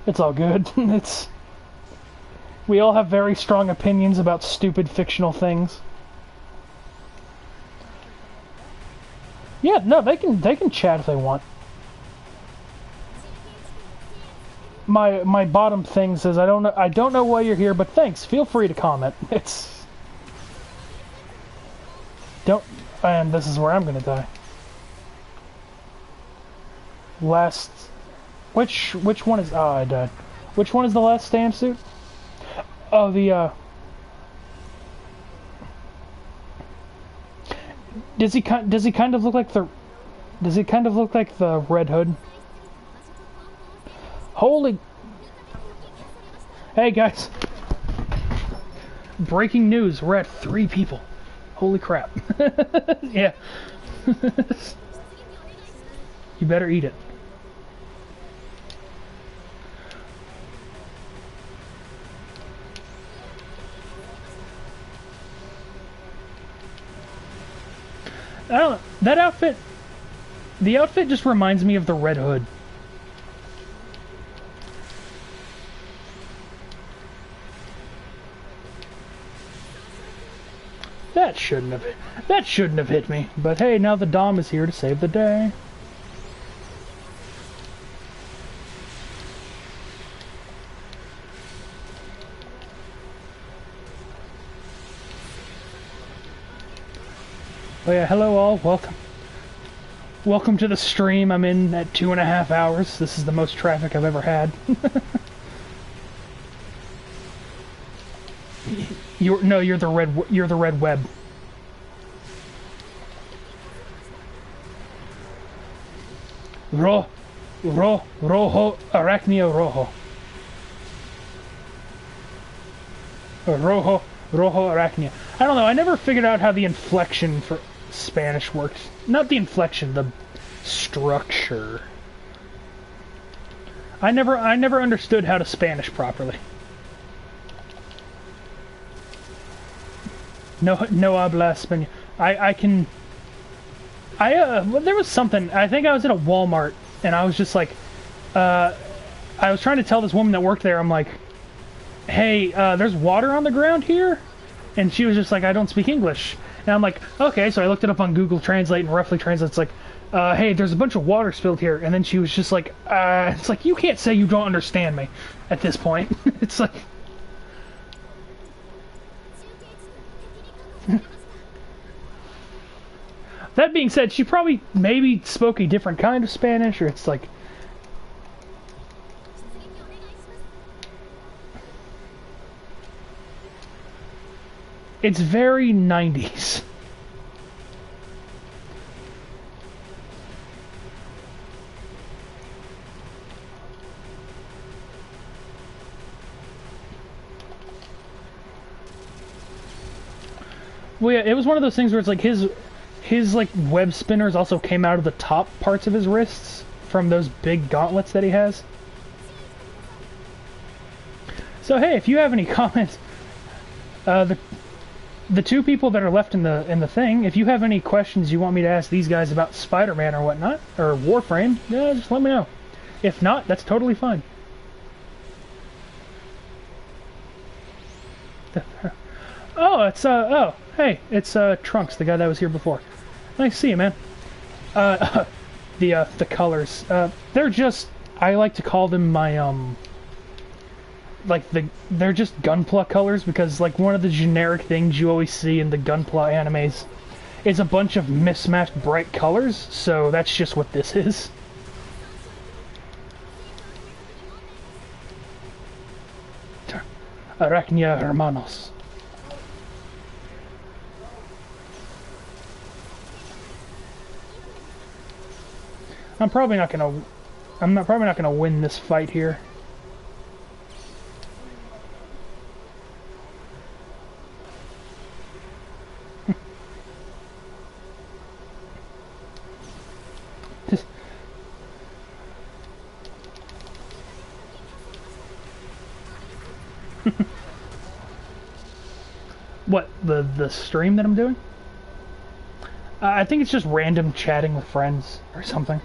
It's all good. We all have very strong opinions about stupid fictional things. Yeah, no, they can chat if they want. My bottom thing says I don't know why you're here, but thanks. Feel free to comment. And this is where I'm gonna die. Which one is? Oh, I died. Which one is the last stand suit? Oh, Does he kind of look like the? Does he kind of look like the Red Hood? Holy! Hey guys! Breaking news: we're at 3 people. Holy crap! Yeah. You better eat it. I don't know. That outfit... The outfit just reminds me of the Red Hood. That shouldn't have hit me. But hey, now the Dom is here to save the day. Oh yeah, hello all, welcome to the stream. I'm in at 2.5 hours. This is the most traffic I've ever had. You're the red web. Rojo arachnio rojo. Rojo arachnio. I don't know. I never figured out how the inflection for Spanish works. Not the inflection, the structure. I never understood how to Spanish properly. No habla español. Well, there was something. I think I was at a Walmart and I was just like, I was trying to tell this woman that worked there. I'm like, hey, there's water on the ground here, and she was just like, I don't speak English. And I'm like, okay, so I looked it up on Google Translate and roughly translates like, hey, there's a bunch of water spilled here. And then she was just like, it's like, you can't say you don't understand me at this point. It's like... That being said, she probably maybe spoke a different kind of Spanish, or it's like... It's very 90s. Well, yeah, it was one of those things where it's like his like web spinners also came out of the top parts of his wrists from those big gauntlets that he has. So hey, if you have any comments, the two people that are left in the thing, if you have any questions you want me to ask these guys about Spider-Man or whatnot, or Warframe, yeah, just let me know. If not, that's totally fine. Oh, it's oh, hey, it's Trunks, the guy that was here before. Nice to see you, man. The colors, they're just, I like to call them my like they're just Gunpla colors, because like one of the generic things you always see in the Gunpla animes is a bunch of mismatched bright colors, so that's just what this is. Arachnia hermanos. I'm probably not gonna win this fight here. What, the stream that I'm doing? I think it's just random chatting with friends or something.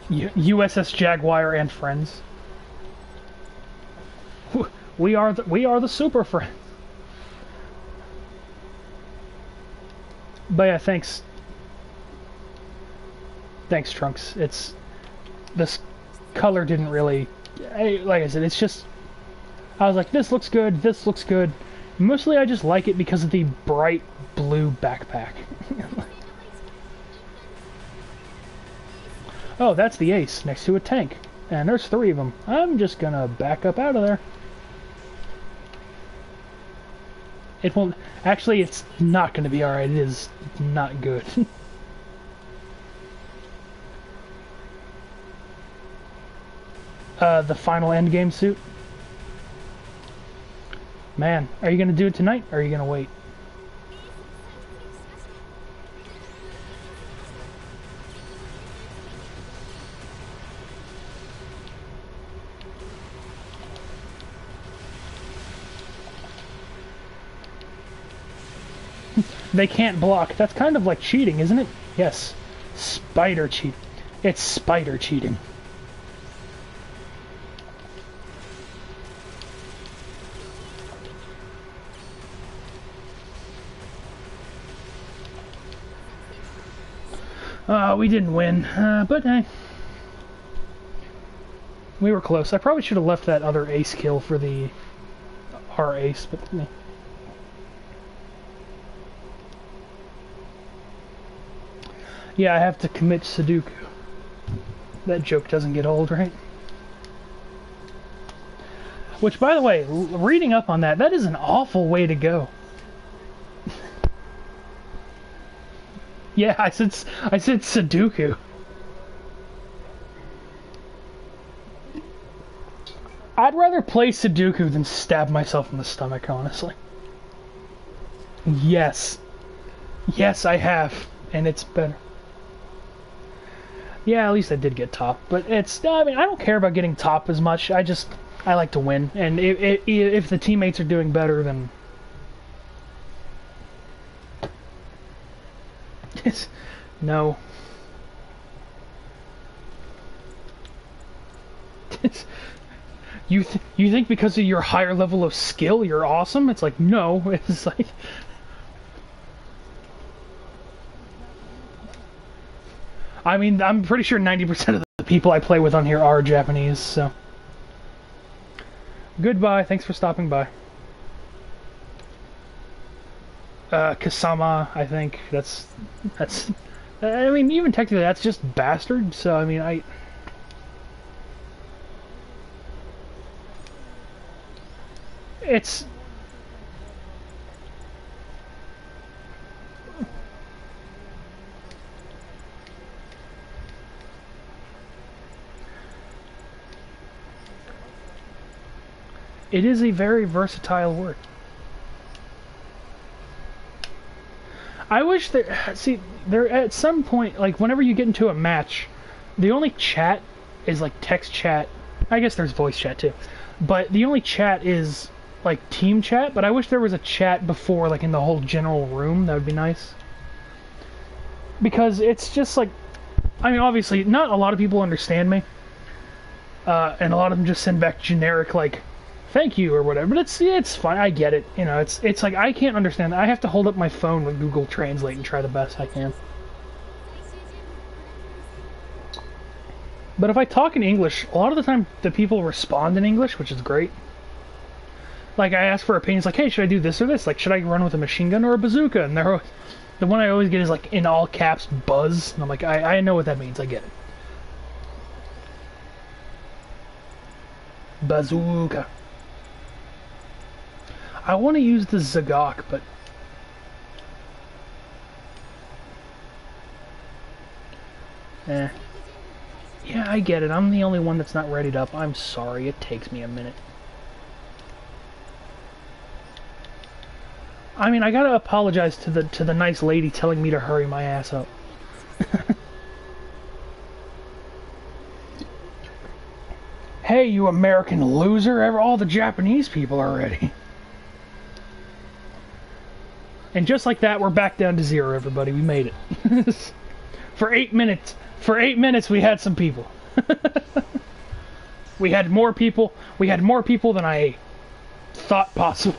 USSJaguar and friends. We are the super friends. But yeah, thanks, Trunks. It's this color didn't really, like I said, it's just, I was like, this looks good, this looks good. Mostly I just like it because of the bright blue backpack. Oh, that's the ace next to a tank. And there's 3 of them. I'm just gonna back up out of there. It won't... Actually, it's not gonna be alright. It is not good. The final endgame suit. Man, are you gonna do it tonight, or are you gonna wait? They can't block. That's kind of like cheating, isn't it? Yes. Spider cheat. It's spider cheating. We didn't win, but hey. We were close. I probably should have left that other ace kill for our ace, but... Yeah, I have to commit Sudoku. That joke doesn't get old, right? Which, by the way, reading up on that, that is an awful way to go. Yeah, I said Sudoku. I'd rather play Sudoku than stab myself in the stomach, honestly. Yes. Yes, I have. And it's better. Yeah, at least I did get top. But it's... I mean, I don't care about getting top as much. I like to win. And if the teammates are doing better, then... No. You think because of your higher level of skill you're awesome? It's like, no. It's like... I mean, I'm pretty sure 90% of the people I play with on here are Japanese, so... Goodbye, thanks for stopping by. Kasama, I think. That's... I mean, even technically that's just bastard, so I mean, It's... It is a very versatile word. I wish there... See, there at some point, like, whenever you get into a match, the only chat is, like, text chat. I guess there's voice chat, too. But the only chat is like team chat, but I wish there was a chat before, like in the whole general room. That would be nice. Because it's just like, I mean, obviously, not a lot of people understand me, and a lot of them just send back generic like, "Thank you" or whatever. But it's fine. I get it. You know, it's like I can't understand that. I have to hold up my phone with Google Translate and try the best I can. But if I talk in English, a lot of the time the people respond in English, which is great. Like, I ask for opinions, like, hey, should I do this or this? Like, should I run with a machine gun or a bazooka? And the one I always get is, like, in all caps, buzz. And I'm like, I know what that means. I get it. Bazooka. I want to use the Zagok, but... Eh. Yeah, I get it. I'm the only one that's not readied up. I'm sorry. It takes me a minute. I mean, I gotta apologize to the nice lady telling me to hurry my ass up. Hey, you American loser! All the Japanese people are ready. And just like that, we're back down to 0, everybody. We made it. For 8 minutes. For 8 minutes, we had some people. We had more people. We had more people than I thought possible.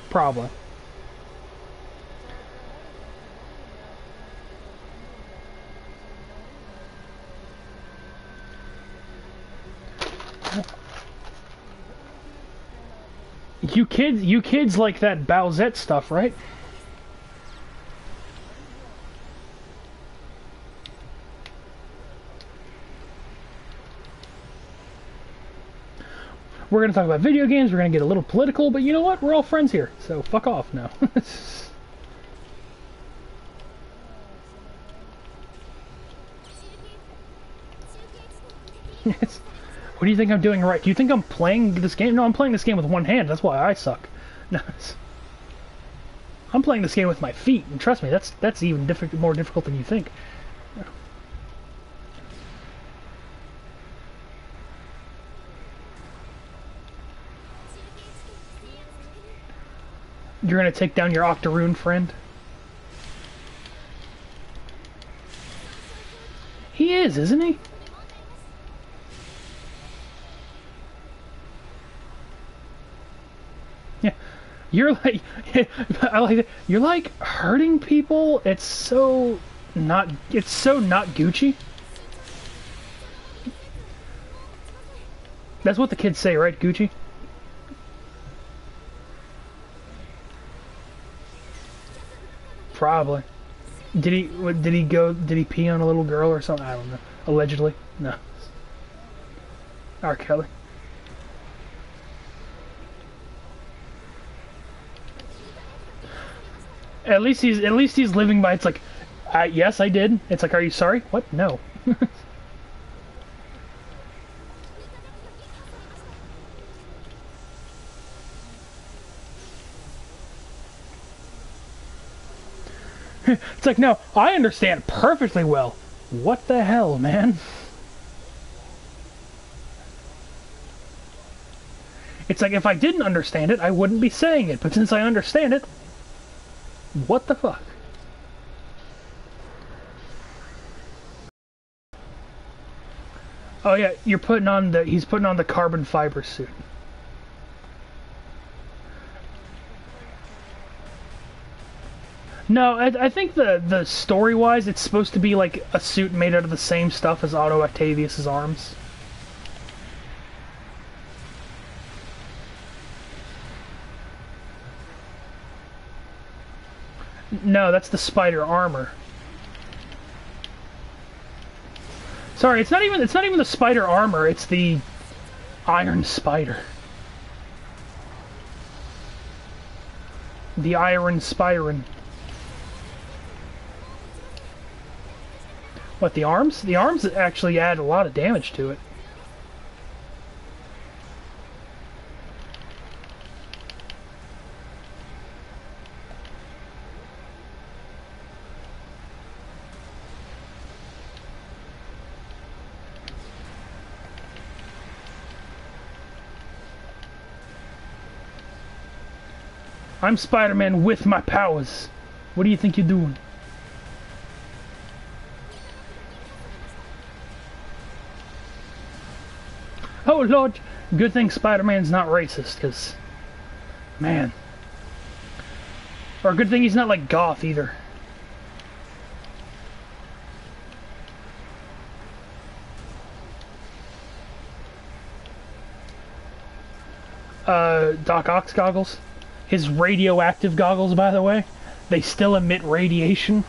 Probably. You kids like that Bowsette stuff, right? We're going to talk about video games, we're going to get a little political, but you know what? We're all friends here, so fuck off now. What do you think I'm doing right? Do you think I'm playing this game? No, I'm playing this game with one hand, that's why I suck. No, I'm playing this game with my feet, and trust me, that's even more difficult than you think. You're gonna take down your Octoroon friend? He is, isn't he? Yeah. You're like... I like that. You're like hurting people? It's so not Gucci. That's what the kids say, right? Gucci? Probably. Did he pee on a little girl or something? I don't know. Allegedly. No. R. Kelly. At least he's living by, it's like, yes, I did. It's like, are you sorry? What? No. It's like, no, I understand perfectly well. What the hell, man? It's like, if I didn't understand it, I wouldn't be saying it. But since I understand it, what the fuck? Oh yeah, he's putting on the carbon fiber suit. No, I think the story-wise, it's supposed to be like a suit made out of the same stuff as Otto Octavius's arms. No, that's the spider armor. Sorry, it's not even the spider armor, it's the Iron Spider. The Iron Spirin. What, the arms? The arms actually add a lot of damage to it. I'm Spider-Man with my powers. What do you think you're doing? Oh Lord, good thing Spider-Man's not racist, cause man. Or good thing he's not like goth either. Doc Ock's goggles. His radioactive goggles, by the way. They still emit radiation.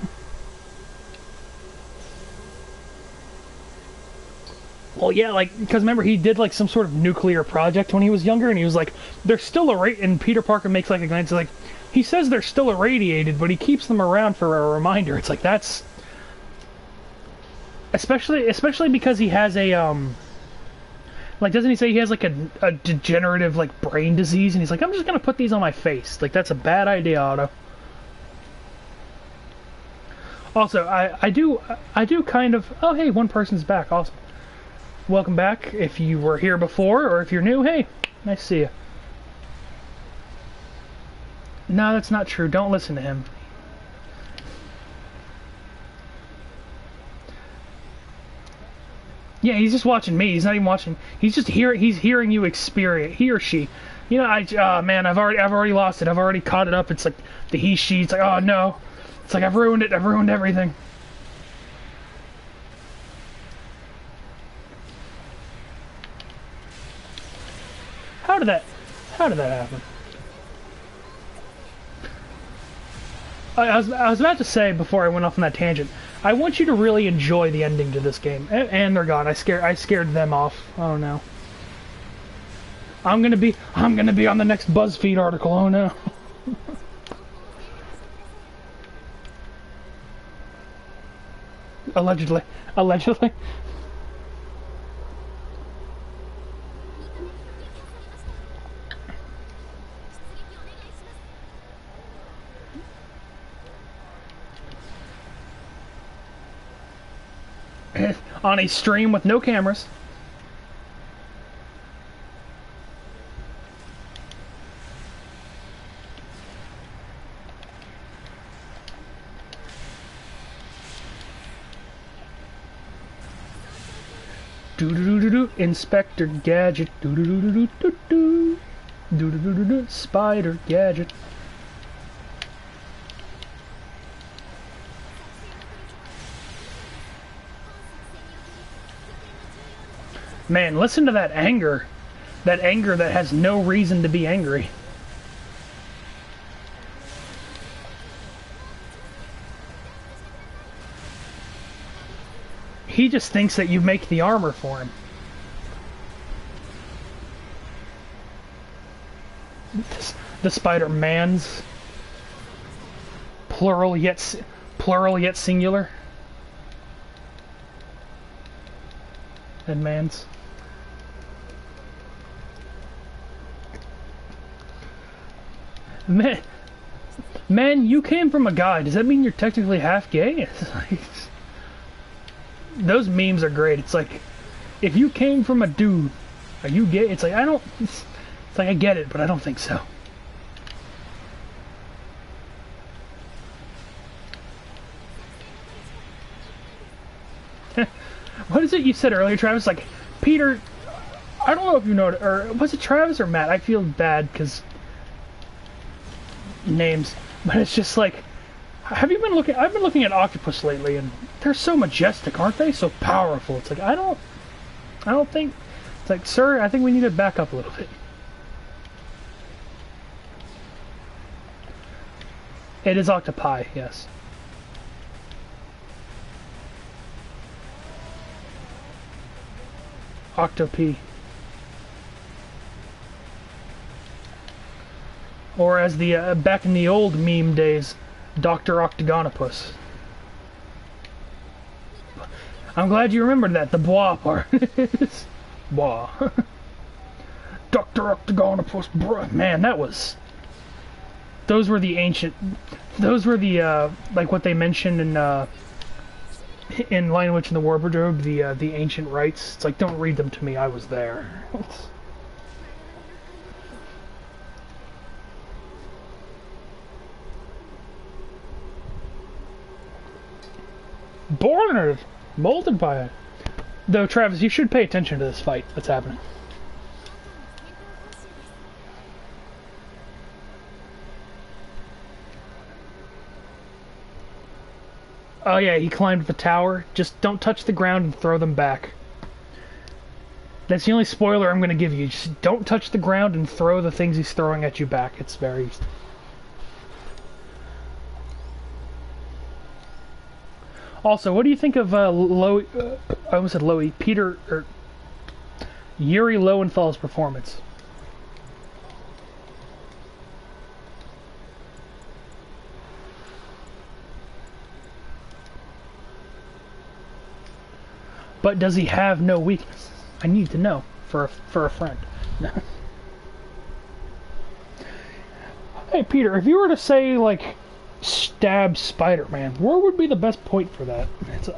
Well, yeah, like, because remember, he did, like, some sort of nuclear project when he was younger, and he was like, they're still and Peter Parker makes, like, a glance, like, he says they're still irradiated, but he keeps them around for a reminder. It's like, that's... Especially because he has a, like, doesn't he say he has, like, a degenerative, like, brain disease? And he's like, I'm just gonna put these on my face. Like, that's a bad idea, Otto. Also, I do kind of... Oh, hey, one person's back. Awesome. Welcome back. If you were here before, or if you're new, hey, nice to see you. No, that's not true. Don't listen to him. Yeah, he's just watching me. He's not even watching. He's just hearing you experience. He or she. You know, man, I've already lost it. I've already caught it up. It's like the he, she. It's like, oh no. It's like I've ruined it. I've ruined everything. How did that happen? I was about to say before I went off on that tangent, I want you to really enjoy the ending to this game. And they're gone. I scared them off. Oh no. I'm gonna be on the next BuzzFeed article. Oh no. Allegedly. On a stream with no cameras. Do do do do do. Inspector Gadget. Do do do do do do do. Do do do do do. Spider Gadget. Man, listen to that anger. That anger that has no reason to be angry. He just thinks that you make the armor for him. The Spider-Mans. Plural yet singular. And mans. Man, you came from a guy. Does that mean you're technically half gay? It's like, those memes are great. It's like, if you came from a dude, are you gay? It's like, it's like, I get it, but I don't think so. What is it you said earlier, Travis? Like, Peter, I don't know if you know it, or was it Travis or Matt? I feel bad because names, but it's just like, have you been looking? I've been looking at octopus lately, and they're so majestic, aren't they? So powerful. It's like I don't think. It's like, sir, I think we need to back up a little bit. It is octopi, yes. Octopi. Or as the back in the old meme days, Dr. Octagonopus. I'm glad you remembered that, the bois part. Bois. Dr. Octagonopus, bruh. Man, that was... Those were the ancient... Those were the, like what they mentioned in Lion Witch and the Wardrobe, the ancient rites. It's like, don't read them to me, I was there. Born or molded by it. Though, Travis, you should pay attention to this fight that's happening. Oh yeah, he climbed the tower. Just don't touch the ground and throw them back. That's the only spoiler I'm going to give you. Just don't touch the ground and throw the things he's throwing at you back. It's very... Also, what do you think of I almost said Lowy, Yuri Lowenthal's performance? But does he have no weaknesses? I need to know for a friend. Hey Peter, if you were to say like stab Spider-Man, where would be the best point for that? It's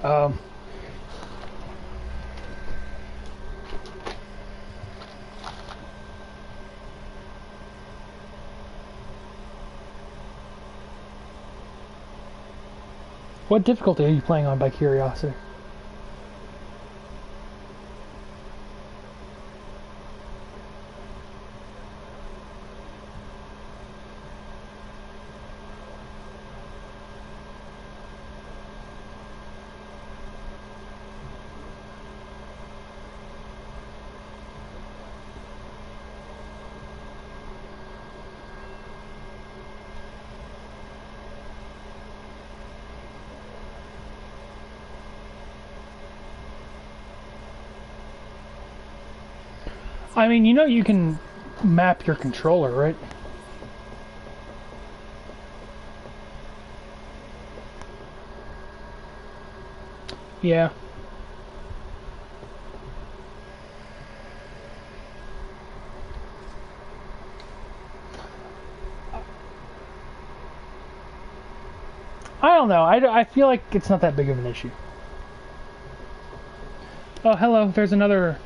what difficulty are you playing on, by curiosity? I mean, you know you can map your controller, right? Yeah. I don't know. I feel like it's not that big of an issue. Oh, hello. There's another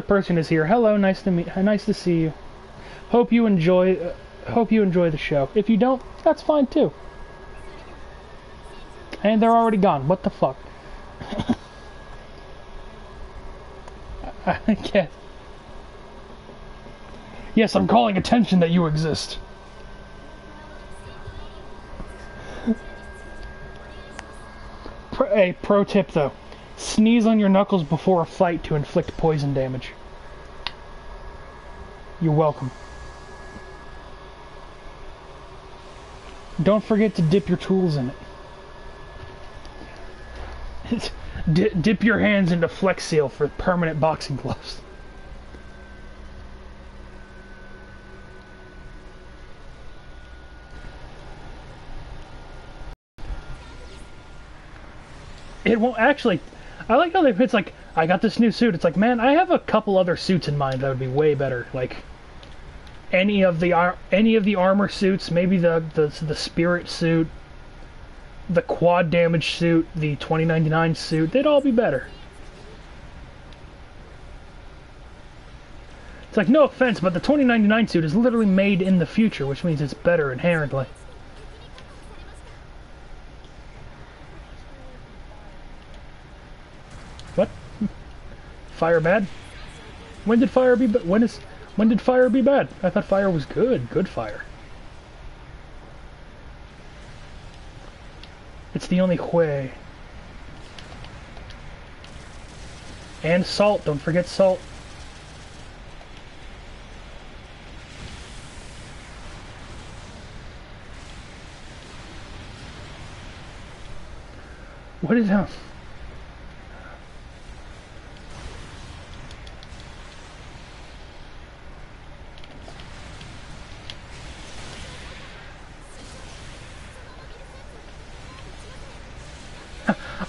person is here. Hello, nice to see you. Hope you enjoy the show. If you don't, that's fine too. And they're already gone. What the fuck? I can't. Yes, I'm calling attention that you exist. Hey, pro tip though. Sneeze on your knuckles before a fight to inflict poison damage. You're welcome. Don't forget to dip your tools in it. Dip your hands into Flex Seal for permanent boxing gloves. It won't actually... I like how it's like, I got this new suit. It's like, man, I have a couple other suits in mind that would be way better. Like, any of the armor suits, maybe the spirit suit, the quad damage suit, the 2099 suit, they'd all be better. It's like, no offense, but the 2099 suit is literally made in the future, which means it's better inherently. What? Fire bad? When did fire be when did fire be bad? I thought fire was good. Good fire. It's the only way. And salt, don't forget salt. What is that?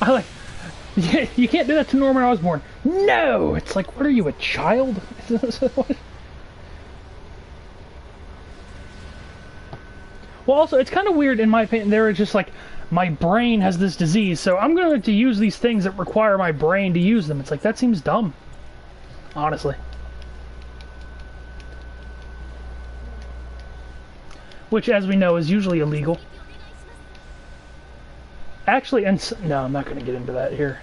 I like... You can't do that to Norman Osborn. No! It's like, what are you, a child? Well, also, it's kind of weird, in my opinion, they're just like, my brain has this disease, so I'm going to use these things that require my brain to use them. It's like, that seems dumb. Honestly. Which, as we know, is usually illegal. Actually, and no, I'm not going to get into that here.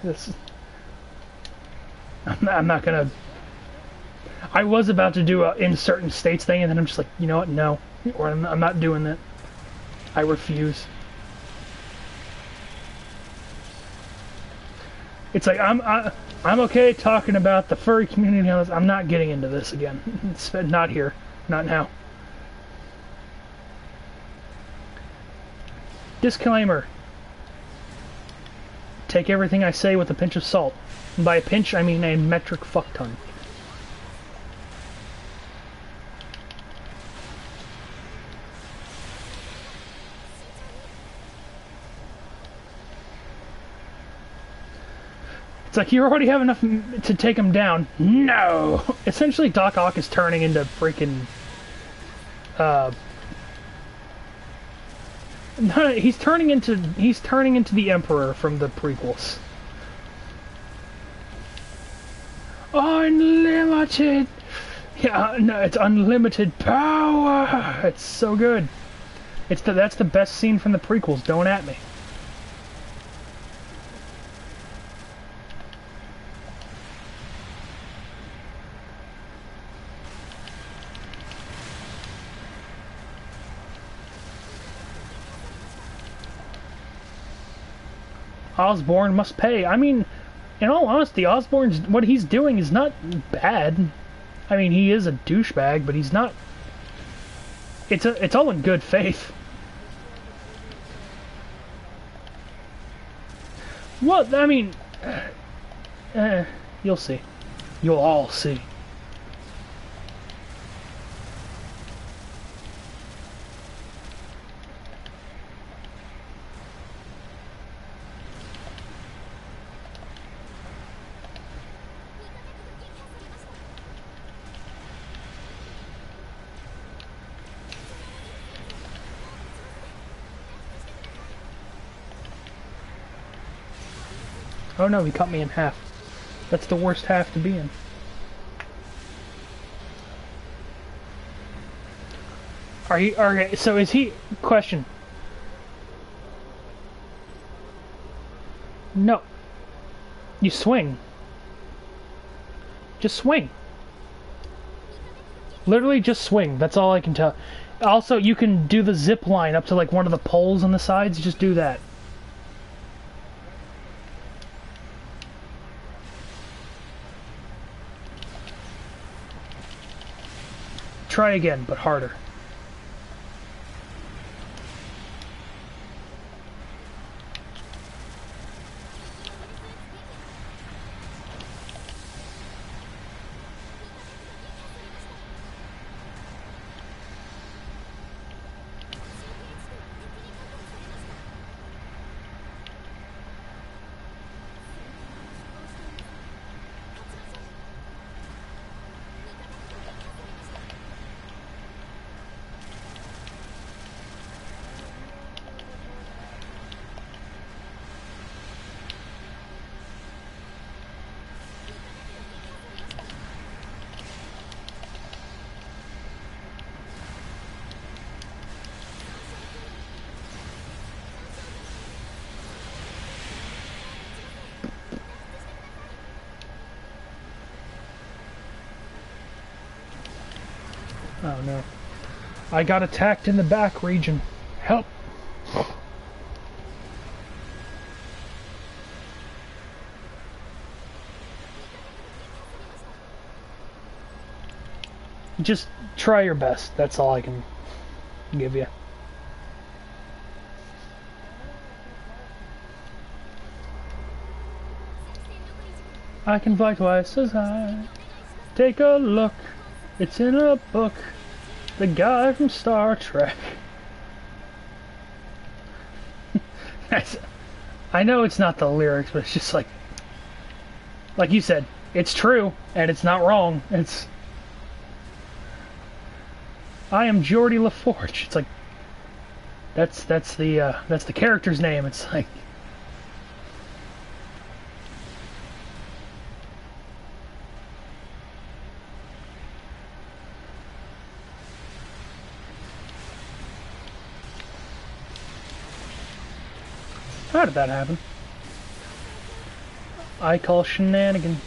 I'm not going to. I was about to do a in certain states thing, and then I'm just like, you know what? No, or I'm not doing that. I refuse. It's like I'm okay talking about the furry community. I'm not getting into this again. It's not here, not now. Disclaimer. Take everything I say with a pinch of salt. And by a pinch, I mean a metric fuck ton. It's like you already have enough to take him down. No! Essentially, Doc Ock is turning into freaking... he's turning into the Emperor from the prequels. Unlimited! Yeah, no, it's unlimited power! It's so good. That's the best scene from the prequels, don't at me. Osborn must pay. I mean, in all honesty, Osborn's what he's doing is not bad. I mean, he is a douchebag, but he's not. It's all in good faith. Well, I mean, you'll see. You'll all see. Oh no, he cut me in half. That's the worst half to be in. Are you okay? So is he? Question. No. You swing. Just swing. Literally just swing. That's all I can tell. Also, you can do the zip line up to like one of the poles on the sides. Just do that. Try again, but harder. Oh no. I got attacked in the back region. Help! Just try your best. That's all I can give you. I can fly twice as high. Take a look. It's in a book. The guy from Star Trek. I know it's not the lyrics, but it's just like you said, it's true and it's not wrong. It's I am Geordie LaForge. It's like that's the character's name. It's like did that happen? I call shenanigans.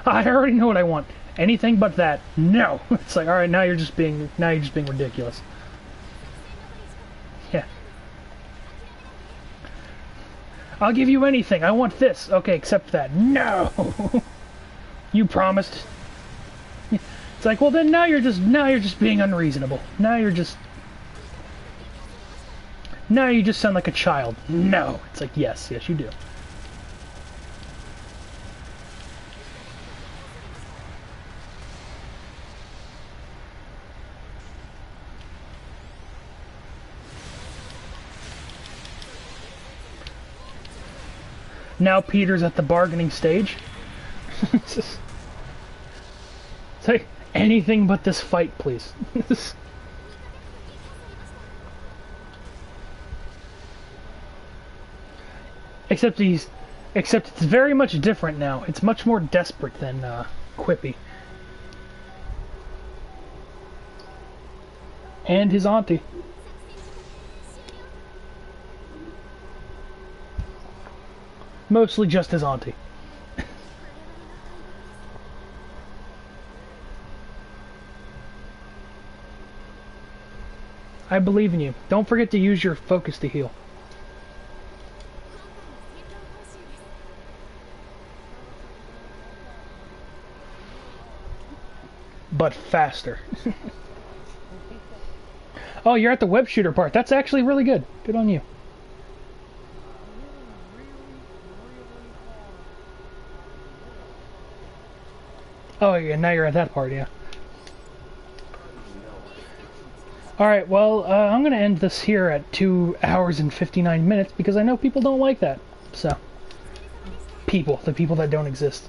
I already know what I want. Anything but that. No. It's like, all right, now you're just being ridiculous. Yeah. I'll give you anything. I want this. Okay, except that. No. You promised. It's like, well, then now you're just being unreasonable. Now you just sound like a child. No. It's like, yes, you do. Now Peter's at the bargaining stage. It's like, anything but this fight, please. Except it's very much different now. It's much more desperate than Quippy. And his auntie. Mostly just his auntie. I believe in you. Don't forget to use your focus to heal. But faster. Oh, you're at the web shooter part. That's actually really good. Good on you. Oh, yeah, now you're at that part, yeah. Alright, well, I'm going to end this here at 2 hours and 59 minutes because I know people don't like that. So, the people that don't exist.